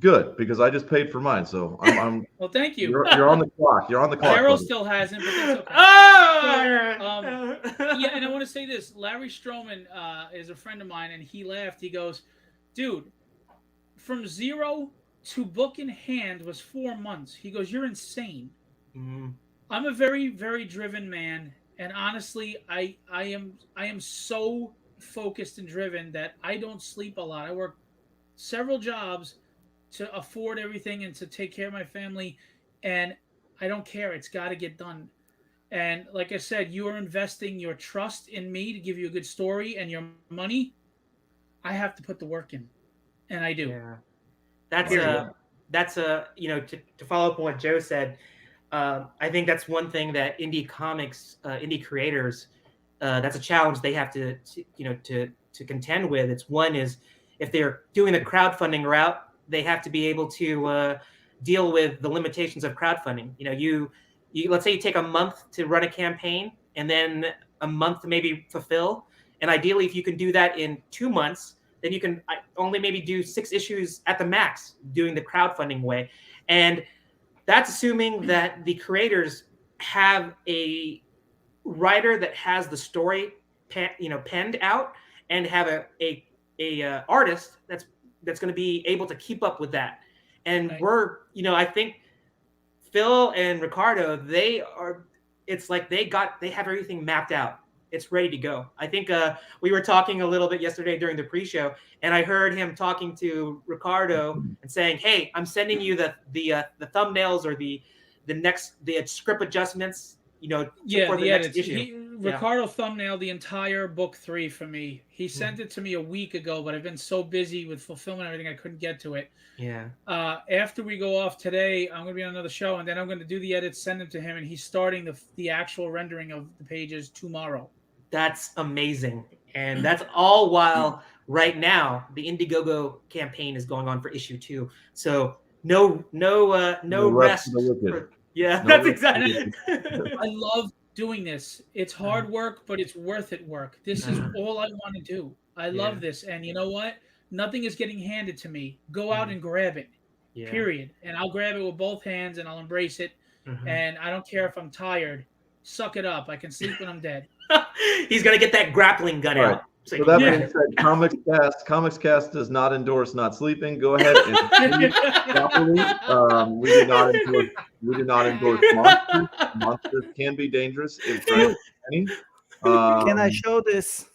Good, because I just paid for mine, so I'm well, thank you. You're on the clock. You're on the clock. Carol still hasn't, but that's okay. Yeah, and I want to say this. Larry Stroman is a friend of mine, and he laughed. He goes, dude, from 0 to book in hand was 4 months. He goes, you're insane. I'm a very, very driven man, and honestly, I am so focused and driven that I don't sleep a lot. I work several jobs to afford everything and to take care of my family, and I don't care. It's got to get done. And like I said, you are investing your trust in me to give you a good story, and your money, I have to put the work in, and I do. Yeah. That's to follow up on what Joe said. I think that's one thing that indie comics, indie creators, that's a challenge they have to contend with. It's one is if they're doing the crowdfunding route, they have to be able to deal with the limitations of crowdfunding. You let's say you take a month to run a campaign and then a month to maybe fulfill. And ideally, if you can do that in 2 months, then you can only maybe do 6 issues at the max doing the crowdfunding way. And that's assuming that the creators have a writer that has the story penned out and have a artist that's going to be able to keep up with that. And I think Phil and Ricardo, it's like they have everything mapped out. It's ready to go. I think we were talking a little bit yesterday during the pre-show, and I heard him talking to Ricardo and saying, "Hey, I'm sending you the thumbnails or the script adjustments, for the next issue." Ricardo thumbnailed the entire book 3 for me. He sent it to me a week ago, but I've been so busy with fulfillment and everything, I couldn't get to it. Yeah. After we go off today, I'm going to be on another show, and then I'm going to do the edits, send them to him, and he's starting the actual rendering of the pages tomorrow. That's amazing. And that's all while right now the Indiegogo campaign is going on for issue 2. So no rest. Yeah, No that's real exactly. I love doing this. It's hard work, but it's worth it work. This is all I want to do. I love this. And you know what? Nothing is getting handed to me. Go out and grab it. Yeah. Period. And I'll grab it with both hands and I'll embrace it. And I don't care if I'm tired. Suck it up. I can sleep when I'm dead. He's gonna get that grappling gun out. So that being said, Comics Cast does not endorse not sleeping. Go ahead and sleep properly. We do not endorse monsters. Monsters can be dangerous if drank any. Can I show this?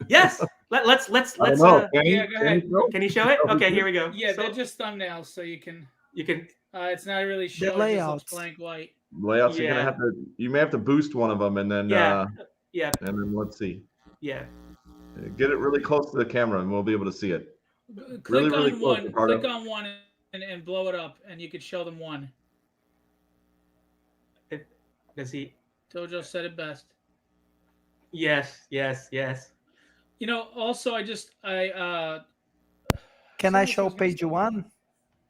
Yes. Let's. I don't know. Yeah, go ahead. Can you show it? Okay, here we go. Yeah, they're just thumbnails, so you can. It's not really showing. The it just layouts. looks blank white. Layouts. You're gonna have to. You may have to boost one of them, and then and then let's see. Yeah. Get it really close to the camera, and we'll be able to see it. Click really on close, one. Ricardo. Click on one and blow it up, and you could show them one. Does he? Dojo said it best. Yes. You know, also Can I show page 1?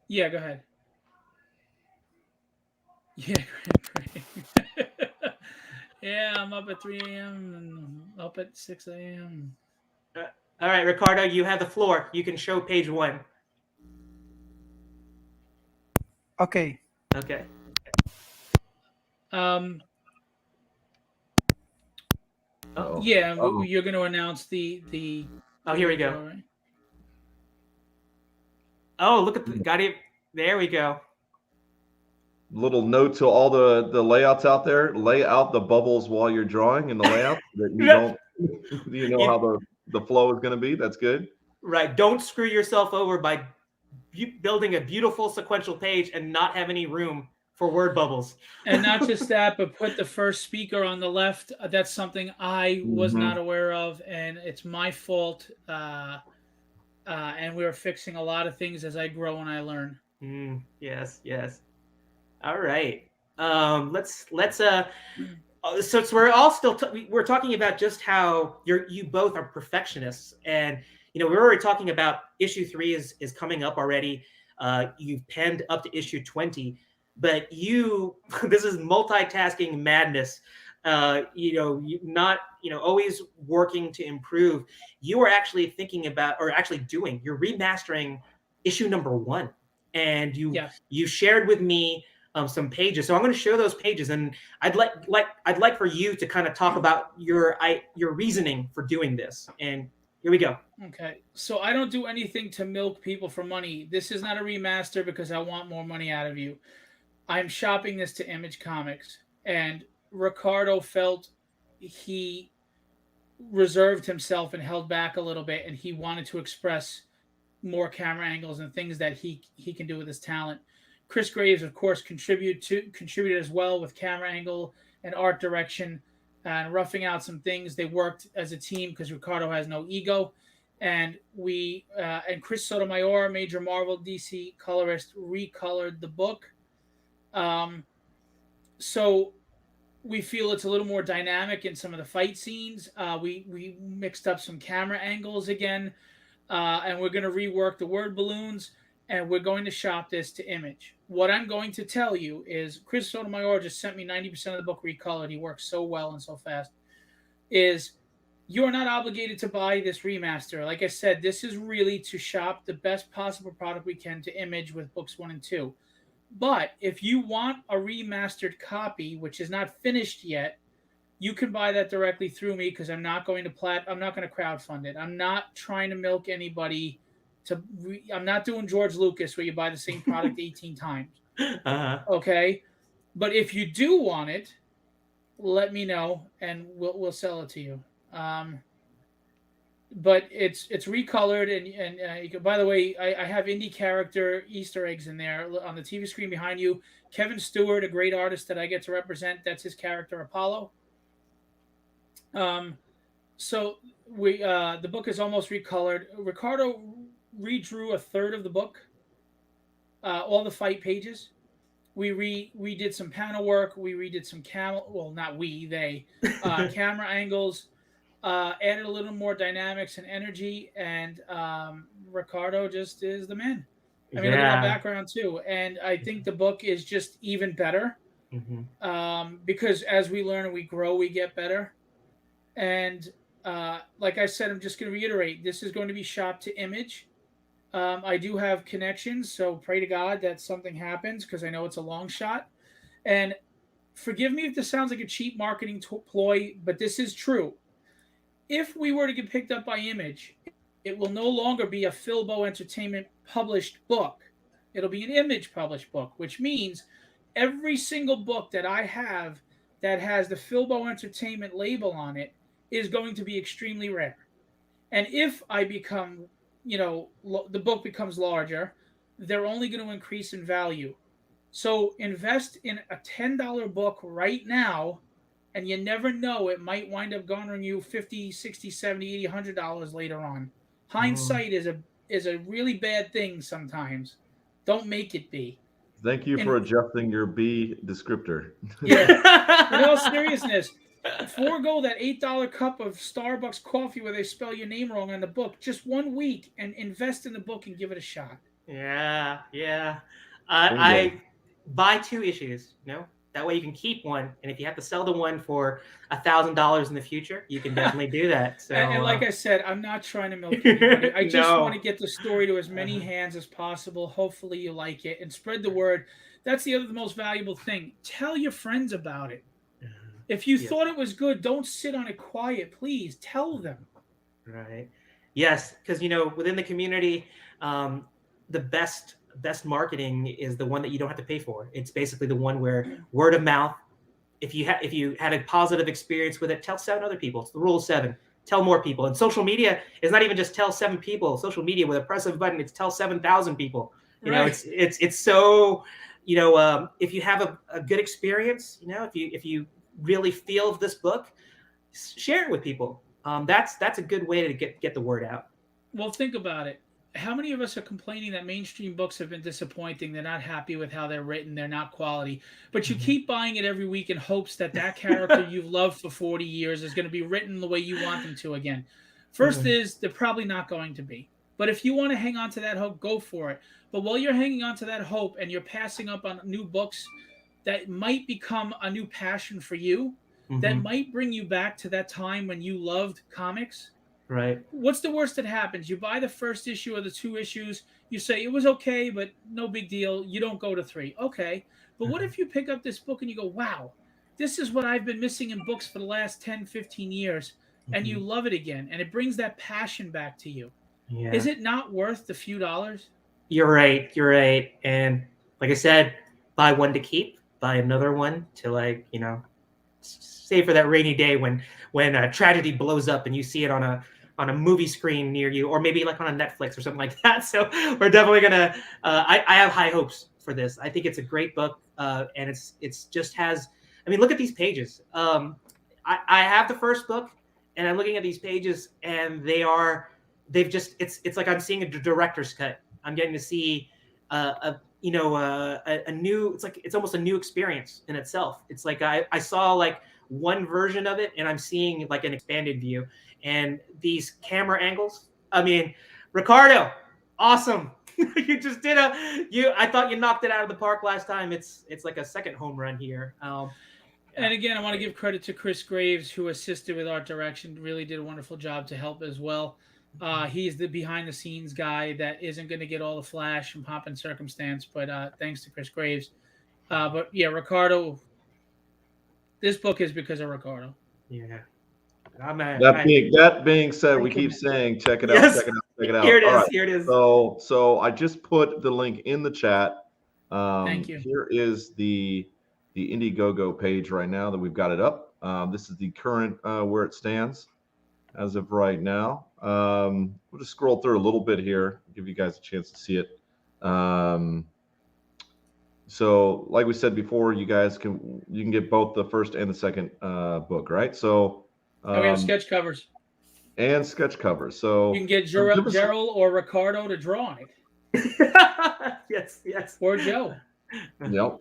Yeah, go ahead. Yeah, great. Yeah, I'm up at 3 a.m. and up at 6 a.m. All right, Ricardo, you have the floor. You can show page 1. Okay. Okay. Yeah, you're going to announce the. Oh, here we go. Right? Oh, look at got it. There we go. Little note to all the layouts out there: lay out the bubbles while you're drawing in the layout, so that you don't, you know how the flow is going to be. That's good. Right. Don't screw yourself over by building a beautiful sequential page and not have any room for word bubbles. And not just that, but put the first speaker on the left. That's something I was not aware of, and it's my fault. And we're fixing a lot of things as I grow and I learn. Yes. All right. Let's. So we're all still we're talking about just how you both are perfectionists, and we're already talking about issue 3 is coming up already. You've penned up to issue 20, but this is multitasking madness. Not always working to improve. You are actually thinking about, or actually doing, you're remastering issue number 1, and you shared with me some pages. So I'm going to show those pages, and I'd like for you to kind of talk about your reasoning for doing this. And here we go. Okay, so I don't do anything to milk people for money. This is not a remaster because I want more money out of you. I'm shopping this to Image Comics, and Ricardo felt he reserved himself and held back a little bit, and he wanted to express more camera angles and things that he can do with his talent. Chris Graves, of course, contributed as well with camera angle and art direction and roughing out some things. They worked as a team because Ricardo has no ego. And and Chris Sotomayor, major Marvel DC colorist, recolored the book. So we feel it's a little more dynamic in some of the fight scenes. We mixed up some camera angles again, and we're going to rework the word balloons, and we're going to shop this to Image. What I'm going to tell you is Chris Sotomayor just sent me 90% of the book recolored. He works so well and so fast. You're not obligated to buy this remaster. Like I said, this is really to shop the best possible product we can to Image with books 1 and 2. But if you want a remastered copy, which is not finished yet, you can buy that directly through me because I'm not going to crowdfund it. I'm not trying to milk anybody. I'm not doing George Lucas where you buy the same product 18 times. Okay, but if you do want it, let me know and we'll sell it to you. But it's recolored and you can, by the way, I have indie character Easter eggs in there on the TV screen behind you. Kevin Stewart, a great artist that I get to represent, that's his character Apollo. So the book is almost recolored. Ricardo redrew a third of the book, all the fight pages. We redid some panel work. We redid some camera angles. Added a little more dynamics and energy, and Ricardo just is the man. I mean, look at that background too, and I think the book is just even better. because as we learn and we grow, we get better. And like I said, I'm just going to reiterate, this is going to be shot to image. I do have connections, so pray to God that something happens, because I know it's a long shot. And forgive me if this sounds like a cheap marketing ploy, but this is true. If we were to get picked up by Image, it will no longer be a Philbo Entertainment published book. It'll be an Image published book, which means every single book that I have that has the Philbo Entertainment label on it is going to be extremely rare. And if I become, the book becomes larger, they're only going to increase in value. So invest in a $10 book right now, and you never know, it might wind up garnering you $50, $60, $70, $80, $100 later on. Hindsight is a really bad thing sometimes. Don't make it be. Thank you for adjusting your B descriptor. Yeah. In all seriousness, forego that $8 cup of Starbucks coffee where they spell your name wrong on the book just 1 week and invest in the book and give it a shot. Yeah. I buy 2 issues, that way you can keep one, and if you have to sell the one for $1,000 in the future, you can definitely do that. So, and like I said, I'm not trying to milk anybody. I just want to get the story to as many hands as possible. Hopefully you like it and spread the word. That's the most valuable thing. Tell your friends about it. If you thought it was good, don't sit on it quiet. Please tell them. Right. Yes, because within the community, the best marketing is the one that you don't have to pay for. It's basically the one where word of mouth. If you had a positive experience with it, tell 7 other people. It's the rule of 7. Tell more people. And social media is not even just tell 7 people. Social media with a press of a button, it's tell 7,000 people. It's so if you have a good experience, if you really feel this book, share it with people. That's a good way to get the word out. Well, think about it. How many of us are complaining that mainstream books have been disappointing? They're not happy with how they're written. They're not quality. But you keep buying it every week in hopes that character you've loved for 40 years is going to be written the way you want them to again. First is, they're probably not going to be. But if you want to hang on to that hope, go for it. But while you're hanging on to that hope and you're passing up on new books that might become a new passion for you, that might bring you back to that time when you loved comics. Right. What's the worst that happens? You buy the first issue or the 2 issues. You say it was okay, but no big deal. You don't go to 3. Okay. But what if you pick up this book and you go, wow, this is what I've been missing in books for the last 10, 15 years. And you love it again. And it brings that passion back to you. Yeah. Is it not worth the few dollars? You're right. And like I said, buy one to keep, buy another one to save for that rainy day when a tragedy blows up and you see it on a movie screen near you, or maybe on a Netflix or something like that. So we're definitely gonna. I have high hopes for this. I think it's a great book, and it's just has. I mean, look at these pages. I have the first book, and I'm looking at these pages, and it's like I'm seeing a director's cut. I'm getting to see a new. It's almost a new experience in itself. It's like I saw one version of it, and I'm seeing an expanded view. And these camera angles, I mean, Ricardo, awesome. You just did I thought you knocked it out of the park last time. It's like a second home run here. And again, I want to give credit to Chris Graves, who assisted with art direction, really did a wonderful job to help as well. He's the behind the scenes guy that isn't going to get all the flash and pomp and circumstance, but thanks to Chris Graves. But yeah, Ricardo, this book is because of Ricardo. Yeah. That being said, we keep saying, check it out, check it out. Here it is. So I just put the link in the chat. Thank you. Here is the Indiegogo page right now that we've got it up. This is the current where it stands as of right now. We'll just scroll through a little bit here, give you guys a chance to see it. So like we said before, you can get both the first and the second book, right? So we have sketch covers. And sketch covers. So you can get Gerald or Ricardo to draw it. Yes. Or Joe. Yep.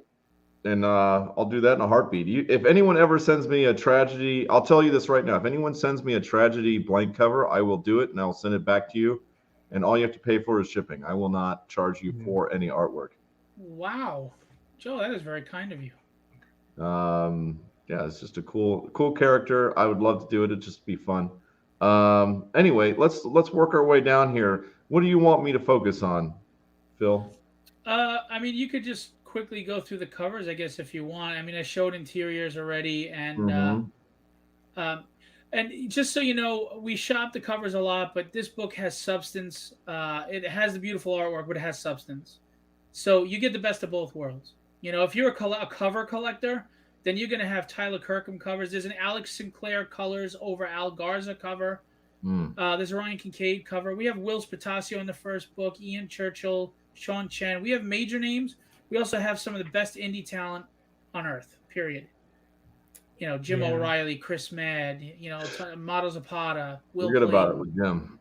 And I'll do that in a heartbeat. If anyone ever sends me a tragedy, I'll tell you this right now. If anyone sends me a tragedy blank cover, I will do it and I'll send it back to you. And all you have to pay for is shipping. I will not charge you for any artwork. Wow. Joe, that is very kind of you. Yeah, it's just a cool character. I would love to do it. It'd just be fun. Anyway, let's work our way down here. What do you want me to focus on, Phil? I mean, you could just quickly go through the covers, I guess, if you want. I mean, I showed interiors already, um, and just so you know, we shop the covers a lot, but this book has substance. It has the beautiful artwork, but it has substance. So you get the best of both worlds. You know, if you're a cover collector, then you're going to have Tyler Kirkham covers. There's an Alex Sinclair colors over Al Garza cover. There's a Ryan Kincaid cover. We have Will Spatasio in the first book, Ian Churchill, Sean Chen. We have major names. We also have some of the best indie talent on earth, period. You know, Jim O'Reilly, Chris Mad, you know, Model Zapata, Will Forget Clayton. about it with Jim.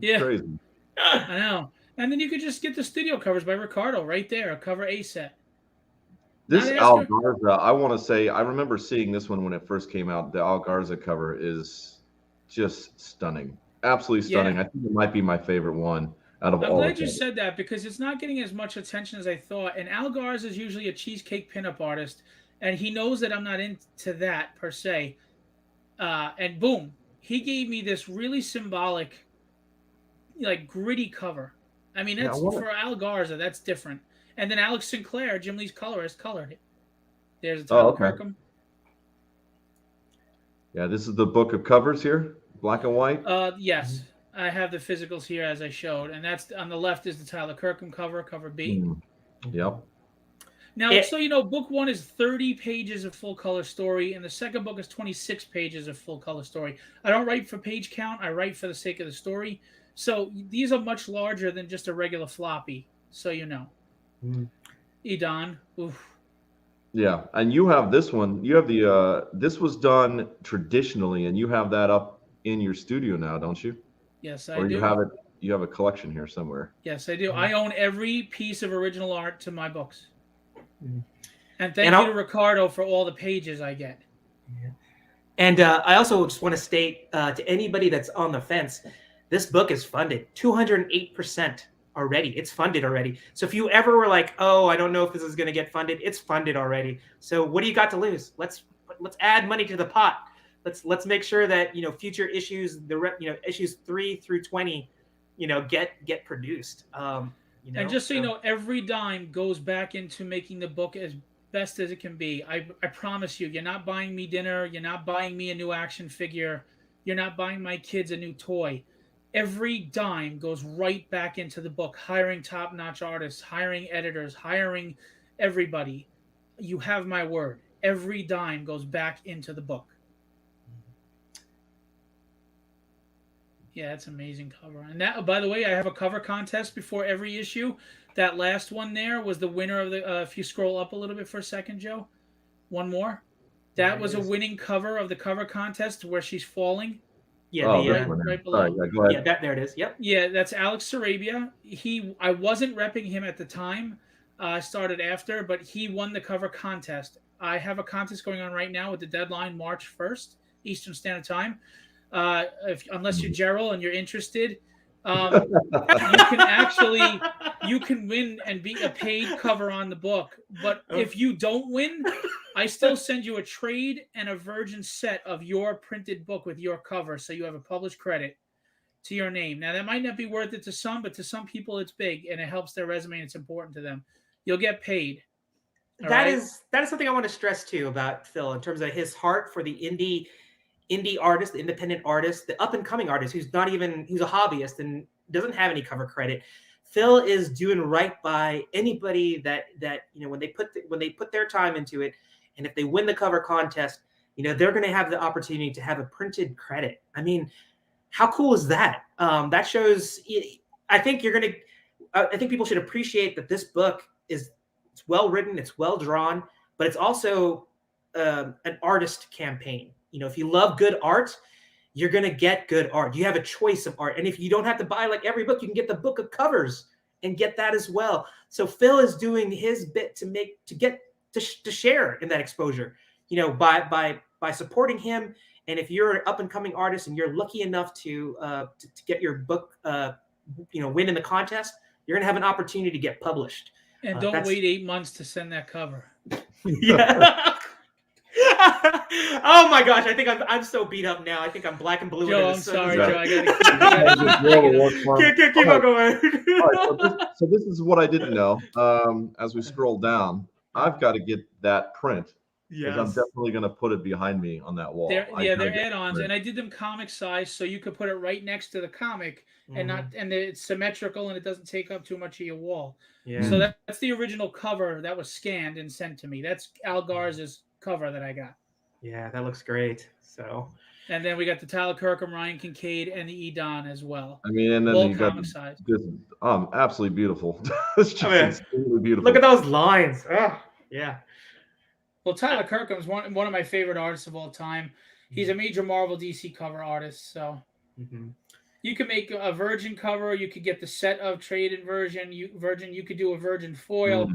Yeah. Crazy. I know. And then you could just get the studio covers by Ricardo right there, a cover A set. This Al Garza, I want to say, I remember seeing this one when it first came out. The Al Garza cover is just stunning. Absolutely stunning. Yeah. I think it might be my favorite one out of all. I'm glad you said that because it's not getting as much attention as I thought. And Al Garza is usually a cheesecake pinup artist, and he knows that I'm not into that per se. And boom, he gave me this really symbolic, like gritty cover. I mean, that's for Al Garza, that's different. And then Alex Sinclair, Jim Lee's colorist, colored it. There's a Tyler Kirkham. Yeah, this is the book of covers here, black and white. Yes, I have the physicals here as I showed, and that's on the left is the Tyler Kirkham cover, cover B. Yep. Now, so you know, book 1 is 30 pages of full color story, and the second book is 26 pages of full color story. I don't write for page count; I write for the sake of the story. So these are much larger than just a regular floppy. So you know. Edon. Oof. Yeah, and you have this one. You have the this was done traditionally, and you have that up in your studio now, don't you? Yes, I do. Or you have it. You have a collection here somewhere. Yes, I do. I own every piece of original art to my books. And thank you to Ricardo for all the pages I get. Yeah. And I also just want to state to anybody that's on the fence, this book is funded 208%. already. It's funded already. So if you ever were like, oh, I don't know if this is going to get funded, it's funded already. So what do you got to lose? Let's add money to the pot. Let's make sure that, you know, future issues, issues 3 through 20, you know, get produced. You know, and just so you know, every dime goes back into making the book as best as it can be. I promise you, you're not buying me dinner. You're not buying me a new action figure. You're not buying my kids a new toy. Every dime goes right back into the book, hiring top-notch artists, hiring editors, hiring everybody. You have my word. Every dime goes back into the book. Yeah, it's an amazing cover. And that, by the way, I have a cover contest before every issue. That last one there was the winner of the, if you scroll up a little bit for a second, Joe, one more. That was a winning cover of the cover contest where she's falling. Yeah, right below. Yeah, there it is. Yep. Yeah, that's Alex Sarabia. I wasn't repping him at the time. I started after, but he won the cover contest. I have a contest going on right now with the deadline March 1st, Eastern Standard Time. Unless you're Gerald and you're interested, you can win and be a paid cover on the book. But if you don't win, I still send you a trade and a virgin set of your printed book with your cover, so you have a published credit to your name. Now, that might not be worth it to some, but to some people it's big, and it helps their resume, and it's important to them. You'll get paid. That is something I want to stress, too, about Phil, in terms of his heart for the indie artist, the independent artist, the up-and-coming artist who's a hobbyist and doesn't have any cover credit. Phil is doing right by anybody that you know, when they put their time into it. And if they win the cover contest, you know, they're going to have the opportunity to have a printed credit. I mean, how cool is that? That shows. I think people should appreciate that this book it's well written, it's well drawn, but it's also an artist campaign. You know, if you love good art, you're going to get good art. You have a choice of art, and if you don't have to buy like every book, you can get the book of covers and get that as well. So Phil is doing his bit to share in that exposure, you know, by supporting him. And if you're an up and coming artist and you're lucky enough to get your book, you know, win in the contest, you're going to have an opportunity to get published. And don't wait 8 months to send that cover. Yeah. Oh my gosh! I think I'm so beat up now. I think I'm black and blue. Joe, I'm sorry, Yeah. Joe. I gotta Keep on going. All right, so this is what I didn't know. As we scroll down, I've got to get that print because I'm definitely going to put it behind me on that wall. They're add-ons, and I did them comic size, so you could put it right next to the comic, and it's symmetrical, and it doesn't take up too much of your wall. Yeah. So that's the original cover that was scanned and sent to me. That's Al Garza's cover that I got. Yeah, that looks great. So. And then we got the Tyler Kirkham, Ryan Kincaid, and the Edon as well. I mean, and then all you got comic size. this absolutely beautiful. It's just extremely beautiful. Look at those lines. Oh, yeah. Well, Tyler Kirkham's one of my favorite artists of all time. He's a major Marvel DC cover artist, so you could make a Virgin cover. You could get the set of traded version. You could do a Virgin foil.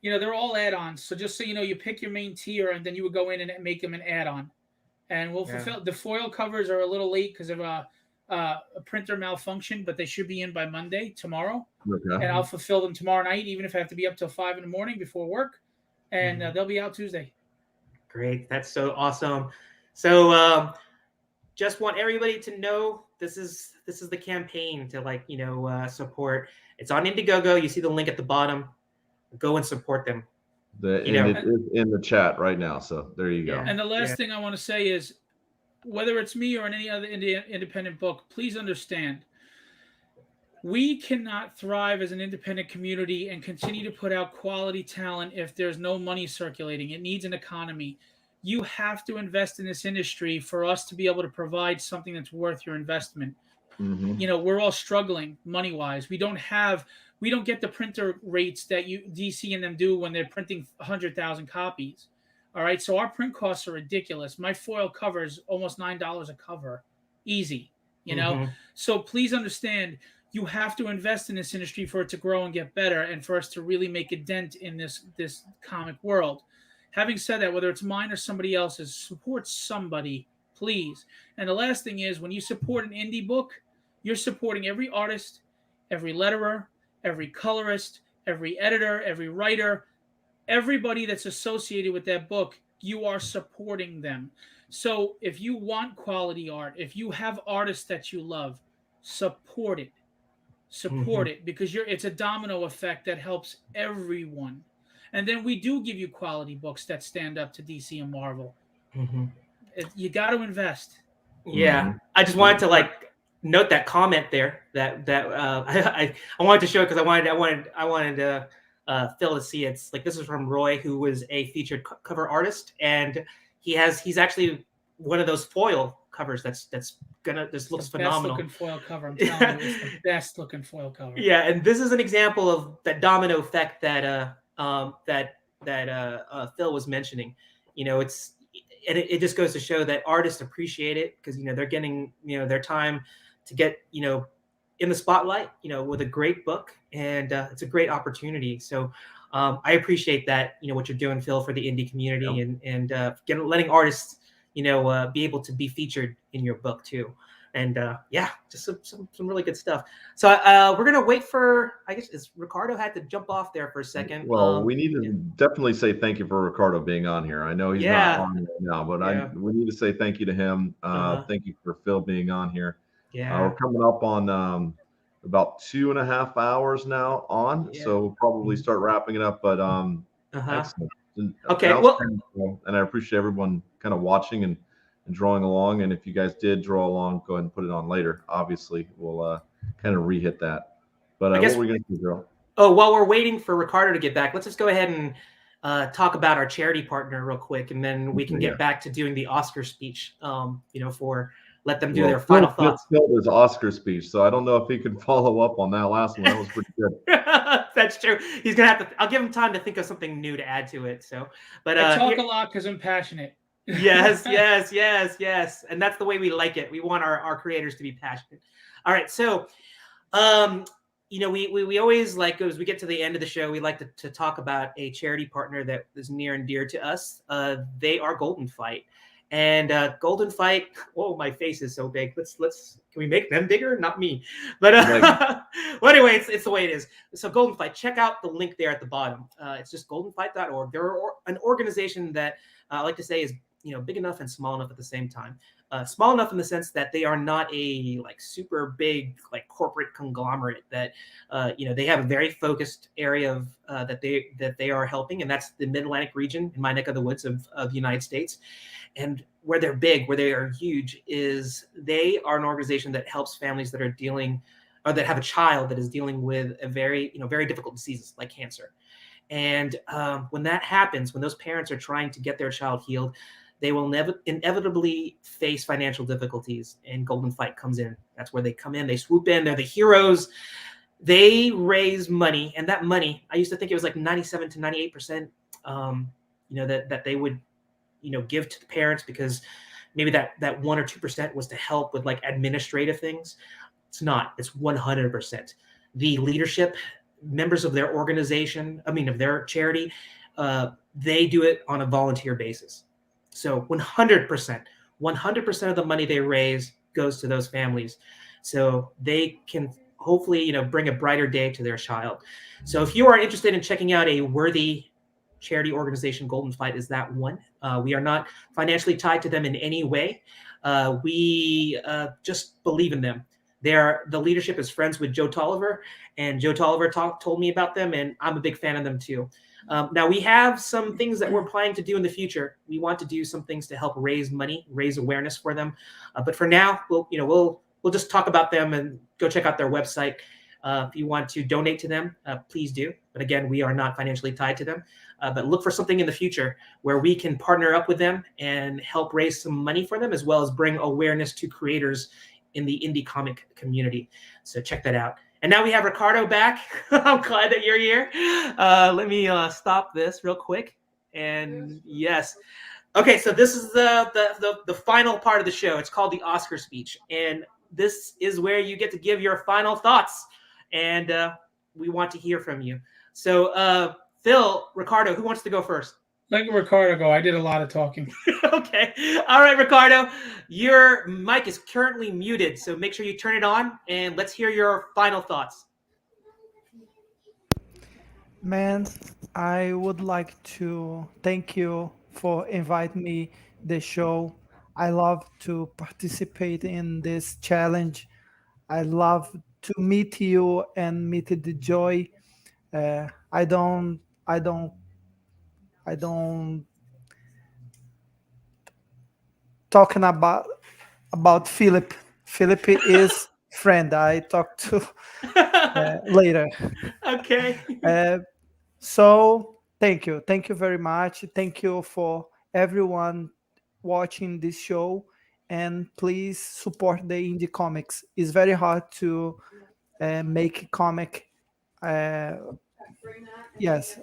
You know, they're all add-ons. So just so you know, you pick your main tier, and then you would go in and make them an add-on. And we'll fulfill the foil covers are a little late because of a printer malfunction, but they should be in by tomorrow. Okay. And I'll fulfill them tomorrow night, even if I have to be up till 5 a.m. before work. And they'll be out Tuesday. Great. That's so awesome. So just want everybody to know this is the campaign to support. It's on Indiegogo. You see the link at the bottom. Go and support them. It is in the chat right now. So there you go. And the last thing I want to say is, whether it's me or any other independent book, please understand, we cannot thrive as an independent community and continue to put out quality talent if there's no money circulating. It needs an economy. You have to invest in this industry for us to be able to provide something that's worth your investment. You know, we're all struggling money-wise. We don't get the printer rates that DC and them do when they're printing 100,000 copies. All right, so our print costs are ridiculous. My foil cover is almost $9 a cover, easy. You know, so please understand, you have to invest in this industry for it to grow and get better, and for us to really make a dent in this comic world. Having said that, whether it's mine or somebody else's, support somebody, please. And the last thing is, when you support an indie book, you're supporting every artist, every letterer, every colorist, every editor, every writer, everybody that's associated with that book. You are supporting them. So if you want quality art, if you have artists that you love, support it. Support it, because it's a domino effect that helps everyone. And then we do give you quality books that stand up to DC and Marvel. You got to invest. Yeah, I just wanted to note that comment there that I wanted to show it because I wanted Phil to see it. It's like, this is from Roy, who was a featured cover artist, and he's actually one of those foil covers this looks phenomenal. Best looking foil cover. I'm telling you, it's the best looking foil cover. Yeah, and this is an example of that domino effect that Phil was mentioning. You know, it just goes to show that artists appreciate it because they're getting their time to get in the spotlight with a great book, and it's a great opportunity. So I appreciate that what you're doing, Phil, for the indie community, and letting artists be able to be featured in your book too. And just some really good stuff. So we're gonna wait for, I guess Ricardo had to jump off there for a second. Well, we need to definitely say thank you for Ricardo being on here. I know he's not on right now, but we need to say thank you to him. Thank you for Phil being on here. We're coming up on about 2.5 hours now on, so we'll probably start wrapping it up. But excellent. Okay, well, and I appreciate everyone kind of watching and drawing along. And if you guys did draw along, go ahead and put it on later. Obviously, we'll kind of re-hit that. But what were we going to do, Joe? Oh, while we're waiting for Ricardo to get back, let's just go ahead and talk about our charity partner real quick, and then we can get back to doing the Oscar speech. Let them do their final thoughts. Phil his Oscar speech, so I don't know if he can follow up on that last one. That was pretty good. That's true. He's gonna have to. I'll give him time to think of something new to add to it. So, but I talk a lot because I'm passionate. Yes, and that's the way we like it. We want our creators to be passionate. All right, so, we always as we get to the end of the show, we like to talk about a charity partner that is near and dear to us. They are Golden Fight. And Golden Fight. Oh, my face is so big. Let's can we make them bigger? Not me. But well, anyway, it's the way it is. So Golden Fight, check out the link there at the bottom. It's just goldenfight.org. They're an organization that I like to say is big enough and small enough at the same time. Small enough in the sense that they are not a super big corporate conglomerate that they have a very focused area of that they are helping, and that's the Mid-Atlantic region in my neck of the woods of the United States. And where they're big, where they are huge, is they are an organization that helps families that are dealing or that have a child that is dealing with a very very difficult diseases like cancer. And when that happens, when those parents are trying to get their child healed, they will inevitably face financial difficulties, and Golden Fight comes in. That's where they come in. They swoop in. They're the heroes. They raise money, and that money, I used to think it was like 97 to 98%, that they would, give to the parents, because maybe that 1 or 2% was to help with administrative things. It's not. It's 100%. The leadership, members of their organization, of their charity, they do it on a volunteer basis. So 100% of the money they raise goes to those families, so they can hopefully, bring a brighter day to their child. So if you are interested in checking out a worthy charity organization, Golden Fight is that one. We are not financially tied to them in any way. We just believe in them. The leadership is friends with Joe Tolliver, and Joe Tolliver told me about them, and I'm a big fan of them too. Now we have some things that we're planning to do in the future. We want to do some things to help raise money, raise awareness for them. But for now, we'll just talk about them and go check out their website. If you want to donate to them, please do. But again, we are not financially tied to them. But look for something in the future where we can partner up with them and help raise some money for them, as well as bring awareness to creators in the indie comic community. So check that out. And now we have Ricardo back. I'm glad that you're here. Let me stop this real quick. And yes. Okay, so this is the final part of the show. It's called the Oscar speech. And this is where you get to give your final thoughts. And we want to hear from you. So Phil, Ricardo, who wants to go first? Let Ricardo go. I did a lot of talking. Okay. All right, Ricardo. Your mic is currently muted, so make sure you turn it on, and let's hear your final thoughts. Man, I would like to thank you for inviting me the show. I love to participate in this challenge. I love to meet you and meet the joy. I don't talking about Philip. Philip is friend. I talk to later. Okay. So thank you very much. Thank you for everyone watching this show, and please support the indie comics. It's very hard to make comic. Yes.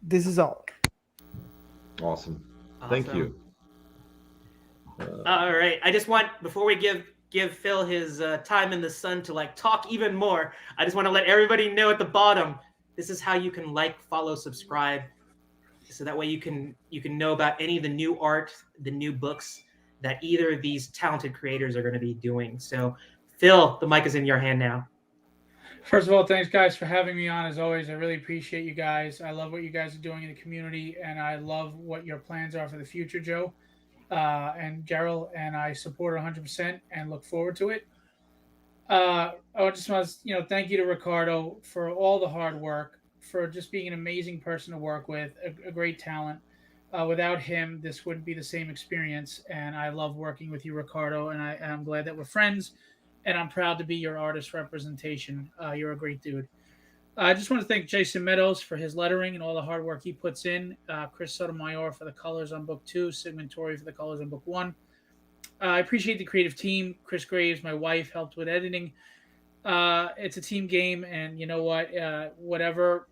This is all. Awesome. Thank you. All right. I just want, before we give Phil his time in the sun to talk even more, I just want to let everybody know at the bottom, this is how you can follow, subscribe, so that way you can know about any of the new art, the new books that either of these talented creators are going to be doing. So Phil, the mic is in your hand now. First of all, thanks guys for having me on. As always, I really appreciate you guys. I love what you guys are doing in the community, and I love what your plans are for the future, Joe and Gerald, and I support 100% and look forward to it. I just want to, thank you to Ricardo for all the hard work, for just being an amazing person to work with, a great talent. Without him, this wouldn't be the same experience, and I love working with you, Ricardo, and I'm glad that we're friends. And I'm proud to be your artist representation. You're a great dude. I just want to thank Jason Meadows for his lettering and all the hard work he puts in. Chris Sotomayor for the colors on book 2. Sigmund Torrey for the colors on book 1. I appreciate the creative team. Chris Graves, my wife, helped with editing. It's a team game, and you know what? Whatever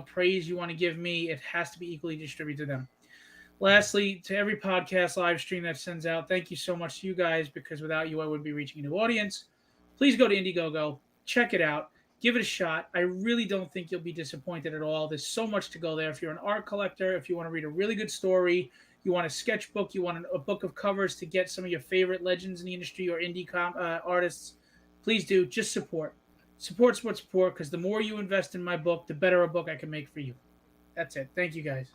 praise you want to give me, it has to be equally distributed to them. Lastly, to every podcast live stream that sends out, thank you so much to you guys, because without you, I wouldn't be reaching a new audience. Please go to Indiegogo, check it out, give it a shot. I really don't think you'll be disappointed at all. There's so much to go there. If you're an art collector, if you want to read a really good story, you want a sketchbook, you want a book of covers to get some of your favorite legends in the industry or indie artists, please do. Just support, because the more you invest in my book, the better a book I can make for you. That's it. Thank you, guys.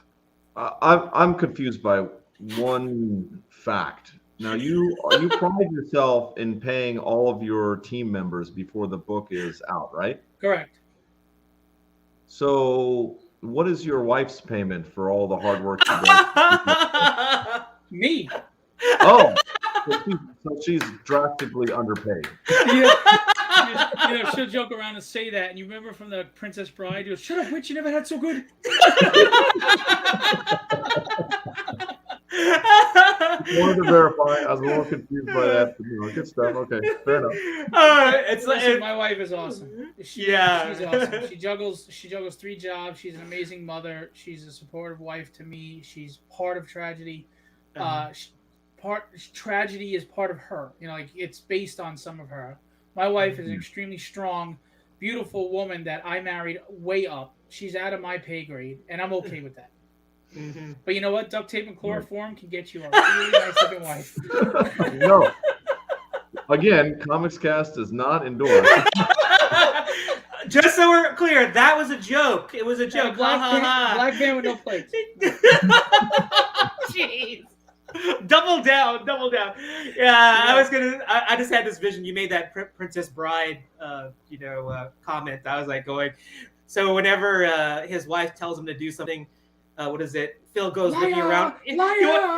I'm confused by one fact. Now you pride yourself in paying all of your team members before the book is out, right? Correct. So what is your wife's payment for all the hard work you did? Me. Oh, so she's drastically underpaid. She'll joke around and say that. And you remember from the Princess Bride, you go, "Shut up, witch! You never had so good." Wanted to verify. I was a little confused by that. Good stuff. Okay, fair enough. Listen, my wife is awesome. She's awesome. She juggles 3 jobs. She's an amazing mother. She's a supportive wife to me. She's part of tragedy. Tragedy is part of her. It's based on some of her. My wife is an extremely strong, beautiful woman that I married way up. She's out of my pay grade, and I'm okay with that. Mm-hmm. But you know what? Duct tape and chloroform can get you a really nice looking wife. No. Again, Comics Cast does not endorse. Just so we're clear, that was a joke. It was a joke. Black man with no plates. Jeez. Double down. Yeah, I just had this vision. You made that Princess Bride, comment. I was like going, so whenever his wife tells him to do something, what is it? Phil goes looking around. No, I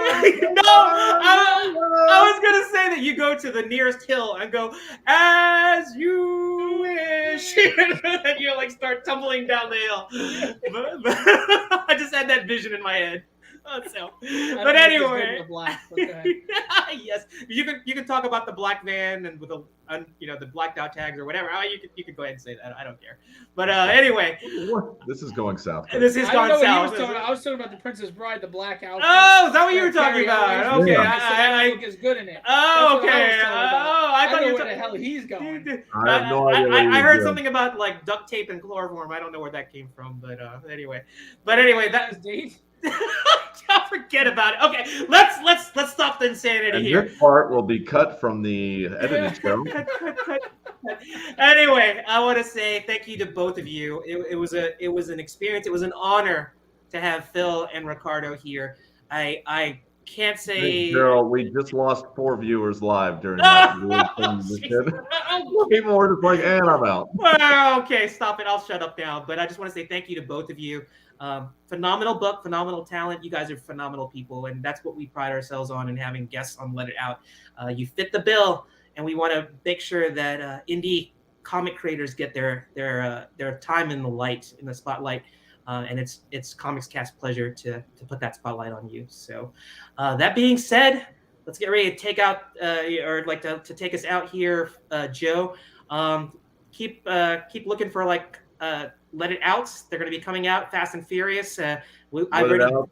was gonna say that you go to the nearest hill and go, "As you wish," and you start tumbling down the hill. But I just had that vision in my head. But anyway, yes, you can talk about the black van and with the blacked out tags or whatever. You can go ahead and say that. I don't care. But anyway, this is going south. This is going south. I was talking about the Princess Bride, the black outfit. Oh, is that what you were talking about? Okay, I look is good in it. Oh, okay. I thought you were where the hell he's going. I have no idea. I heard something about duct tape and chloroform. I don't know where that came from, but anyway, that is Dave. Forget about it. Okay, let's stop the insanity here. This part will be cut from the edited show. Anyway, I want to say thank you to both of you. It was an experience. It was an honor to have Phil and Ricardo here. I can't say. Gerald, we just lost 4 viewers live during that. People were just like, and I'm out. Well, okay, stop it. I'll shut up now. But I just want to say thank you to both of you. Phenomenal book, phenomenal talent. You guys are phenomenal people, and that's what we pride ourselves on in having guests on Let It Out. You fit the bill, and we want to make sure that indie comic creators get their time in the spotlight. And it's Comics Cast pleasure to put that spotlight on you. So that being said, let's get ready to take out to take us out here, Joe. Keep looking for Let It Outs. They're going to be coming out fast and furious. We got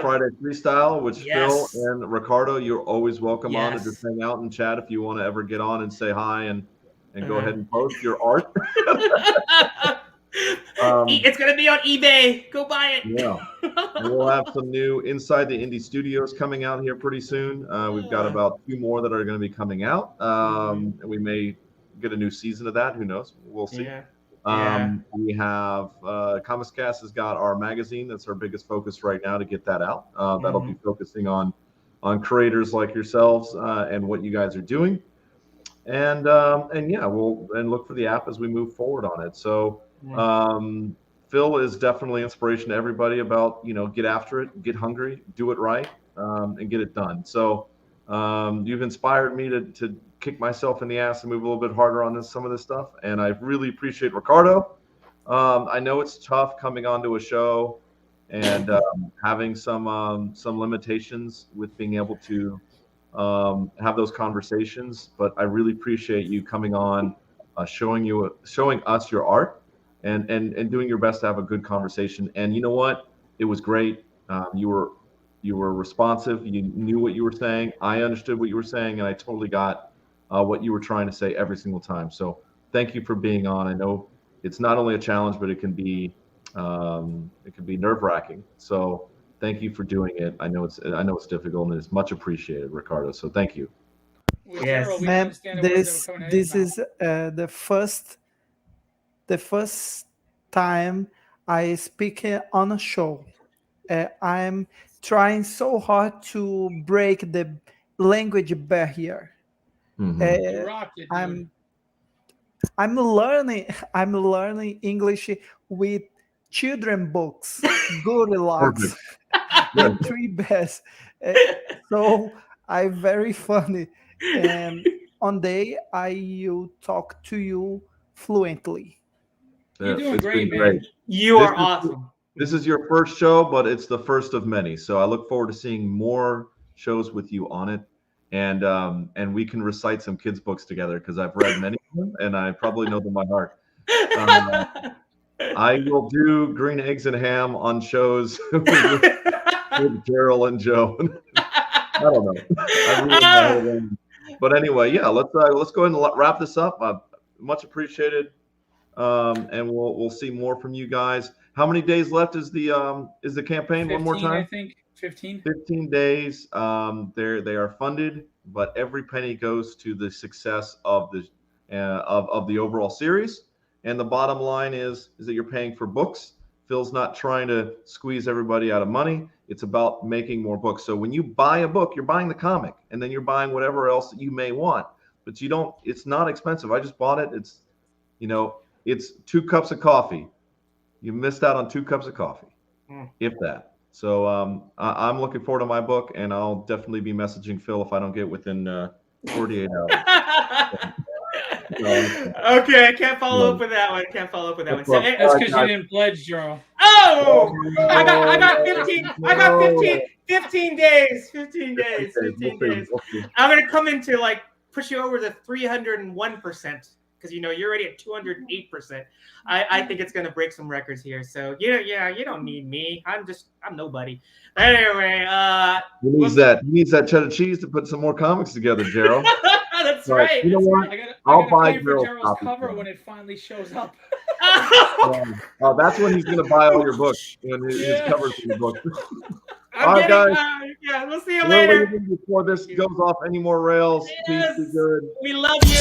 Friday Freestyle, which Phil and Ricardo, you're always welcome on to just hang out and chat if you want to ever get on and say hi and go ahead and post your art. It's going to be on eBay. Go buy it. Yeah. We'll have some new Inside the Indie Studios coming out here pretty soon. We've got about 2 more that are going to be coming out. And we may get a new season of that. Who knows? We'll see. Yeah. We have Comics Cast has got our magazine. That's our biggest focus right now to get that out. That'll be focusing on creators like yourselves and what you guys are doing. And we'll look for the app as we move forward on it. So Phil is definitely inspiration to everybody about, get after it, get hungry, do it right, and get it done. So you've inspired me to kick myself in the ass and move a little bit harder on some of this stuff. And I really appreciate Ricardo. I know it's tough coming onto a show and having some limitations with being able to have those conversations, but I really appreciate you coming on, showing us your art and doing your best to have a good conversation. And you know what? It was great. You were responsive. You knew what you were saying. I understood what you were saying, and I totally got what you were trying to say every single time. So thank you for being on. I know it's not only a challenge, but it can be nerve-wracking. So thank you for doing it. I know it's difficult and it's much appreciated, Ricardo. So thank you. With Yes. Gerald, we Man, understand the words that were coming out of his this mouth. is the first time I speak on a show. I'm trying so hard to break the language barrier. Mhm. You Uh, rocked it, dude. I'm learning. I'm learning English with children books, Goldilocks, Perfect. Yeah. and Three Bears. Uh, so I'm very funny, and on day I will talk to you fluently. You're doing It's been great, man. great. You This are is- awesome. This is your first show, but it's the first of many. So I look forward to seeing more shows with you on it, and we can recite some kids' books together because I've read many of them and I probably know them by heart. I will do Green Eggs and Ham on shows with Gerald and Joe. I don't know. I really don't know. But anyway, yeah, let's go ahead and wrap this up. Much appreciated, and we'll see more from you guys. How many days left is the campaign? 15, One more time. I think 15. 15 days. They are funded, but every penny goes to the success of the of the overall series. And the bottom line is that you're paying for books. Phil's not trying to squeeze everybody out of money. It's about making more books. So when you buy a book, you're buying the comic, and then you're buying whatever else that you may want. But you don't. It's not expensive. I just bought it. It's, it's 2 cups of coffee. You missed out on 2 cups of coffee, if that. So I'm looking forward to my book, and I'll definitely be messaging Phil if I don't get within 48 hours. Okay, I can't follow up with that one. So, That's because you didn't pledge, Joe. oh, I got 15. I got 15 days. 15 days. 15 days. I'm gonna come into push you over to 301%. Because you're already at 208%. I think it's gonna break some records here. So you don't need me. I'm nobody. Anyway, he needs that cheddar cheese to put some more comics together, Gerald. That's right. You know what? I'll buy pay for Gerald's Gerald's copy cover from when it finally shows up. That's when he's gonna buy all your books. When his covers for your books. All right, guys. Yeah, we'll see you later. Before this goes off any more rails, Yes. please be good. We love you.